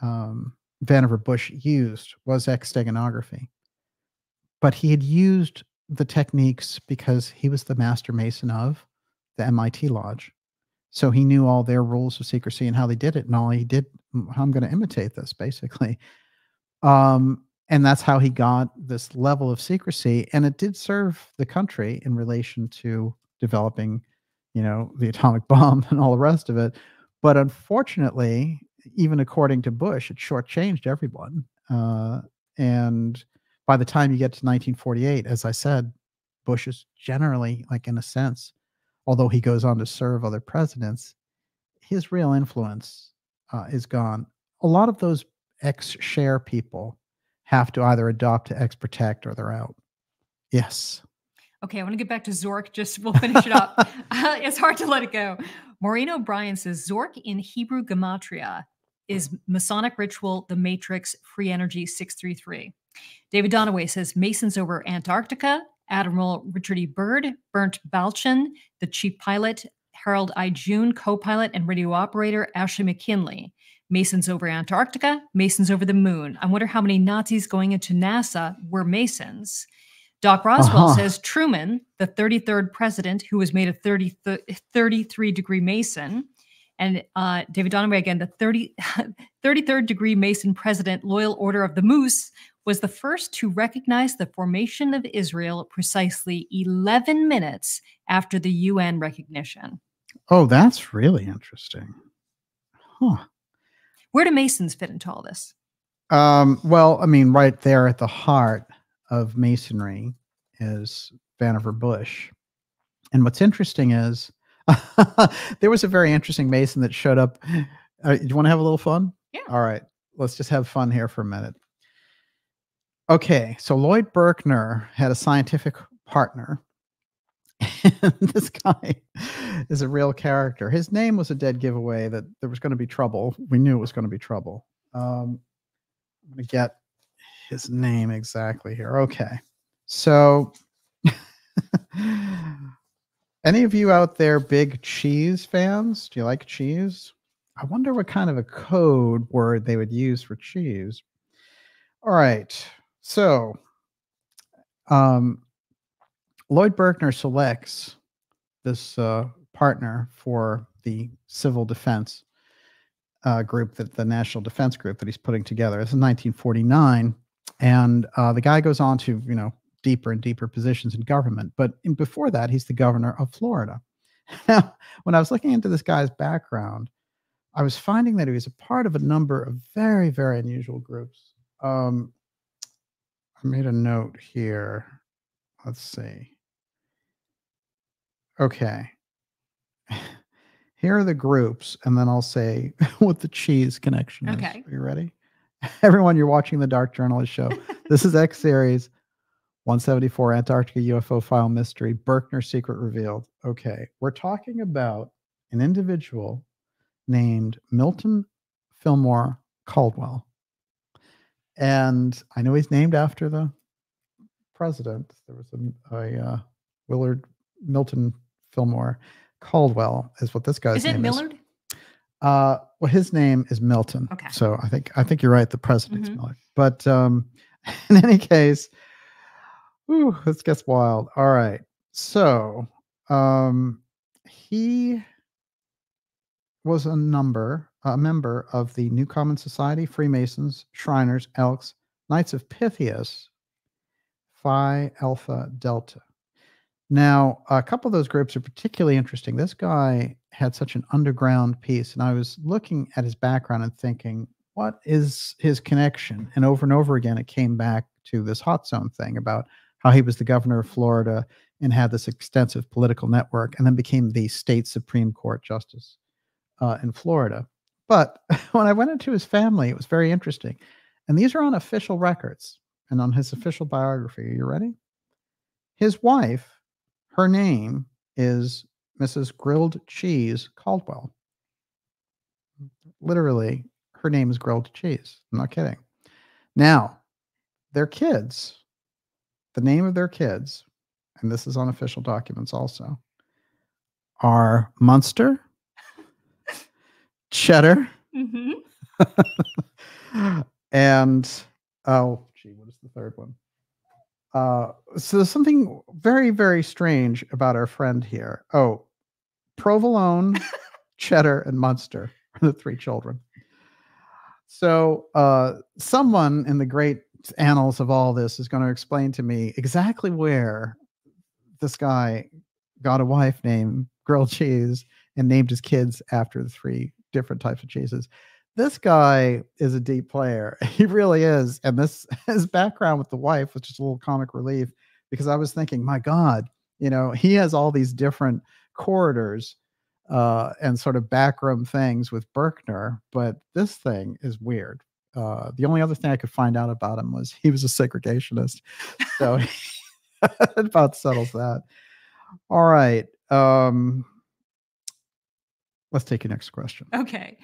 Vannevar Bush used was exsteganography. But he had used the techniques because he was the master mason of the MIT Lodge. So he knew all their rules of secrecy and how they did it. And all he did, I'm going to imitate this basically. And that's how he got this level of secrecy. And it did serve the country in relation to developing, the atomic bomb and all the rest of it. But unfortunately, even according to Bush, it shortchanged everyone. And by the time you get to 1948, as I said, Bush is generally, like, in a sense, although he goes on to serve other presidents, his real influence is gone. A lot of those ex-share people have to either adopt to ex-protect or they're out. Yes. Okay, I want to get back to Zork. We'll finish it up. It's hard to let it go. Maureen O'Brien says Zork in Hebrew gematria is Masonic ritual, the Matrix, free energy 633. David Donaway says Masons over Antarctica, Admiral Richard E. Byrd, Bernd Balchen, the chief pilot, Harold I. June, co-pilot and radio operator, Ashley McKinley. Masons over Antarctica, Masons over the moon. I wonder how many Nazis going into NASA were Masons. Doc Roswell says Truman, the 33rd president, who was made a 33-degree Mason. And David Donaway, again, the 33rd degree Mason president, Loyal Order of the Moose, was the first to recognize the formation of Israel precisely 11 minutes after the UN recognition. Oh, that's really interesting. Huh. Where do Masons fit into all this? Well, I mean, right there at the heart of Masonry is Vannevar Bush. And what's interesting is there was a very interesting Mason that showed up. Do you want to have a little fun? Yeah. All right. Let's just have fun here for a minute. Okay. So Lloyd Berkner had a scientific partner. And this guy is a real character. His name was a dead giveaway that there was going to be trouble. We knew it was going to be trouble. I'm going to get his name exactly here. Okay. So any of you out there big cheese fans? Do you like cheese? I wonder what kind of a code word they would use for cheese. All right. So Lloyd Berkner selects this partner for the civil defense group, that the National Defense Group that he's putting together. It's in 1949. And the guy goes on to, deeper and deeper positions in government. But before that, he's the governor of Florida. Now, when I was looking into this guy's background, I was finding that he was a part of a number of very, very unusual groups. I made a note here. Let's see. Okay. Here are the groups, and then I'll say what the cheese connection is. Okay. Are you ready? Everyone, you're watching the Dark Journalist Show. This is X Series 174, Antarctica UFO File Mystery, Berkner Secret Revealed. Okay, we're talking about an individual named Milton Fillmore Caldwell. And I know he's named after the president. There was a Willard Milton Fillmore Caldwell is what this guy's name is. Is it Millard? Well, his name is Milton. Okay. So I think you're right. The president's Millard. But in any case, this gets wild. All right. So he was a member of the New Common Society, Freemasons, Shriners, Elks, Knights of Pythias, Phi Alpha Delta. Now, a couple of those groups are particularly interesting. This guy had such an underground piece, and I was looking at his background and thinking, what is his connection? And over again, it came back to this hot zone thing about how he was the governor of Florida and had this extensive political network, and then became the state Supreme Court justice in Florida. But when I went into his family, it was very interesting. And these are on official records and on his official biography. Are you ready? His wife, her name is Mrs. Grilled Cheese Caldwell. Literally, her name is Grilled Cheese. I'm not kidding. Now, their kids, the name of their kids, and this is on official documents also, are Munster, Cheddar, and oh, gee, what is the third one? So there's something very, very strange about our friend here. Oh, Provolone, Cheddar, and Munster are the three children. So someone in the great annals of all this is going to explain to me exactly where this guy got a wife named Grilled Cheese and named his kids after the three different types of cheeses. This guy is a deep player. He really is. And his background with the wife was just a little comic relief, because I was thinking, my God, he has all these different corridors and sort of backroom things with Berkner, but this thing is weird. The only other thing I could find out about him was he was a segregationist. So it about settles that. All right. Let's take your next question. Okay.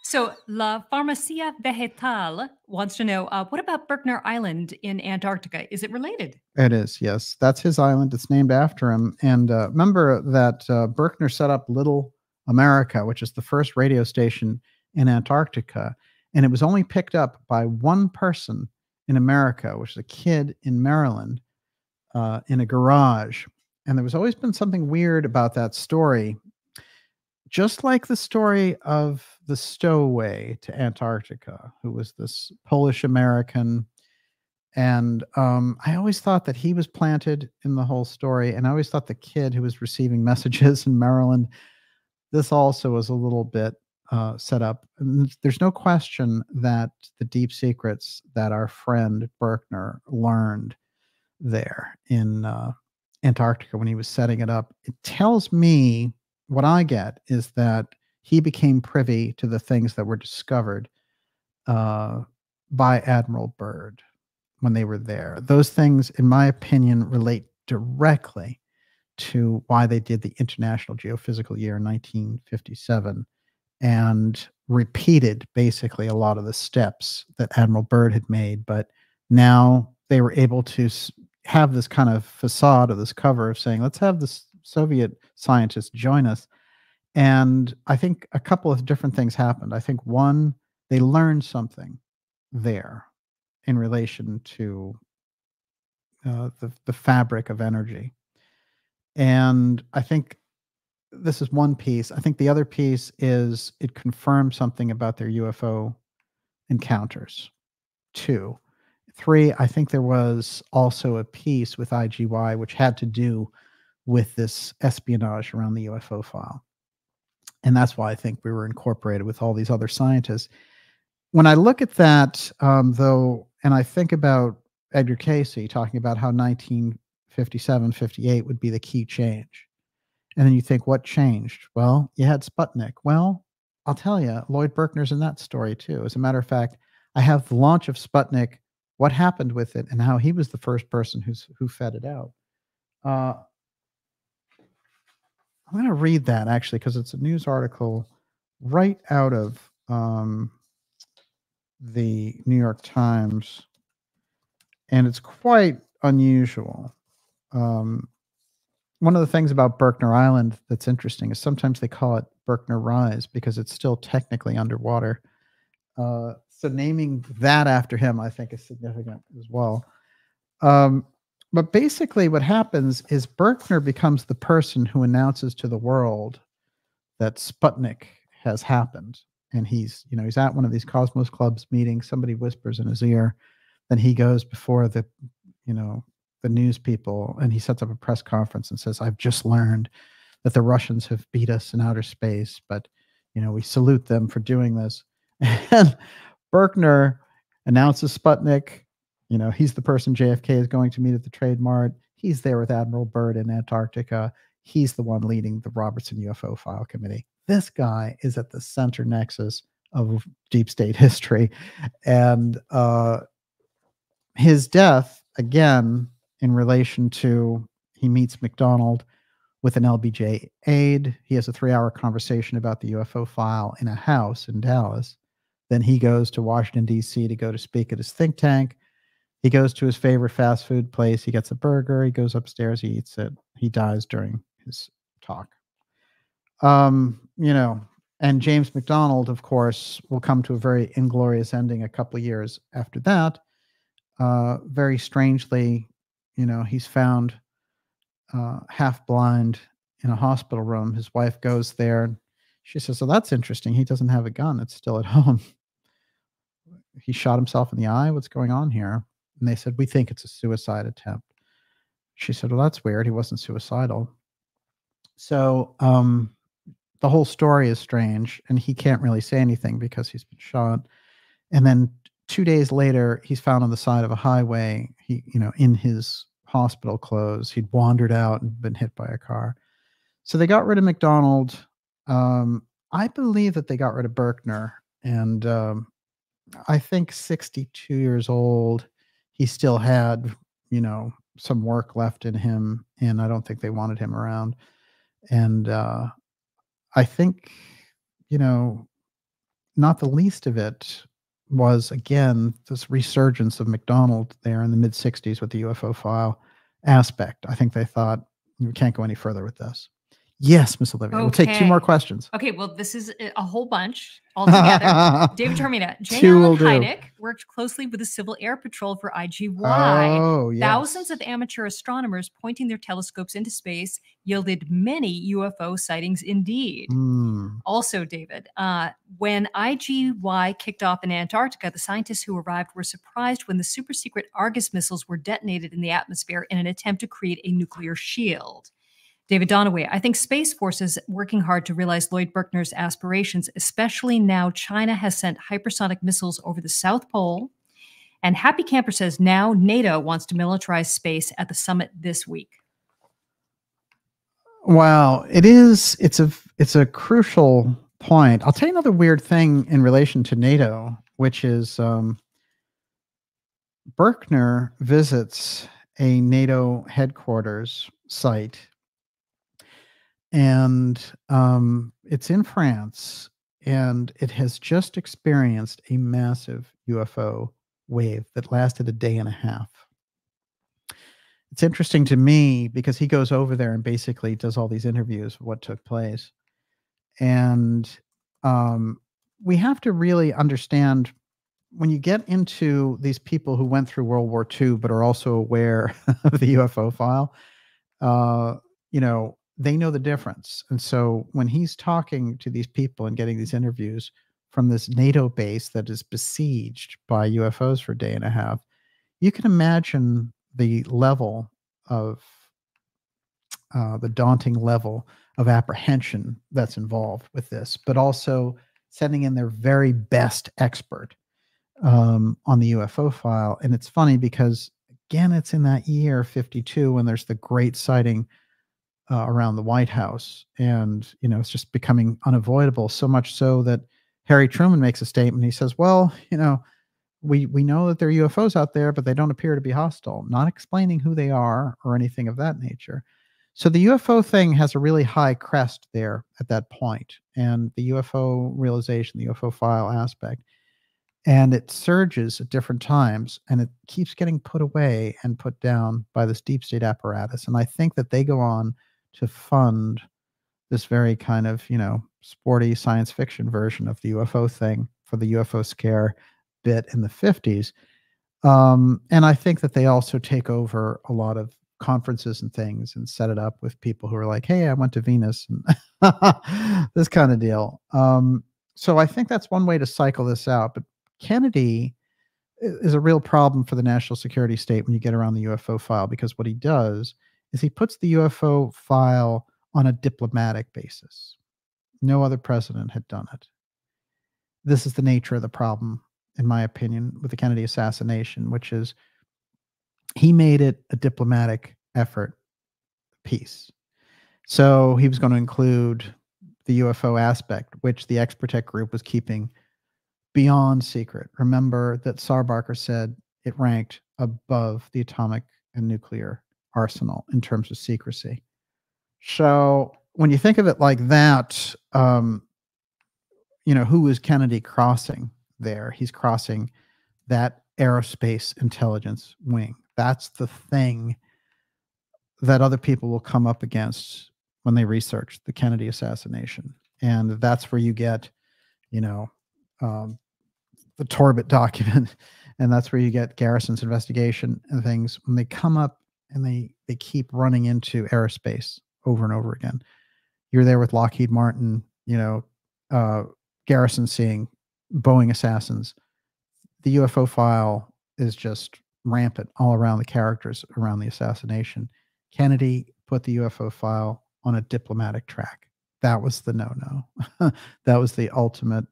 So La Farmacia Vegetal wants to know, what about Berkner Island in Antarctica? Is it related? It is, yes. That's his island. It's named after him. And remember that Berkner set up Little America, which is the first radio station in Antarctica. And it was only picked up by one person in America, which is a kid in Maryland, in a garage. And there was always been something weird about that story. Just like the story of the stowaway to Antarctica, who was this Polish American. And I always thought that he was planted in the whole story. And I always thought the kid who was receiving messages in Maryland, this also was a little bit set up. And there's no question that the deep secrets that our friend Berkner learned there in Antarctica when he was setting it up, it tells me, what I get is that he became privy to the things that were discovered by Admiral Byrd when they were there. Those things, in my opinion, relate directly to why they did the International Geophysical Year in 1957 and repeated basically a lot of the steps that Admiral Byrd had made. But now they were able to have this kind of facade, or this cover of saying, let's have this Soviet scientists join us. And I think a couple of different things happened. I think one, they learned something there in relation to the fabric of energy. And I think this is one piece. I think the other piece is it confirmed something about their UFO encounters. 2. 3, I think there was also a piece with IGY which had to do with this espionage around the UFO file. And that's why I think we were incorporated with all these other scientists. When I look at that, though, and I think about Edgar Cayce talking about how 1957, 58 would be the key change. And then you think, what changed? Well, you had Sputnik. Well, I'll tell you, Lloyd Berkner's in that story too. As a matter of fact, I have the launch of Sputnik, what happened with it, and how he was the first person who fed it out. I'm going to read that, actually, because it's a news article right out of the New York Times, and it's quite unusual. One of the things about Berkner Island that's interesting is sometimes they call it Berkner Rise because it's still technically underwater. So naming that after him, I think, is significant as well. But basically what happens is Berkner becomes the person who announces to the world that Sputnik has happened. And he's at one of these Cosmos Clubs meetings. Somebody whispers in his ear. Then he goes before the news people, and he sets up a press conference and says, I've just learned that the Russians have beat us in outer space, but, we salute them for doing this. And Berkner announces Sputnik. He's the person JFK is going to meet at the Trade Mart. He's there with Admiral Byrd in Antarctica. He's the one leading the Robertson UFO File Committee. This guy is at the center nexus of deep state history. And his death, again, in relation to, he meets McDonald with an LBJ aide. He has a 3-hour conversation about the UFO file in a house in Dallas. Then he goes to Washington, D.C. to go to speak at his think tank. He goes to his favorite fast food place. He gets a burger. He goes upstairs. He eats it. He dies during his talk. You know, and James McDonald, of course, will come to a very inglorious ending a couple of years after that. Very strangely, you know, he's found half blind in a hospital room. His wife goes there and she says, "Oh, that's interesting. He doesn't have a gun. It's still at home. He shot himself in the eye. What's going on here?" And they said, "We think it's a suicide attempt." She said, "Well, that's weird. He wasn't suicidal." So the whole story is strange, and he can't really say anything because he's been shot. And then 2 days later, he's found on the side of a highway. He, you know, in his hospital clothes, he'd wandered out and been hit by a car. So they got rid of McDonald. I believe that they got rid of Berkner, and I think 62 years old, he still had, you know, some work left in him, and I don't think they wanted him around. And I think, you know, not the least of it was, again, this resurgence of McDonald there in the mid 60s with the UFO file aspect. I think they thought, we can't go any further with this. Yes, Miss Olivia. Okay. We'll take 2 more questions. Okay, well, this is a whole bunch altogether. David Termina. J. Allen Hynek worked closely with the Civil Air Patrol for IGY. Oh, yes. Thousands of amateur astronomers pointing their telescopes into space yielded many UFO sightings indeed. Also, David, when IGY kicked off in Antarctica, the scientists who arrived were surprised when the super secret Argus missiles were detonated in the atmosphere in an attempt to create a nuclear shield. David Donaway, I think Space Force is working hard to realize Lloyd Berkner's aspirations, especially now China has sent hypersonic missiles over the South Pole. And Happy Camper says now NATO wants to militarize space at the summit this week. Wow, it's a crucial point. I'll tell you another weird thing in relation to NATO, which is Berkner visits a NATO headquarters site. And it's in France, and it has just experienced a massive UFO wave that lasted a day and a half. It's interesting to me because he goes over there and basically does all these interviews of what took place. And we have to really understand, when you get into these people who went through World War II but are also aware of the UFO file, you know, they know the difference. And so when he's talking to these people and getting these interviews from this NATO base that is besieged by UFOs for a day and a half, you can imagine the level of the daunting level of apprehension that's involved with this, but also sending in their very best expert on the UFO file. And it's funny because, again, it's in that year 52 when there's the great sighting around the White House, and you know, it's just becoming unavoidable, so much so that Harry Truman makes a statement. He says, "Well, you know, we know that there are UFOs out there, but they don't appear to be hostile," not explaining who they are or anything of that nature. So the UFO thing has a really high crest there at that point, and the UFO realization, the UFO file aspect, and it surges at different times, and it keeps getting put away and put down by this deep state apparatus. And I think that they go on to fund this very kind of, you know, sporty science fiction version of the UFO thing for the UFO scare bit in the 50s. And I think that they also take over a lot of conferences and things and set it up with people who are like, "Hey, I went to Venus," and this kind of deal. So I think that's one way to cycle this out. But Kennedy is a real problem for the national security state when you get around the UFO file, because what he does is he puts the UFO file on a diplomatic basis. No other president had done it. This is the nature of the problem, in my opinion, with the Kennedy assassination, which is he made it a diplomatic effort piece. So he was going to include the UFO aspect, which the Expertech group was keeping beyond secret. Remember that Sarbarker said it ranked above the atomic and nuclear arsenal in terms of secrecy. So when you think of it like that, who is Kennedy crossing there? He's crossing that aerospace intelligence wing. That's the thing that other people will come up against when they research the Kennedy assassination. And that's where you get, the Torbett document, and that's where you get Garrison's investigation and things. When they come up and they keep running into aerospace over and over again. You're there with Lockheed Martin, Garrison seeing Boeing assassins. The UFO file is just rampant all around the characters around the assassination. Kennedy put the UFO file on a diplomatic track. That was the no-no. That was the ultimate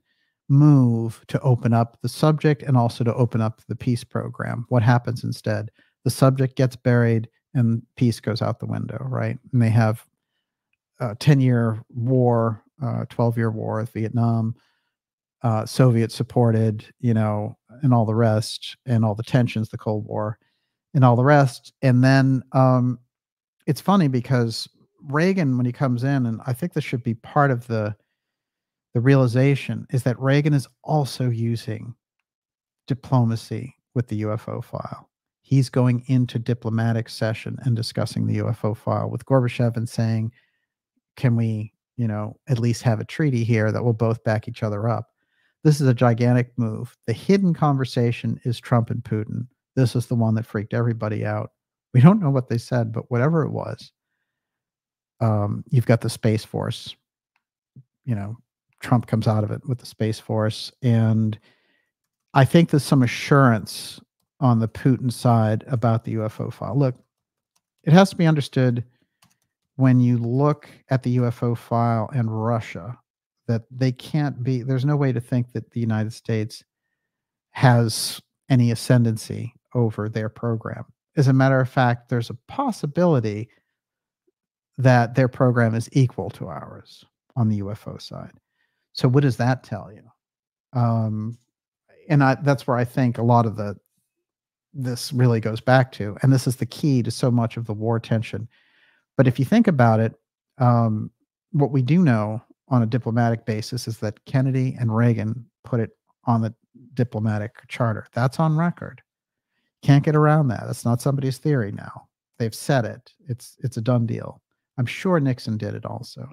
move to open up the subject and also to open up the peace program. What happens instead? The subject gets buried and peace goes out the window, right? And they have a 10-year war, 12-year war with Vietnam, Soviet supported, and all the rest, and all the tensions, the Cold War, and all the rest. And then it's funny because Reagan, when he comes in, and I think this should be part of the realization, is that Reagan is also using diplomacy with the UFO file. He's going into diplomatic session and discussing the UFO file with Gorbachev and saying, can we, at least have a treaty here that will both back each other up? This is a gigantic move. The hidden conversation is Trump and Putin. This is the one that freaked everybody out. We don't know what they said, but whatever it was, you've got the Space Force. Trump comes out of it with the Space Force. And I think there's some assurance on the Putin side about the UFO file. Look, it has to be understood when you look at the UFO file and Russia, that they can't be, there's no way to think that the United States has any ascendancy over their program. As a matter of fact, there's a possibility that their program is equal to ours on the UFO side. So what does that tell you? That's where I think a lot of this really goes back to, and this is the key to so much of the war tension. But if you think about it, what we do know on a diplomatic basis is that Kennedy and Reagan put it on the diplomatic charter. That's on record. Can't get around that. That's not somebody's theory now. They've said it. It's a done deal. I'm sure Nixon did it also.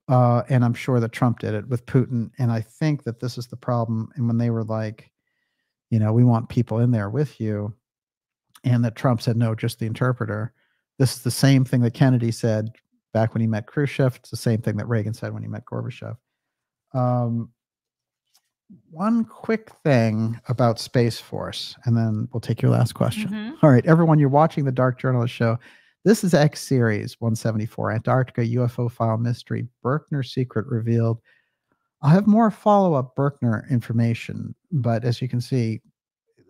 And I'm sure that Trump did it with Putin. And I think that this is the problem. And when they were like, we want people in there with you, and that Trump said, no, just the interpreter. This is the same thing that Kennedy said back when he met Khrushchev. It's the same thing that Reagan said when he met Gorbachev. One quick thing about Space Force, and then we'll take your last question. Mm-hmm. All right, everyone, you're watching the Dark Journalist Show. This is X Series 174, Antarctica UFO File Mystery, Berkner Secret Revealed. I'll have more follow-up Berkner information, but as you can see,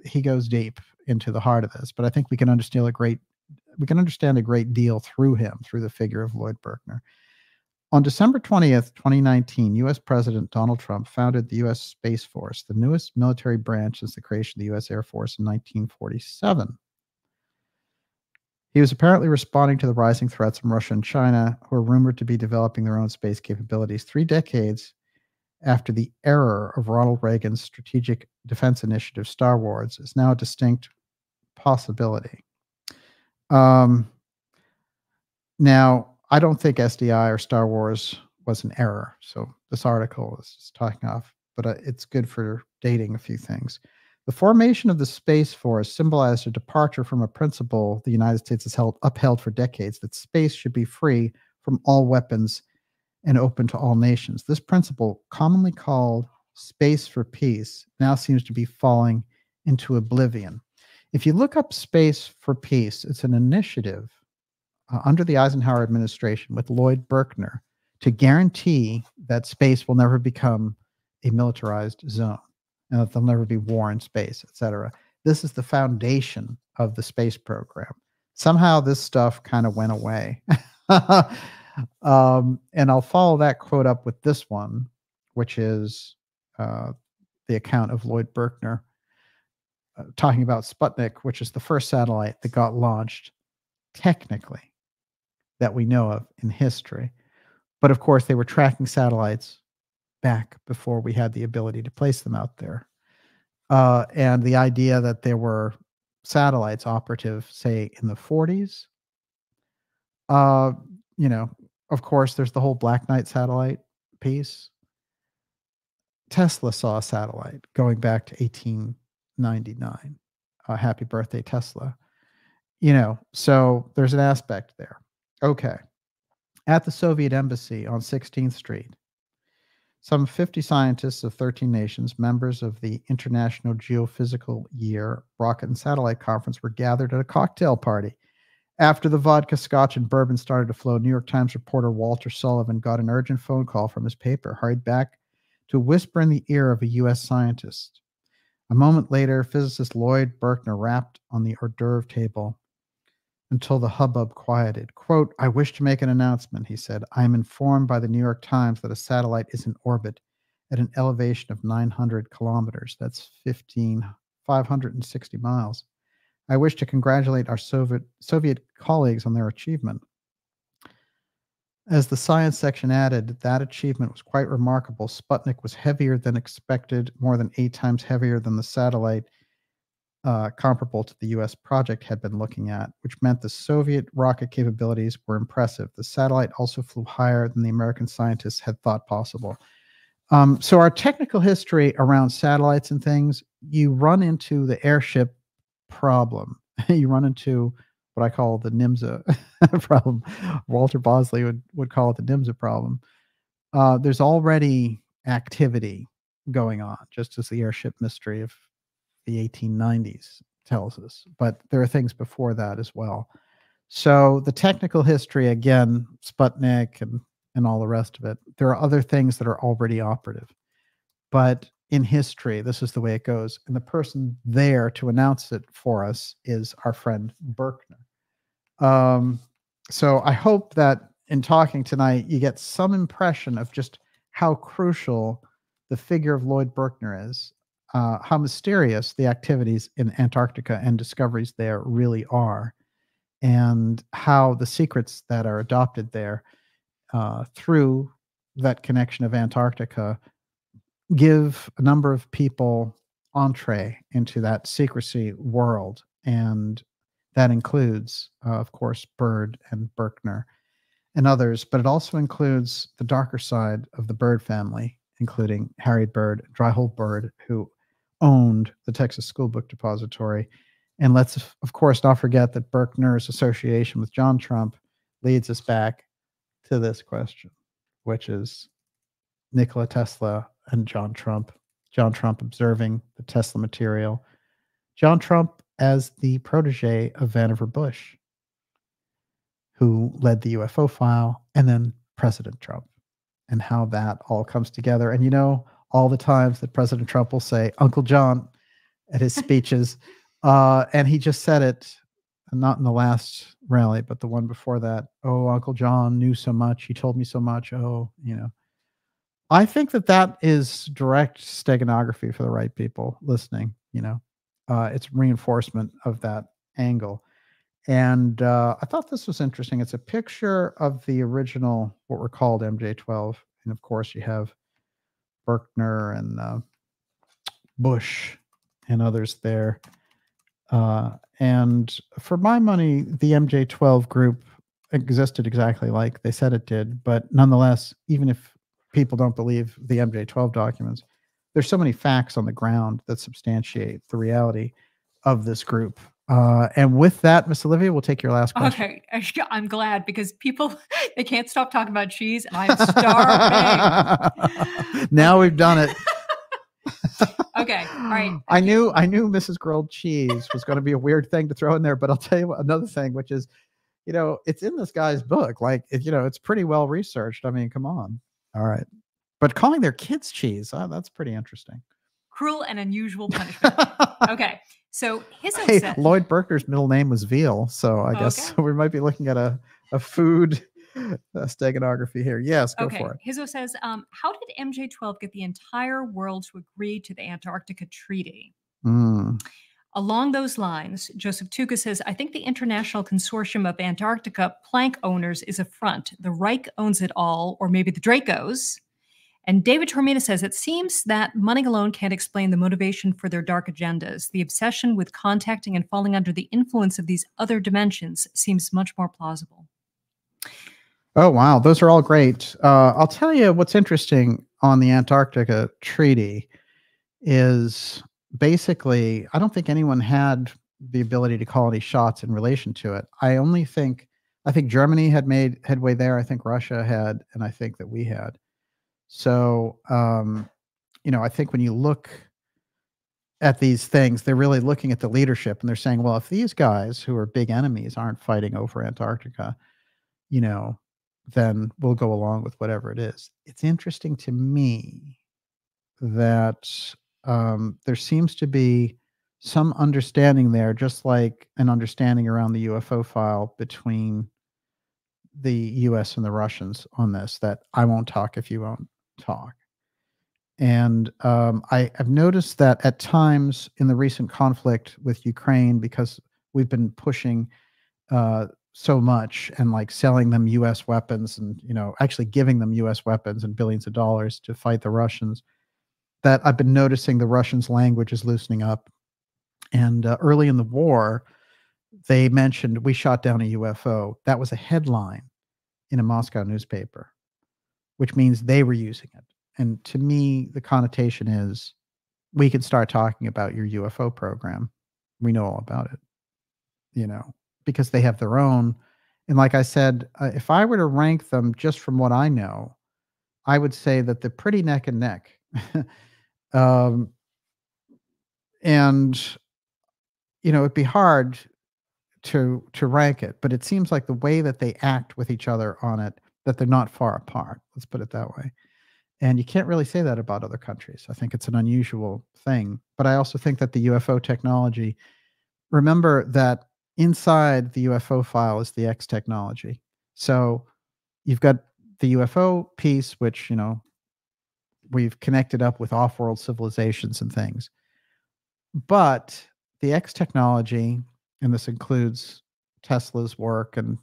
he goes deep into the heart of this. But I think we can understand a great deal through him, through the figure of Lloyd Berkner. On December 20th, 2019, U.S. President Donald Trump founded the U.S. Space Force, the newest military branch since the creation of the U.S. Air Force in 1947. He was apparently responding to the rising threats from Russia and China, who are rumored to be developing their own space capabilities 3 decades after the error of Ronald Reagan's Strategic Defense Initiative, Star Wars, is now a distinct possibility. Now, I don't think SDI or Star Wars was an error. So this article is talking off, but it's good for dating a few things. The formation of the Space Force symbolized a departure from a principle the United States has upheld for decades, that space should be free from all weapons and open to all nations. This principle, commonly called space for peace, now seems to be falling into oblivion. If you look up Space for Peace, it's an initiative under the Eisenhower administration with Lloyd Berkner to guarantee that space will never become a militarized zone and that there'll never be war in space, etc. This is the foundation of the space program. Somehow this stuff kind of went away. And I'll follow that quote up with this one, which is the account of Lloyd Berkner talking about Sputnik, which is the first satellite that got launched technically that we know of in history. But of course, they were tracking satellites back before we had the ability to place them out there. And the idea that there were satellites operative, say, in the 40s, you know, of course, there's the whole Black Knight satellite piece. Tesla saw a satellite going back to 1899. Happy birthday, Tesla. You know, so there's an aspect there. Okay. At the Soviet Embassy on 16th Street, some 50 scientists of 13 nations, members of the International Geophysical Year Rocket and Satellite Conference, were gathered at a cocktail party. After the vodka, scotch, and bourbon started to flow, New York Times reporter Walter Sullivan got an urgent phone call from his paper, hurried back to whisper in the ear of a U.S. scientist. A moment later, physicist Lloyd Berkner rapped on the hors d'oeuvre table until the hubbub quieted. Quote, "I wish to make an announcement," he said. "I am informed by the New York Times that a satellite is in orbit at an elevation of 900 kilometers. That's 560 miles. I wish to congratulate our Soviet colleagues on their achievement." As the science section added, that achievement was quite remarkable. Sputnik was heavier than expected, more than 8 times heavier than the satellite comparable to the U.S. project had been looking at, which meant the Soviet rocket capabilities were impressive. The satellite also flew higher than the American scientists had thought possible. So our technical history around satellites and things, you run into the airship problem. You run into what I call the NIMSA problem. Walter Bosley would call it the NIMSA problem. There's already activity going on, just as the airship mystery of the 1890s tells us. But there are things before that as well. So the technical history, again, Sputnik and all the rest of it, there are other things that are already operative. But in history, this is the way it goes. And the person there to announce it for us is our friend Berkner. So I hope that in talking tonight, you get some impression of just how crucial the figure of Lloyd Berkner is, how mysterious the activities in Antarctica and discoveries there really are, and how the secrets that are adopted there through that connection of Antarctica give a number of people entree into that secrecy world. And that includes, of course, Byrd and Berkner and others, but it also includes the darker side of the Byrd family, including Harry Byrd, Dryholt Byrd, who owned the Texas School Book Depository. And let's, of course, not forget that Berkner's association with John Trump leads us back to this question, which is Nikola Tesla and John Trump. John Trump observing the Tesla material. John Trump as the protege of Vannevar Bush, who led the UFO file, and then President Trump, and how that all comes together. And you know, all the times that President Trump will say Uncle John at his speeches, and he just said it, not in the last rally, but the one before that. Oh, Uncle John knew so much. He told me so much. Oh, you know. I think that that is direct steganography for the right people listening, you know. It's reinforcement of that angle. And I thought this was interesting. It's a picture of the original, what were called MJ-12. And of course, you have Berkner and Bush and others there. And for my money, the MJ-12 group existed exactly like they said it did. But nonetheless, even if people don't believe the MJ-12 documents, there's so many facts on the ground that substantiate the reality of this group. And with that, Miss Olivia, we'll take your last question. Okay, I'm glad, because people, they can't stop talking about cheese, and I'm starving. Now we've done it. Okay, all right. I knew Mrs. Grilled Cheese was going to be a weird thing to throw in there, but I'll tell you another thing, which is, you know, it's in this guy's book. Like, you know, it's pretty well researched. I mean, come on. All right. But calling their kids cheese, that's pretty interesting. Cruel and unusual punishment. Okay. So his Lloyd Berkner's middle name was Veal, so I guess we might be looking at a food Steganography here. Yes, go for it. Hizzo says, how did MJ12 get the entire world to agree to the Antarctica Treaty? Along those lines, Joseph Tuca says, I think the International Consortium of Antarctica plank owners is a front. The Reich owns it all, or maybe the Dracos. And David Tormina says, it seems that money alone can't explain the motivation for their dark agendas. The obsession with contacting and falling under the influence of these other dimensions seems much more plausible. Oh, wow. Those are all great. I'll tell you what's interesting on the Antarctica Treaty is basically, I don't think anyone had the ability to call any shots in relation to it. I think Germany had made headway there. I think Russia had, and I think that we had. So, I think when you look at these things, they're really looking at the leadership and they're saying, well, if these guys who are big enemies aren't fighting over Antarctica, then we'll go along with whatever it is. It's interesting to me that there seems to be some understanding there, just like an understanding around the UFO file between the US and the Russians on this, that I won't talk if you won't talk. And I've noticed that at times in the recent conflict with Ukraine, because we've been pushing so much and like selling them US weapons and, actually giving them US weapons and billions of dollars to fight the Russians, that I've been noticing the Russians' language is loosening up. And early in the war, they mentioned we shot down a UFO. That was a headline in a Moscow newspaper, which means they were using it. And to me, the connotation is we can start talking about your UFO program. We know all about it, because they have their own. And like I said, if I were to rank them just from what I know, I would say that they're pretty neck and neck. And, it'd be hard to rank it, but it seems like the way that they act with each other on it, that they're not far apart. Let's put it that way. And you can't really say that about other countries. I think it's an unusual thing. But I also think that the UFO technology, remember that inside the UFO file is the X technology. So you've got the UFO piece, which, we've connected up with off-world civilizations and things. But the X technology, and this includes Tesla's work and,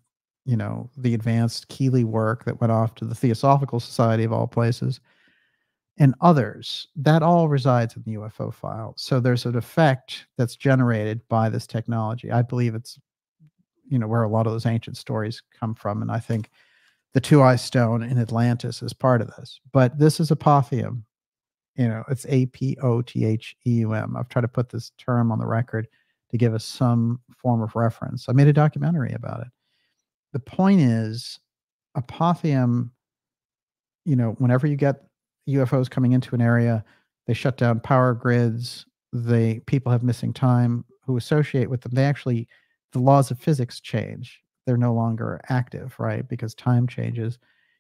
the advanced Keeley work that went off to the Theosophical Society of all places, and others, that all resides in the UFO file. So there's an effect that's generated by this technology. I believe it's, where a lot of those ancient stories come from. And I think the two-eye stone in Atlantis is part of this. But this is apothium. It's APOTHEUM. I've tried to put this term on the record to give us some form of reference. I made a documentary about it. The point is, apothium, whenever you get UFOs coming into an area, they shut down power grids. People have missing time who associate with them. The laws of physics change. They're no longer active, right? Because time changes.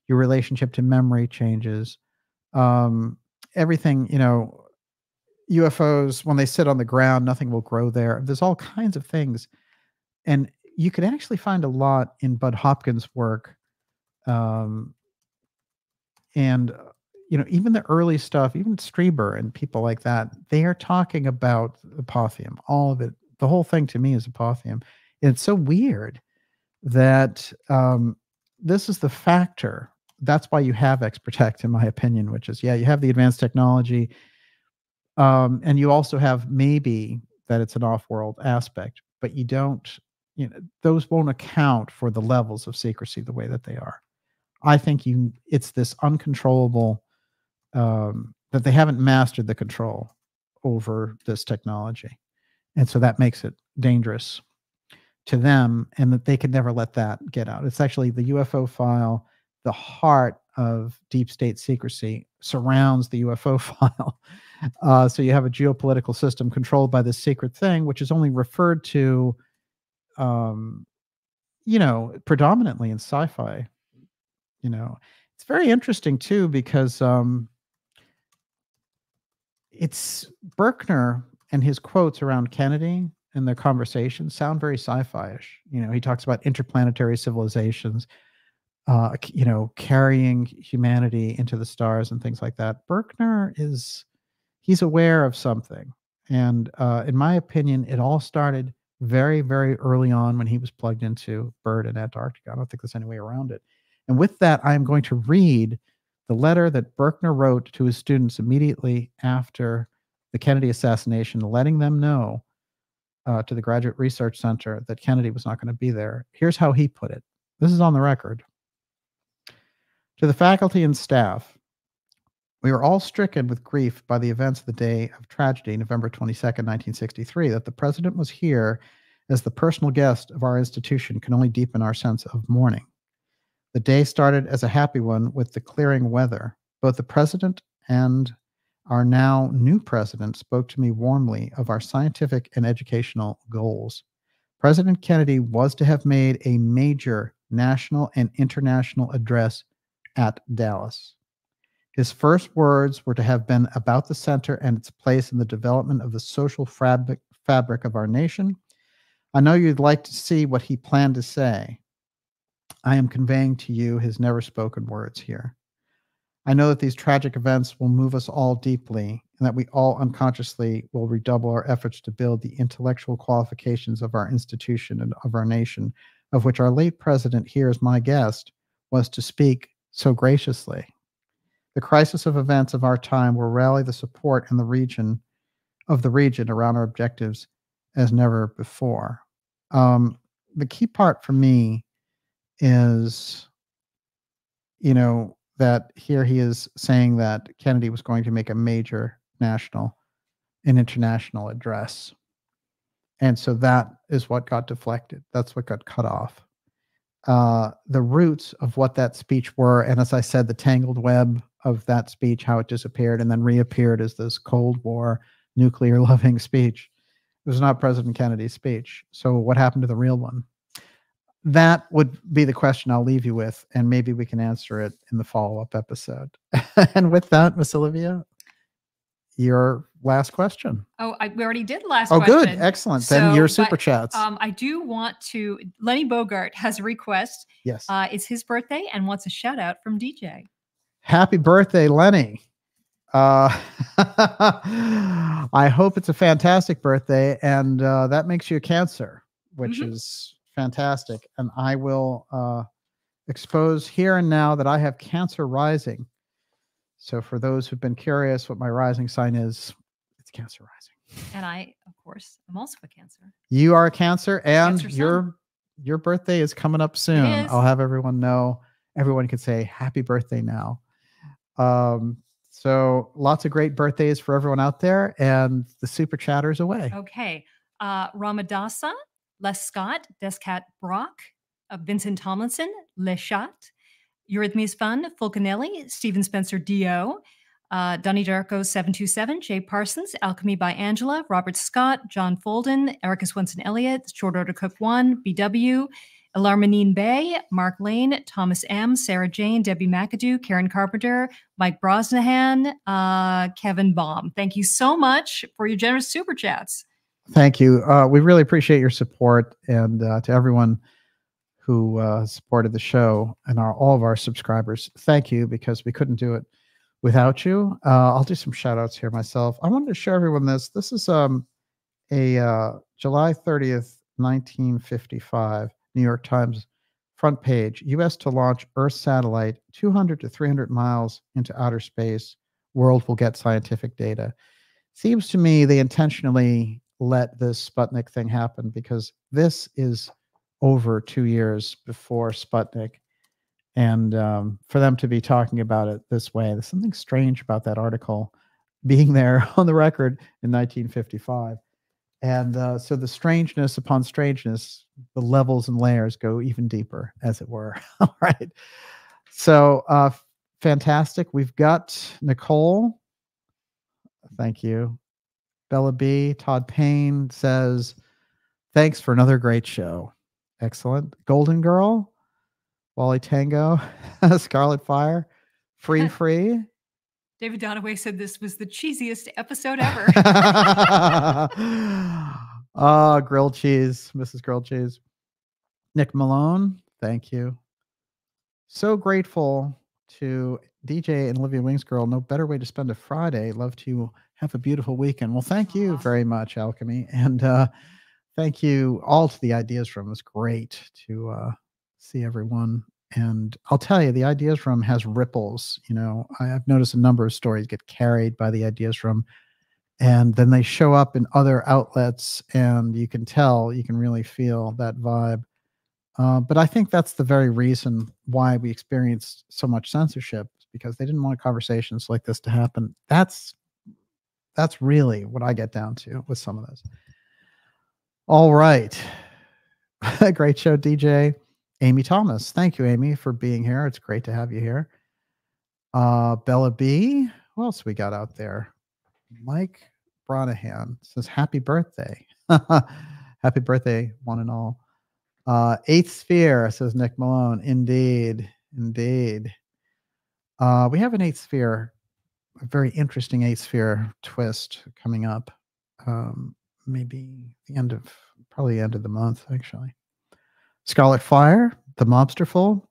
Your relationship to memory changes. Everything, UFOs, when they sit on the ground, nothing will grow there. There's all kinds of things. And you could actually find a lot in Bud Hopkins' work. And, even the early stuff, even Strieber and people like that, they are talking about apothium. All of it, the whole thing to me is apothium. And it's so weird that this is the factor. That's why you have X-Protect, in my opinion, which is, you have the advanced technology. And you also have maybe that it's an off-world aspect, but you don't, those won't account for the levels of secrecy the way that they are. I think it's this uncontrollable, that they haven't mastered the control over this technology. And so that makes it dangerous to them, and that they could never let that get out. It's actually the UFO file, the heart of deep state secrecy surrounds the UFO file. So you have a geopolitical system controlled by this secret thing, which is only referred to, predominantly in sci-fi. It's very interesting too, because it's Berkner and his quotes around Kennedy and their conversations sound very sci-fi-ish. He talks about interplanetary civilizations. you know, carrying humanity into the stars and things like that. Berkner he's aware of something. And in my opinion, it all started very, very early on when he was plugged into Bird in Antarctica. I don't think there's any way around it. And with that, I'm going to read the letter that Berkner wrote to his students immediately after the Kennedy assassination, letting them know to the Graduate Research Center that Kennedy was not going to be there. Here's how he put it. This is on the record. To the faculty and staff, we are all stricken with grief by the events of the day of tragedy, November 22nd, 1963. That the president was here as the personal guest of our institution can only deepen our sense of mourning. The day started as a happy one with the clearing weather. Both the president and our now new president spoke to me warmly of our scientific and educational goals. President Kennedy was to have made a major national and international address at Dallas. His first words were to have been about the center and its place in the development of the social fabric of our nation. I know you'd like to see what he planned to say. I am conveying to you his never spoken words here. I know that these tragic events will move us all deeply, and that we all unconsciously will redouble our efforts to build the intellectual qualifications of our institution and of our nation, of which our late president here as my guest was to speak so graciously. The crisis of events of our time will rally the support in the region around our objectives as never before. The key part for me is, you know, that here he is saying that Kennedy was going to make a major national and international address. And so that is what got deflected. That's what got cut off. The roots of what that speech were, and as I said, the tangled web of that speech, how it disappeared and then reappeared as this Cold War, nuclear-loving speech. It was not President Kennedy's speech. So what happened to the real one? That would be the question I'll leave you with, and maybe we can answer it in the follow-up episode. And with that, Miss Olivia, your last question. Oh, we already did last question. Oh, good. Excellent. So, then your super chats. I do want to, Lenny Bogart has a request. Yes. It's his birthday and wants a shout out from DJ. Happy birthday, Lenny. I hope it's a fantastic birthday, and that makes you a Cancer, which is fantastic. And I will expose here and now that I have Cancer rising. So for those who've been curious what my rising sign is, it's Cancer rising. And I, of course, am also a Cancer. You are a Cancer, and Cancer your birthday is coming up soon. I'll have everyone know. Everyone can say happy birthday now. So lots of great birthdays for everyone out there, and the super chatter's away. Okay. Ramadasa, Les Scott, Descat Brock, Vincent Tomlinson, Les Chat, Eurythmias Fun, Fulcanelli, Stephen Spencer D.O., Donnie Darko 727, Jay Parsons, Alchemy by Angela, Robert Scott, John Folden, Erica Swenson Elliott, Short Order Cook 1, BW, Alarmanine Bay, Mark Lane, Thomas M., Sarah Jane, Debbie McAdoo, Karen Carpenter, Mike Brosnahan, Kevin Baum. Thank you so much for your generous super chats. Thank you. We really appreciate your support, and to everyone who supported the show and all of our subscribers, thank you, because we couldn't do it without you. I'll do some shout outs here myself. I wanted to show everyone this. This is a July 30th, 1955 New York Times front page. U.S. to launch Earth satellite 200 to 300 miles into outer space. World will get scientific data. Seems to me they intentionally let this Sputnik thing happen, because this is over 2 years before Sputnik. And for them to be talking about it this way, there's something strange about that article being there on the record in 1955. And so the strangeness upon strangeness, the levels and layers go even deeper, as it were. All right. So fantastic. We've got Nicole. Thank you. Bella B. Todd Payne says, thanks for another great show. Excellent. Golden Girl. Wally Tango. Scarlet Fire. Free. David Donaway said this was the cheesiest episode ever. Grilled cheese, Mrs. Grilled Cheese. Nick Malone, thank you. So grateful to DJ and Olivia Wingsgirl. No better way to spend a Friday. Love to have a beautiful weekend. Well, thank you very much, Alchemy. And thank you all to the Ideas Room. It was great to see everyone. And I'll tell you, the Ideas Room has ripples. You know, I've noticed a number of stories get carried by the Ideas Room, and then they show up in other outlets, and you can tell, you can really feel that vibe. But I think that's the very reason why we experienced so much censorship, because they didn't want conversations like this to happen. That's really what I get down to with some of this. All right. Great show, DJ. Amy Thomas. Thank you, Amy, for being here. It's great to have you here. Bella B. Who else we got out there? Mike Branahan says, happy birthday. Happy birthday, one and all. Eighth Sphere, says Nick Malone. Indeed. Indeed. We have an Eighth Sphere, a very interesting Eighth Sphere twist coming up. Maybe probably the end of the month, actually. Scarlet Fire, The Mobsterful,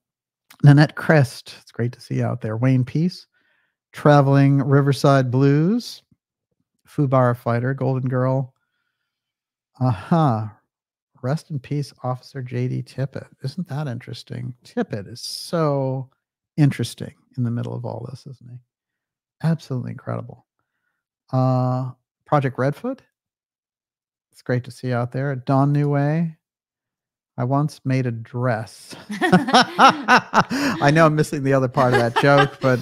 Nanette Crest. It's great to see you out there. Wayne Peace, Traveling Riverside Blues, Fubara Fighter, Golden Girl. Rest in peace, Officer J.D. Tippett. Isn't that interesting? Tippett is so interesting in the middle of all this, isn't he? Absolutely incredible. Project Redfoot. It's great to see you out there. Dawn New Way. I once made a dress. I know I'm missing the other part of that joke, but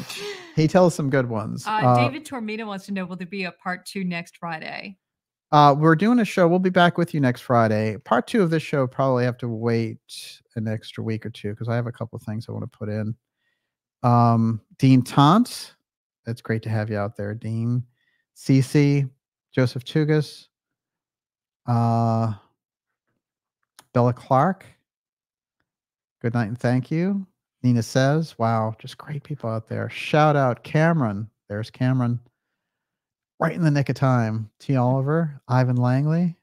he tells some good ones. David Tormita wants to know, will there be a part 2 next Friday? We're doing a show. We'll be back with you next Friday. Part 2 of this show probably have to wait an extra week or two because I have a couple of things I want to put in. Dean Tant. It's great to have you out there, Dean. Cece, Joseph Tugas. Bella Clark. Good night and thank you. Nina says, wow, just great people out there. Shout out Cameron. There's Cameron. Right in the nick of time. T. Oliver, Ivan Langley.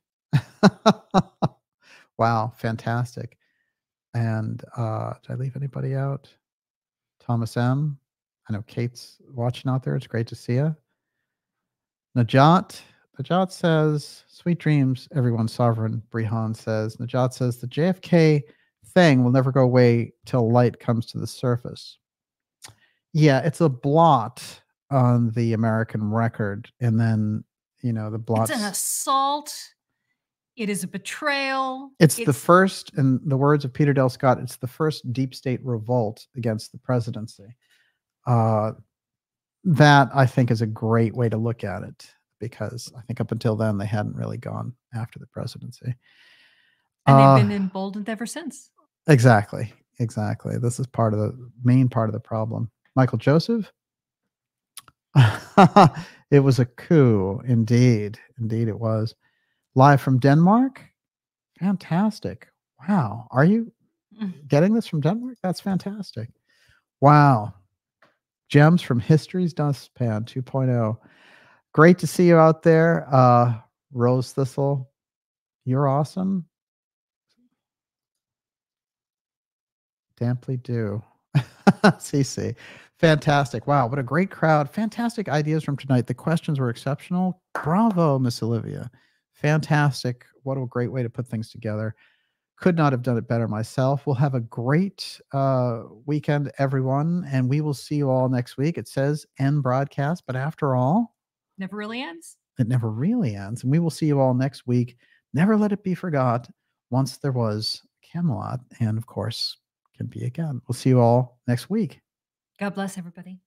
Wow, fantastic. And did I leave anybody out? Thomas M. I know Kate's watching out there. It's great to see you. Najat. Najat says, sweet dreams, everyone's sovereign. Brihan says, Najat says, the JFK thing will never go away till light comes to the surface. Yeah, it's a blot on the American record. And then, you know, the blot. It's an assault. It is a betrayal. It's the first, in the words of Peter Del Scott, it's the first deep state revolt against the presidency. That, I think, is a great way to look at it, because I think up until then, they hadn't really gone after the presidency. And they've been emboldened ever since. Exactly. Exactly. This is main part of the problem. Michael Joseph. It was a coup. Indeed. Indeed it was. Live from Denmark. Fantastic. Wow. Are you getting this from Denmark? That's fantastic. Wow. Gems from History's Dustpan 2.0. Great to see you out there. Rose Thistle, you're awesome. Damply do. CC. Fantastic. Wow, what a great crowd. Fantastic ideas from tonight. The questions were exceptional. Bravo, Miss Olivia. Fantastic. What a great way to put things together. Could not have done it better myself. We'll have a great weekend, everyone, and we will see you all next week. It says end broadcast, but after all, never really ends. It never really ends. And we will see you all next week. Never let it be forgot. Once there was Camelot, and of course, can be again. We'll see you all next week. God bless everybody.